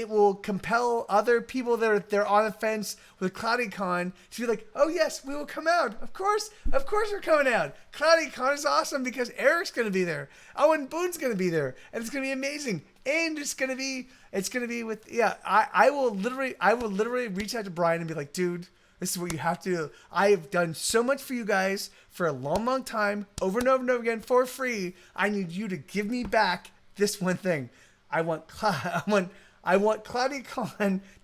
will compel other people that are on the fence with CloudyCon to be like, oh yes, we will come out. Of course we're coming out. CloudyCon is awesome because Eric's gonna be there. Oh, and Boone's gonna be there, and it's gonna be amazing. And it's gonna be with I will literally reach out to Brian and be like, dude, this is what you have to do. I have done so much for you guys for a long time, over and over again, for free. I need you to give me back this one thing. I want CloudyCon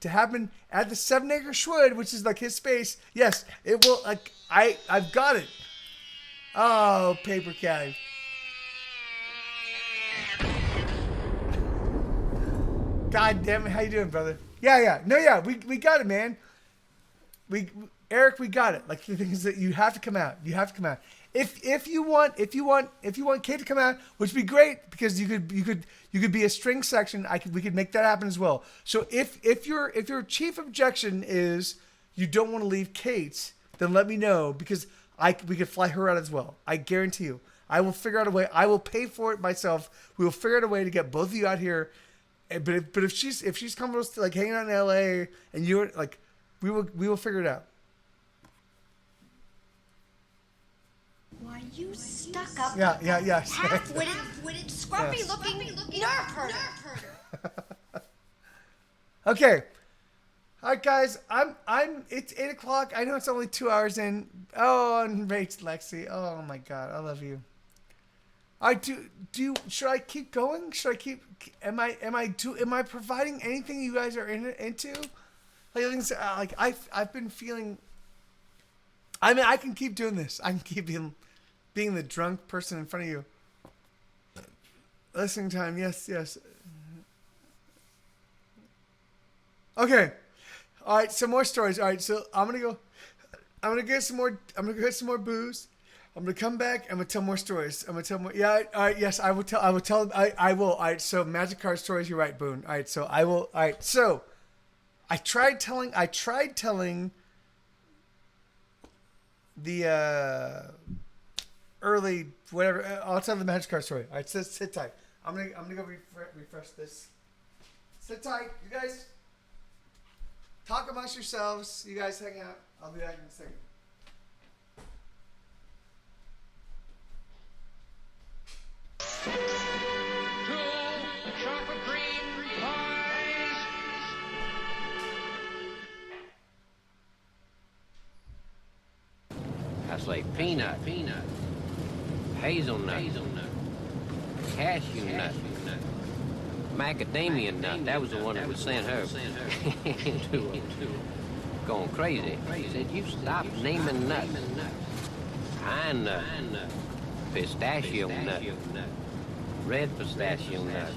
to happen at the 7 Acre Schwood, which is like his space. Yes, it will. Like I've got it. Oh, paper cat. God damn it! How you doing, brother? Yeah. No, yeah. We got it, man. Eric, we got it. Like the thing is that you have to come out. If you want Kate to come out, which would be great because you could be a string section. We could make that happen as well. So if your chief objection is you don't want to leave Kate, then let me know because we could fly her out as well. I guarantee you. I will figure out a way. I will pay for it myself. We will figure out a way to get both of you out here. But if she's comfortable like hanging out in LA and you're like, we will figure it out. Why you stuck up? Yeah. Half-witted, scruffy-looking nerf herder. Okay. All right, guys. It's 8:00. I know it's only 2 hours in. Oh, and Rach, Lexi. Oh my God, I love you. Should I keep going? Should I keep? Am I providing anything you guys are into? Like I've been feeling. I mean, I can keep doing this. I can keep being the drunk person in front of you. Listening time, yes. Okay, all right. Some more stories. All right, so I'm gonna get some more booze. I'm gonna come back. I'm gonna tell more stories. I'm gonna tell more. Yeah. All right. Yes, I will tell. I will. All right. So magic card stories. You're right, Boone. All right. So I will. All right. So I tried telling the early whatever. I'll tell the magic card story. All right. So sit tight. I'm gonna go refresh this. Sit tight, you guys. Talk amongst yourselves. You guys hang out. I'll be back in a second. Chocolate cream pies. I say peanut, hazelnut, cashew nut, macadamia nut. That was the one that was sent her into going crazy. She said, "You stop naming nuts. Pine nut, pistachio nut, red pistachio nut,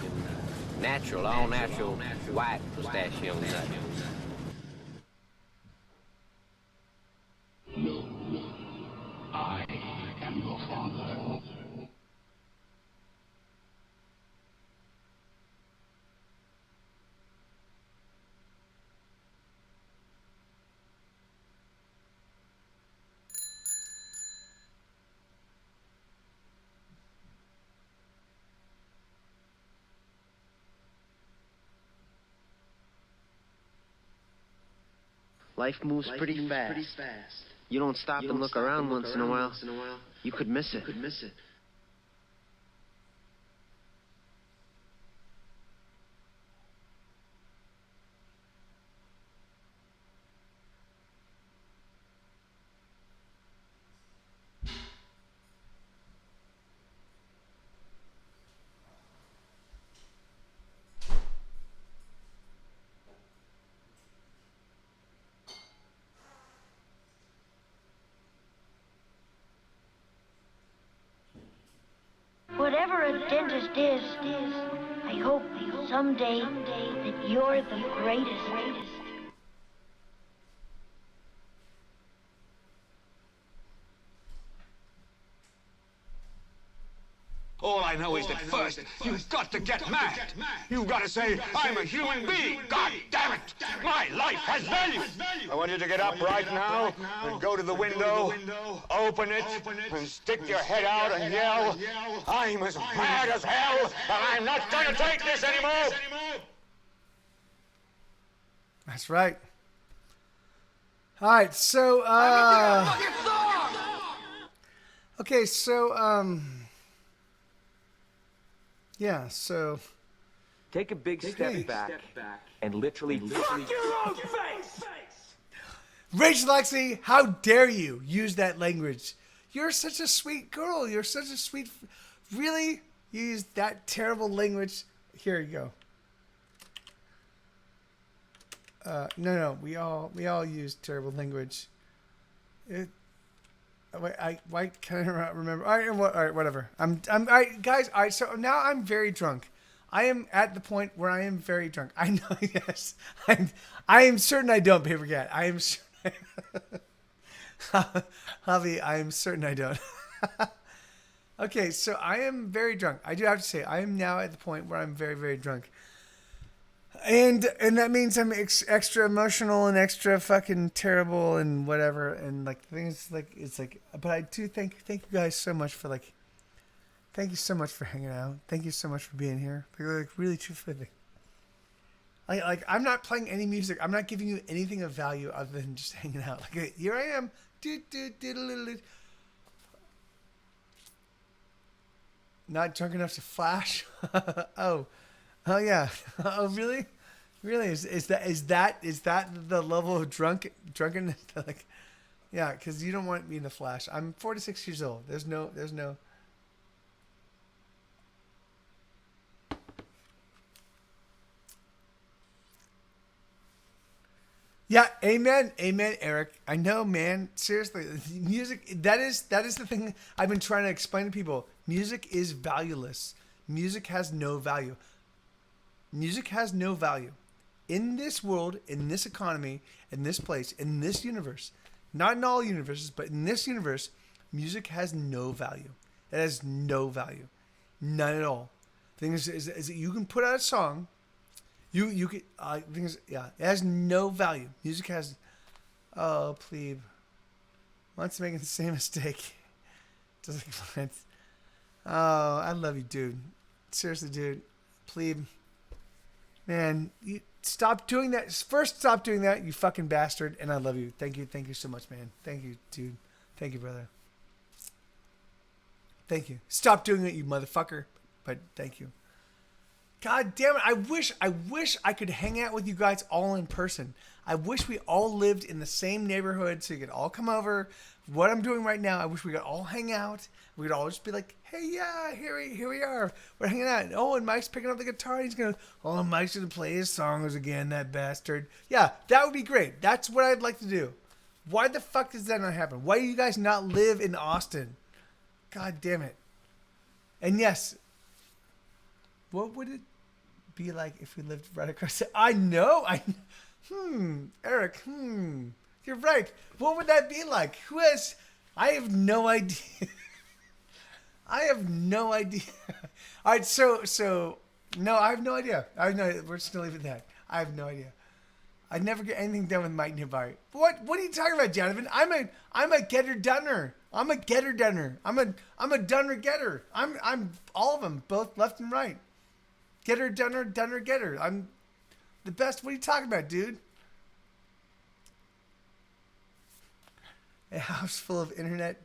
natural, all natural, white pistachio nut." No, I am your father. Life moves pretty fast. You don't stop and look around once in a while, you could miss it. Whatever a dentist is, I hope someday that you're the greatest. All I know is that first, you've got to get mad. You've got to say, I'm a human being. God damn it. My life has value. I want you to get up right now and go to the window, open it, and stick your head out and yell, I'm as mad as hell, and I'm not going to take this anymore. That's right. All right, so, okay, so, yeah, so... Take a big step back and literally... Fuck your own face! Rachel Lexi, how dare you use that language? You're such a sweet girl. You're such a sweet... Really? You use that terrible language? Here you go. No, we all use terrible language. Why can't I remember? All right, whatever. I'm all right, guys. All right, so now I'm very drunk. I am at the point where I am very drunk. I know, yes. I am certain I don't, Paper Cat. I am certain. Javi, I am certain I don't. Okay, so I am very drunk. I do have to say, I am now at the point where I'm very, very drunk. And that means I'm extra emotional and extra fucking terrible and whatever, and like things like it's like. But I do thank you guys so much for like. Thank you so much for hanging out. Thank you so much for being here. Like really, truthfully. Like I'm not playing any music. I'm not giving you anything of value other than just hanging out. Like here I am. Not drunk enough to flash. Oh yeah. Oh really? Really? Is that the level of drunkenness? Like, Yeah, because you don't want me in the flash. I'm 46 years old. There's no. Yeah, amen, Eric. I know, man. Seriously, music. That is the thing I've been trying to explain to people. Music is valueless. Music has no value. Music has no value in this world, in this economy, in this place, in this universe. Not in all universes, but in this universe, music has no value. It has no value, none at all. The thing is that you can put out a song. You could things it has no value. Music has plebe wants to make the same mistake. Just like I love you, dude. Seriously, dude. Plebe. Man, you stop doing that. First stop doing that, you fucking bastard, and I love you. Thank you so much, man. Thank you, dude. Thank you, brother. Thank you. Stop doing it, you motherfucker. But thank you. God damn it. I wish I could hang out with you guys all in person. I wish we all lived in the same neighborhood so you could all come over. What I'm doing right now, I wish we could all hang out. We could all just be like, hey, yeah, here we are. We're hanging out. Oh, and Mike's picking up the guitar. He's going to, Mike's going to play his songs again, that bastard. Yeah, that would be great. That's what I'd like to do. Why the fuck does that not happen? Why do you guys not live in Austin? God damn it. And yes, what would it be like if we lived right across the... I know. Eric, you're right. What would that be like? I have no idea. I have no idea. All right, so no, I have no idea. We're still leaving that. I have no idea. I'd never get anything done with Mike nearby. What are you talking about, Jonathan? I'm a getter dunner. I'm a getter dunner. I'm a dunner getter. I'm all of them, both left and right. Getter dunner, dunner getter. I'm the best. What are you talking about, dude? A house full of internet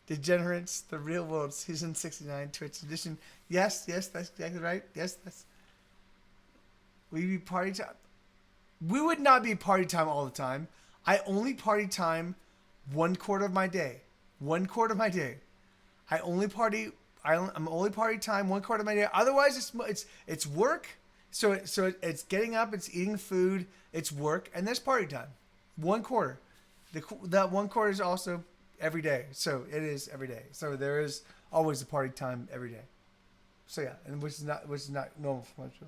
degenerates, the real world, season 69, Twitch edition. Yes, that's exactly right. Yes, we'd be party time. We would not be party time all the time. I only party time 1/4 of my day. 1/4 of my day. I'm only party time 1/4 of my day. Otherwise, it's work. So it's getting up, it's eating food, it's work, and there's party time. 1/4. That 1/4 is also every day. So it is every day. So there is always a party time every day. So yeah, and which is not normal for my show.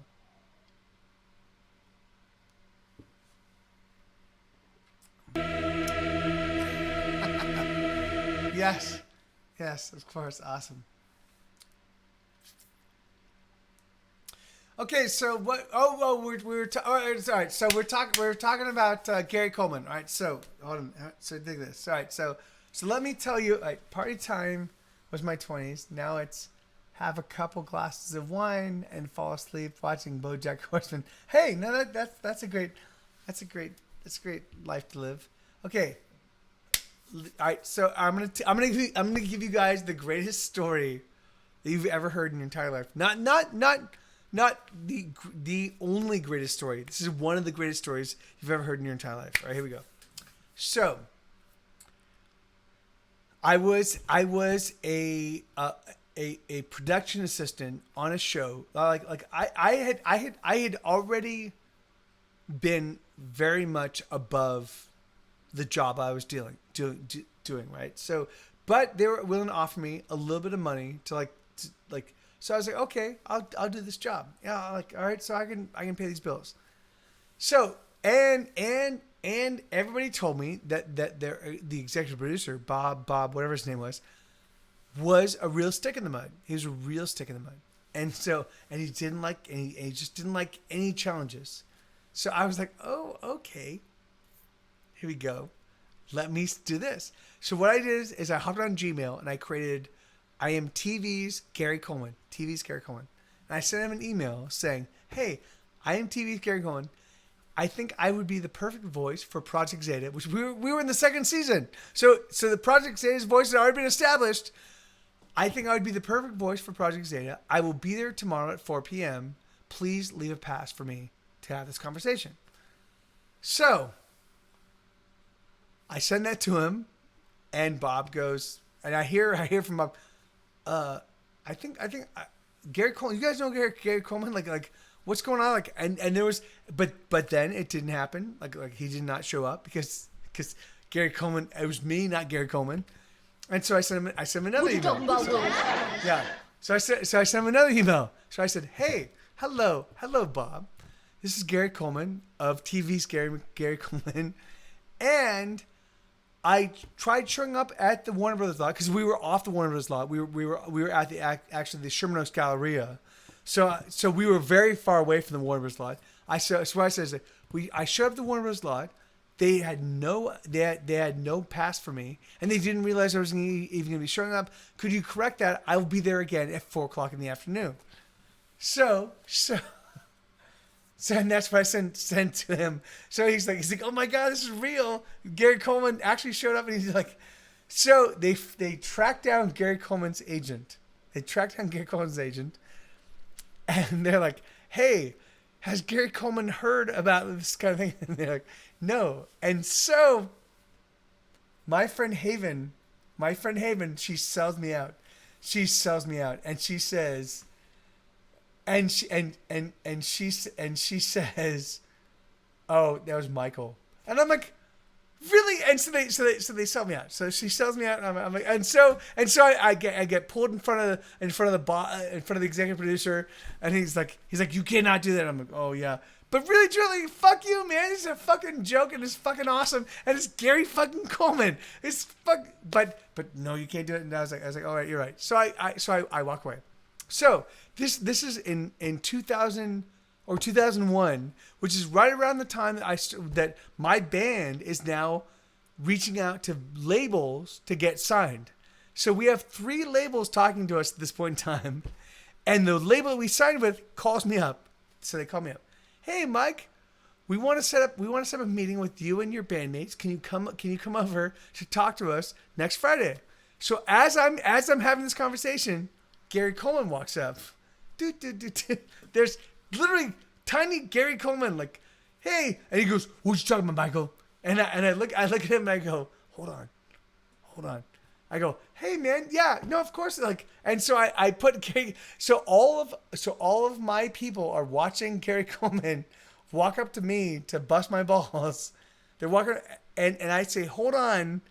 Yes, of course, awesome. Okay, so what? Oh, we were all right. So we're talking about Gary Coleman. All right, so hold on. So dig this. All right, so let me tell you. Party time was my 20s. Now it's have a couple glasses of wine and fall asleep watching BoJack Horseman. Hey, no, that's a great life to live. Okay. All right, so I'm gonna give you guys the greatest story that you've ever heard in your entire life. Not the only greatest story. This is one of the greatest stories you've ever heard in your entire life. All right, here we go. So, I was a production assistant on a show. I had already been very much above the job I was doing, right? So, but they were willing to offer me a little bit of money to so I was like, okay, I'll do this job. Yeah, all right, so I can pay these bills. So, and everybody told me that the executive producer, Bob, whatever his name was a real stick in the mud. He was a real stick in the mud. And he didn't like he just didn't like any challenges. So I was like, oh, okay. Here we go. Let me do this. So what I did is I hopped on Gmail and I created I am TV's Gary Coleman. TV's Gary Coleman. And I sent him an email saying, hey, I am TV's Gary Coleman. I think I would be the perfect voice for Project Zeta, which we were in the second season. So the Project Zeta's voice had already been established. I think I would be the perfect voice for Project Zeta. I will be there tomorrow at 4 p.m. Please leave a pass for me to have this conversation. So I send that to him, and Bob goes, and I hear from Bob. I think Gary Coleman. You guys know Gary Coleman? Like what's going on? Like and there was, but then it didn't happen. Like he did not show up because Gary Coleman. It was me, not Gary Coleman. And so I sent him another email. Yeah. So I sent him another email. So I said, hey, hello, Bob. This is Gary Coleman of TV's Gary Coleman, and I tried showing up at the Warner Brothers lot because we were off the Warner Brothers lot. We were at the Sherman Oaks Galleria, so we were very far away from the Warner Brothers lot. I showed up at the Warner Brothers lot. They had no pass for me, and they didn't realize I was even going to be showing up. Could you correct that? I will be there again at 4:00 in the afternoon. So and that's what I sent to him. So he's like, oh my God, this is real. Gary Coleman actually showed up, and he's like, so they tracked down Gary Coleman's agent. And they're like, hey, has Gary Coleman heard about this kind of thing? And they're like, no. And so my friend Haven, she sells me out. And she says, and she says, oh, that was Michael. And I'm like, really? And so they sell me out. So she sells me out, and I'm like, and so I get pulled in front of the executive producer, and he's like, you cannot do that. I'm like, oh yeah. But really, truly, fuck you, man. This is a fucking joke, and it's fucking awesome, and it's Gary fucking Coleman. But no, you can't do it. And I was like, all right, you're right. So I walk away. So this is in 2000 or 2001, which is right around the time that my band is now reaching out to labels to get signed. So we have 3 labels talking to us at this point in time, and the label we signed with calls me up. So they call me up. Hey, Mike, we want to set up a meeting with you and your bandmates. Can you come over to talk to us next Friday? So as I'm having this conversation, Gary Coleman walks up. There's literally tiny Gary Coleman, like, hey, and he goes, "What you talking about, Michael?" And I look at him and I go, hold on. I go, hey man, yeah, no, of course, like, and so I put Gary. So all of my people are watching Gary Coleman walk up to me to bust my balls. They're walking, and I say, hold on,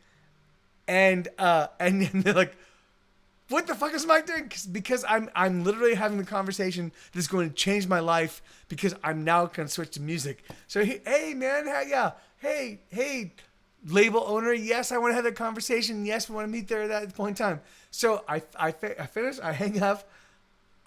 and they're like, what the fuck is Mike doing? Because I'm literally having the conversation that's going to change my life because I'm now going to switch to music. So hey man, hey label owner, yes, I want to have that conversation. Yes, we want to meet there at that point in time. So I finish. I hang up.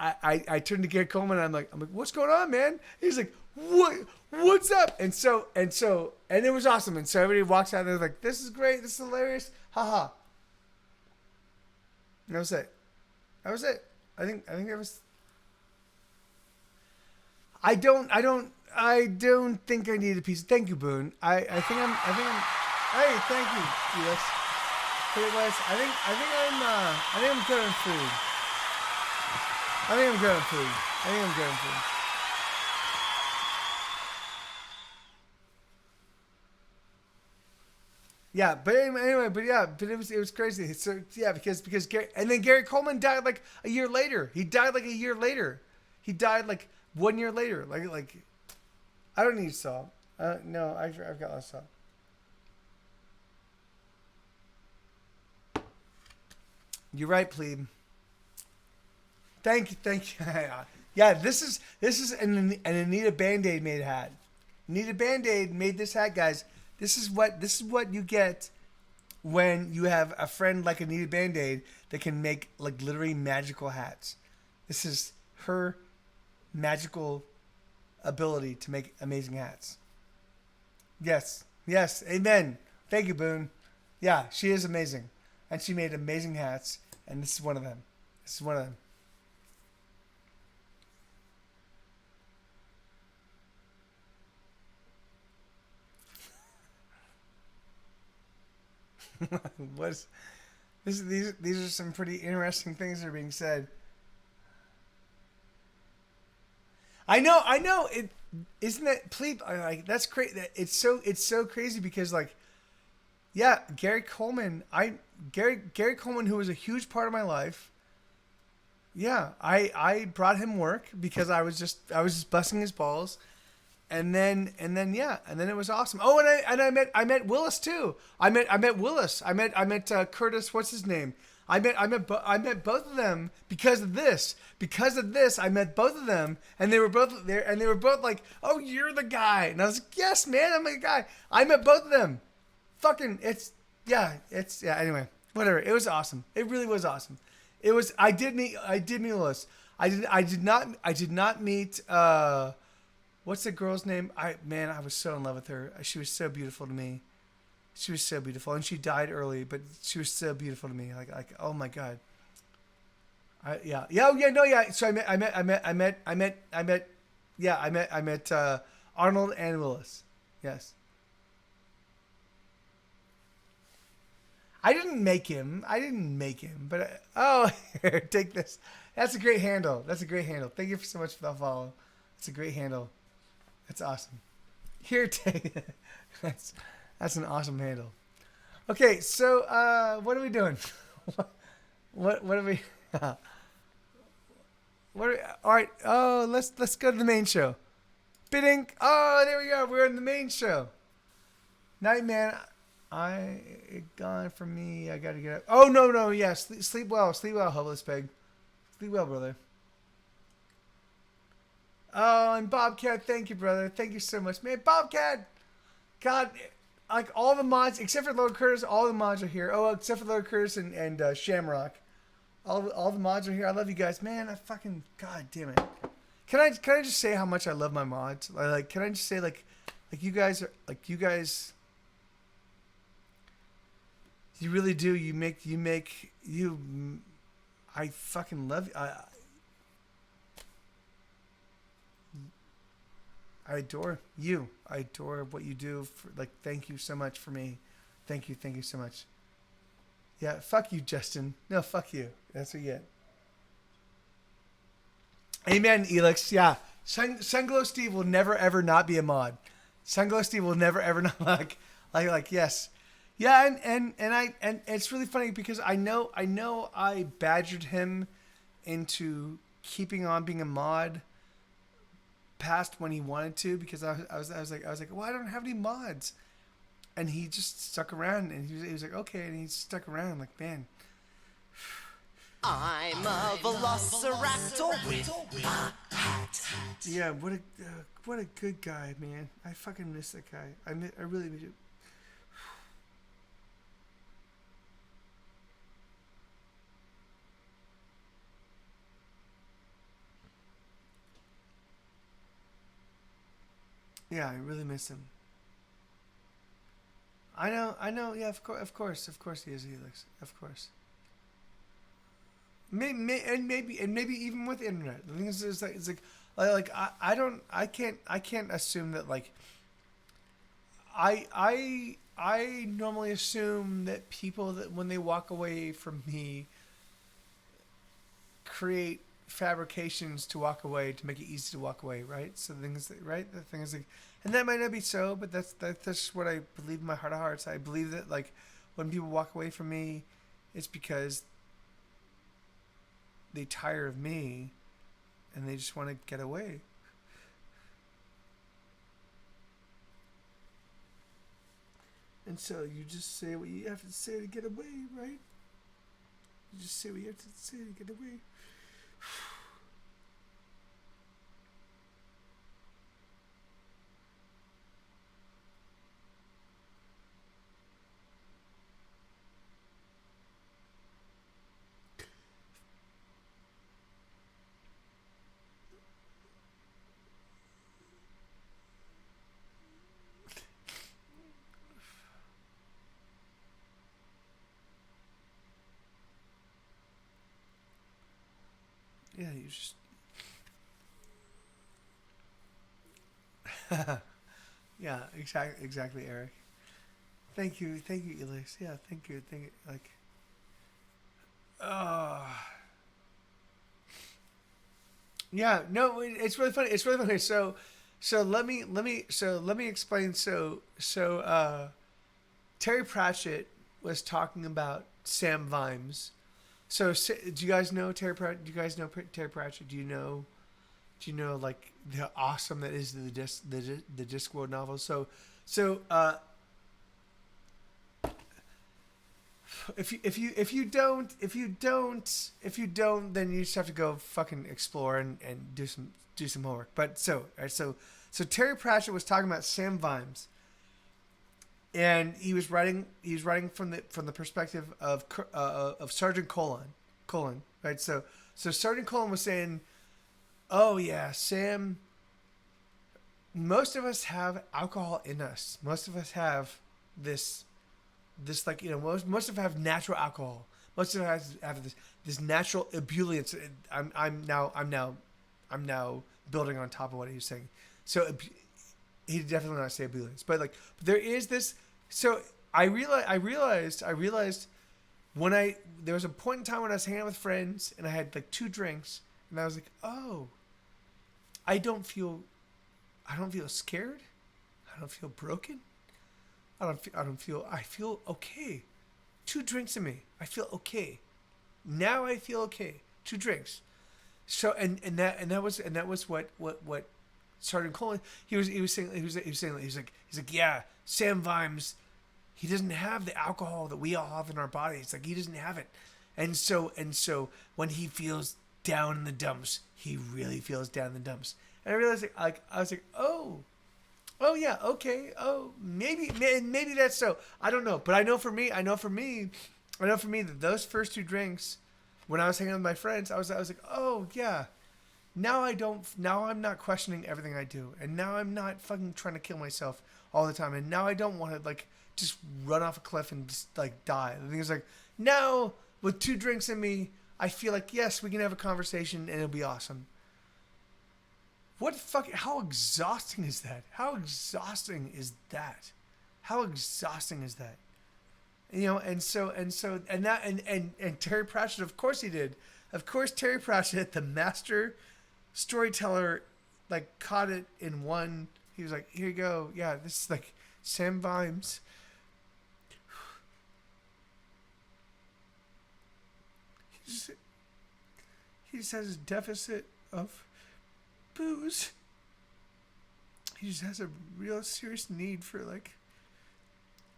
I turn to Gary Coleman. And I'm like, what's going on, man? He's like, what's up? And it was awesome. And so everybody walks out and they're like, this is great. This is hilarious. Haha. That was it. I think that was. I don't think I need a piece. Thank you, Boone. I think I'm. Hey, thank you, Felix. I think I'm good on food. Yeah, but it was crazy. So yeah, because Gary Coleman died like a year later. He died like 1 year later. Like I don't need salt. No, I've got less salt. You're right, plebe. Thank you. Yeah, this is an Anita Band-Aid made hat. Anita Band-Aid made this hat, guys. This is what you get when you have a friend like Anita Band-Aid that can make like literally magical hats. This is her magical ability to make amazing hats. Yes, amen. Thank you, Boone. Yeah, she is amazing. And she made amazing hats, and this is one of them. These are some pretty interesting things that are being said. I know. Isn't that plebe? Like that's crazy. It's so crazy because like, Yeah, Gary Coleman. Gary Coleman, who was a huge part of my life. Yeah, I brought him work because I was just busting his balls, and then it was awesome. Oh, and I met Willis too. I met Willis. I met Curtis. What's his name? I met both of them because of this. Because of this, I met both of them, and they were both there, and they were both like, "Oh, you're the guy," and I was like, "Yes, man, I'm the guy." I met both of them. Fucking, Anyway, whatever. It was awesome. It really was awesome. It was. I did meet Willis. I did not meet. What's the girl's name? I was so in love with her. She was so beautiful to me. She was so beautiful, and she died early, but she was so beautiful to me. Like, oh my God. So I met Arnold and Willis. Yes. I didn't make him, but here, take this. That's a great handle. Thank you so much for that follow. It's a great handle. That's awesome. Here, take it. That's an awesome handle. Okay, so what are we doing? what are we? All right. Oh, let's go to the main show. Bidding. Oh, there we go. We're in the main show. Night, man. Gone from me. I gotta get up. Oh no. Yes, sleep well, hopeless pig. Sleep well, brother. Oh, and Bobcat, thank you, brother. Thank you so much, man. Bobcat. God, like all the mods except for Lord Curtis, all the mods are here. Oh, except for Lord Curtis and Shamrock. All the mods are here. I love you guys, man. I fucking God damn it. Can I just say how much I love my mods? Like, can I just say like you guys are like you guys. You really do. I fucking love you. I adore you. I adore what you do. Thank you so much for me. Thank you so much. Yeah, fuck you, Justin. No, fuck you. That's what you get. Amen, Elix. Yeah, Sunglow Steve will never ever not be a mod. Sunglow Steve will never ever not like yes. Yeah, and it's really funny because I know I badgered him into keeping on being a mod past when he wanted to because I was like, well, I don't have any mods, and he just stuck around and he was like, okay, and he stuck around like, man. I'm a velociraptor with a hat. Yeah, what a good guy, man. I fucking miss that guy. I really do. Yeah, I really miss him. I know. Yeah, of course he is Helix. Of course. Maybe even with the internet. The thing is like I can't assume that like. I normally assume that people that when they walk away from me create fabrications to walk away to make it easy to walk away, right? So the thing is like, and that might not be so, but that's just what I believe in my heart of hearts. I believe that like when people walk away from me, it's because they tire of me and they just want to get away. And so you just say what you have to say to get away, right? You just say what you have to say to get away. Yeah, you just. Yeah, exactly, Eric. Thank you, Elix. Yeah, thank you. Like, yeah, no, it's really funny. So let me explain. So Terry Pratchett was talking about Sam Vimes. So, do you guys know Terry Pratchett? Do you guys know Terry Pratchett? Do you know like the awesome that is the Discworld novel? So, if you don't, then you just have to go fucking explore and do some homework. But so Terry Pratchett was talking about Sam Vimes, and he was writing from the perspective of Sergeant Colon, right? So Sergeant Colon was saying, oh yeah, Sam, most of us have alcohol in us. Most of us have this like, you know, most of us have natural alcohol. Most of us have this natural ebullience. I'm now building on top of what he was saying. So he did definitely not say ebullience, but there is this. So I realized when there was a point in time when I was hanging out with friends and I had like 2 drinks and I was like, oh, I don't feel scared. I don't feel broken. I feel okay. 2 drinks in me. I feel okay. Now I feel okay. 2 drinks. So and that was what Sergeant Colin, he was like, yeah, Sam Vimes, he doesn't have the alcohol that we all have in our bodies. Like, he doesn't have it. And so when he feels down in the dumps, he really feels down in the dumps. And I realized, I was like, oh yeah, okay. Oh, maybe that's so. I don't know, but I know for me that those first 2 drinks, when I was hanging out with my friends, I was like, oh yeah. Now I'm not questioning everything I do, and now I'm not fucking trying to kill myself all the time, and now I don't want to like just run off a cliff and just like die. The thing is, like, now with 2 drinks in me, I feel like, yes, we can have a conversation and it'll be awesome. How exhausting is that? How exhausting is that? You know, and Terry Pratchett, of course he did. Of course Terry Pratchett, the master storyteller, like, caught it in one. He was like, here you go. Yeah, this is like Sam Vimes. He just has a deficit of booze. He just has a real serious need for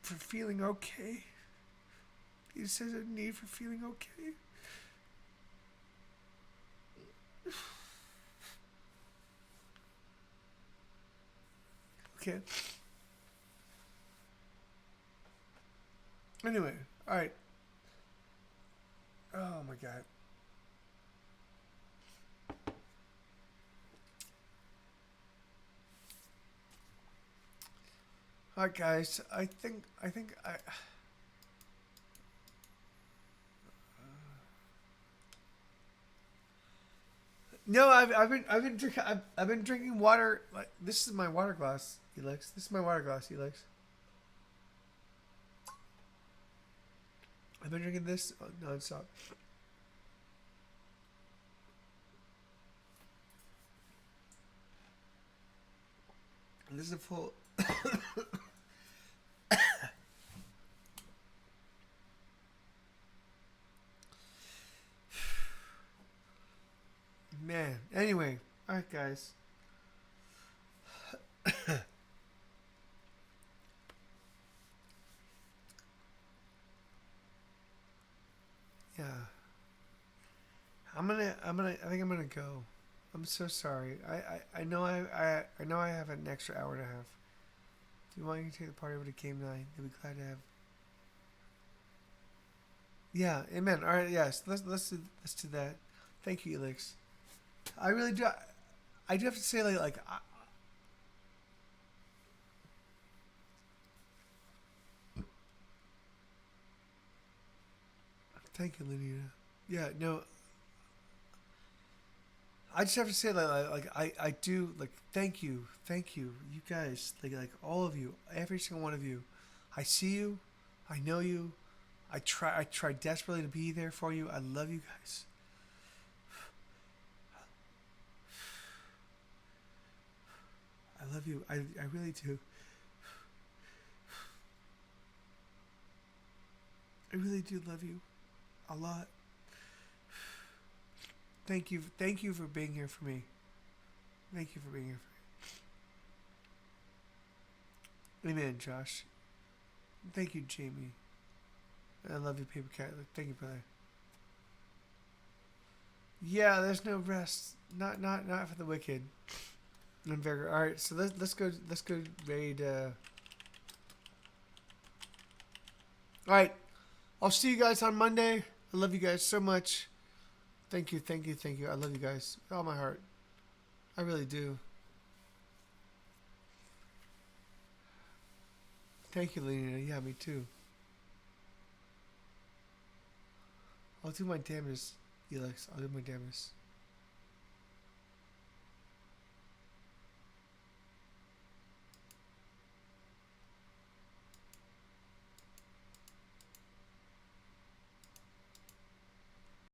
feeling okay. He just has a need for feeling okay. Okay. Anyway, all right. Oh my God. All right, guys. I think no, I've been drinking water. Like, this is my water glass, Elix. This is my water glass, Elix. I've been drinking this nonstop. This is a full. Man. Anyway, all right, guys. Yeah. I think I'm gonna go. I'm so sorry. I know I have an extra hour and a half. If you want, you can take the party over to Game 9. They'll be glad to have. Yeah, amen. All right, yes. Let's do that. Thank you, Elix. I really do. I do have to say, thank you, Lenita. Yeah, no. I just have to say, I do, thank you, you guys, like all of you, every single one of you. I see you, I know you, I try desperately to be there for you. I love you guys. I love you. I really do. I really do love you a lot. Thank you for being here for me. Thank you for being here for me. Amen, Josh. Thank you, Jamie. I love you, Paper Cat. Thank you, brother. Yeah, there's no rest. Not for the wicked. And Vigor. All right, so let's go raid. All right, I'll see you guys on Monday. I love you guys so much. Thank you. I love you guys with all my heart. I really do. Thank you, Lena. Yeah, me too. I'll do my damnedest, Elix. I'll do my damnedest.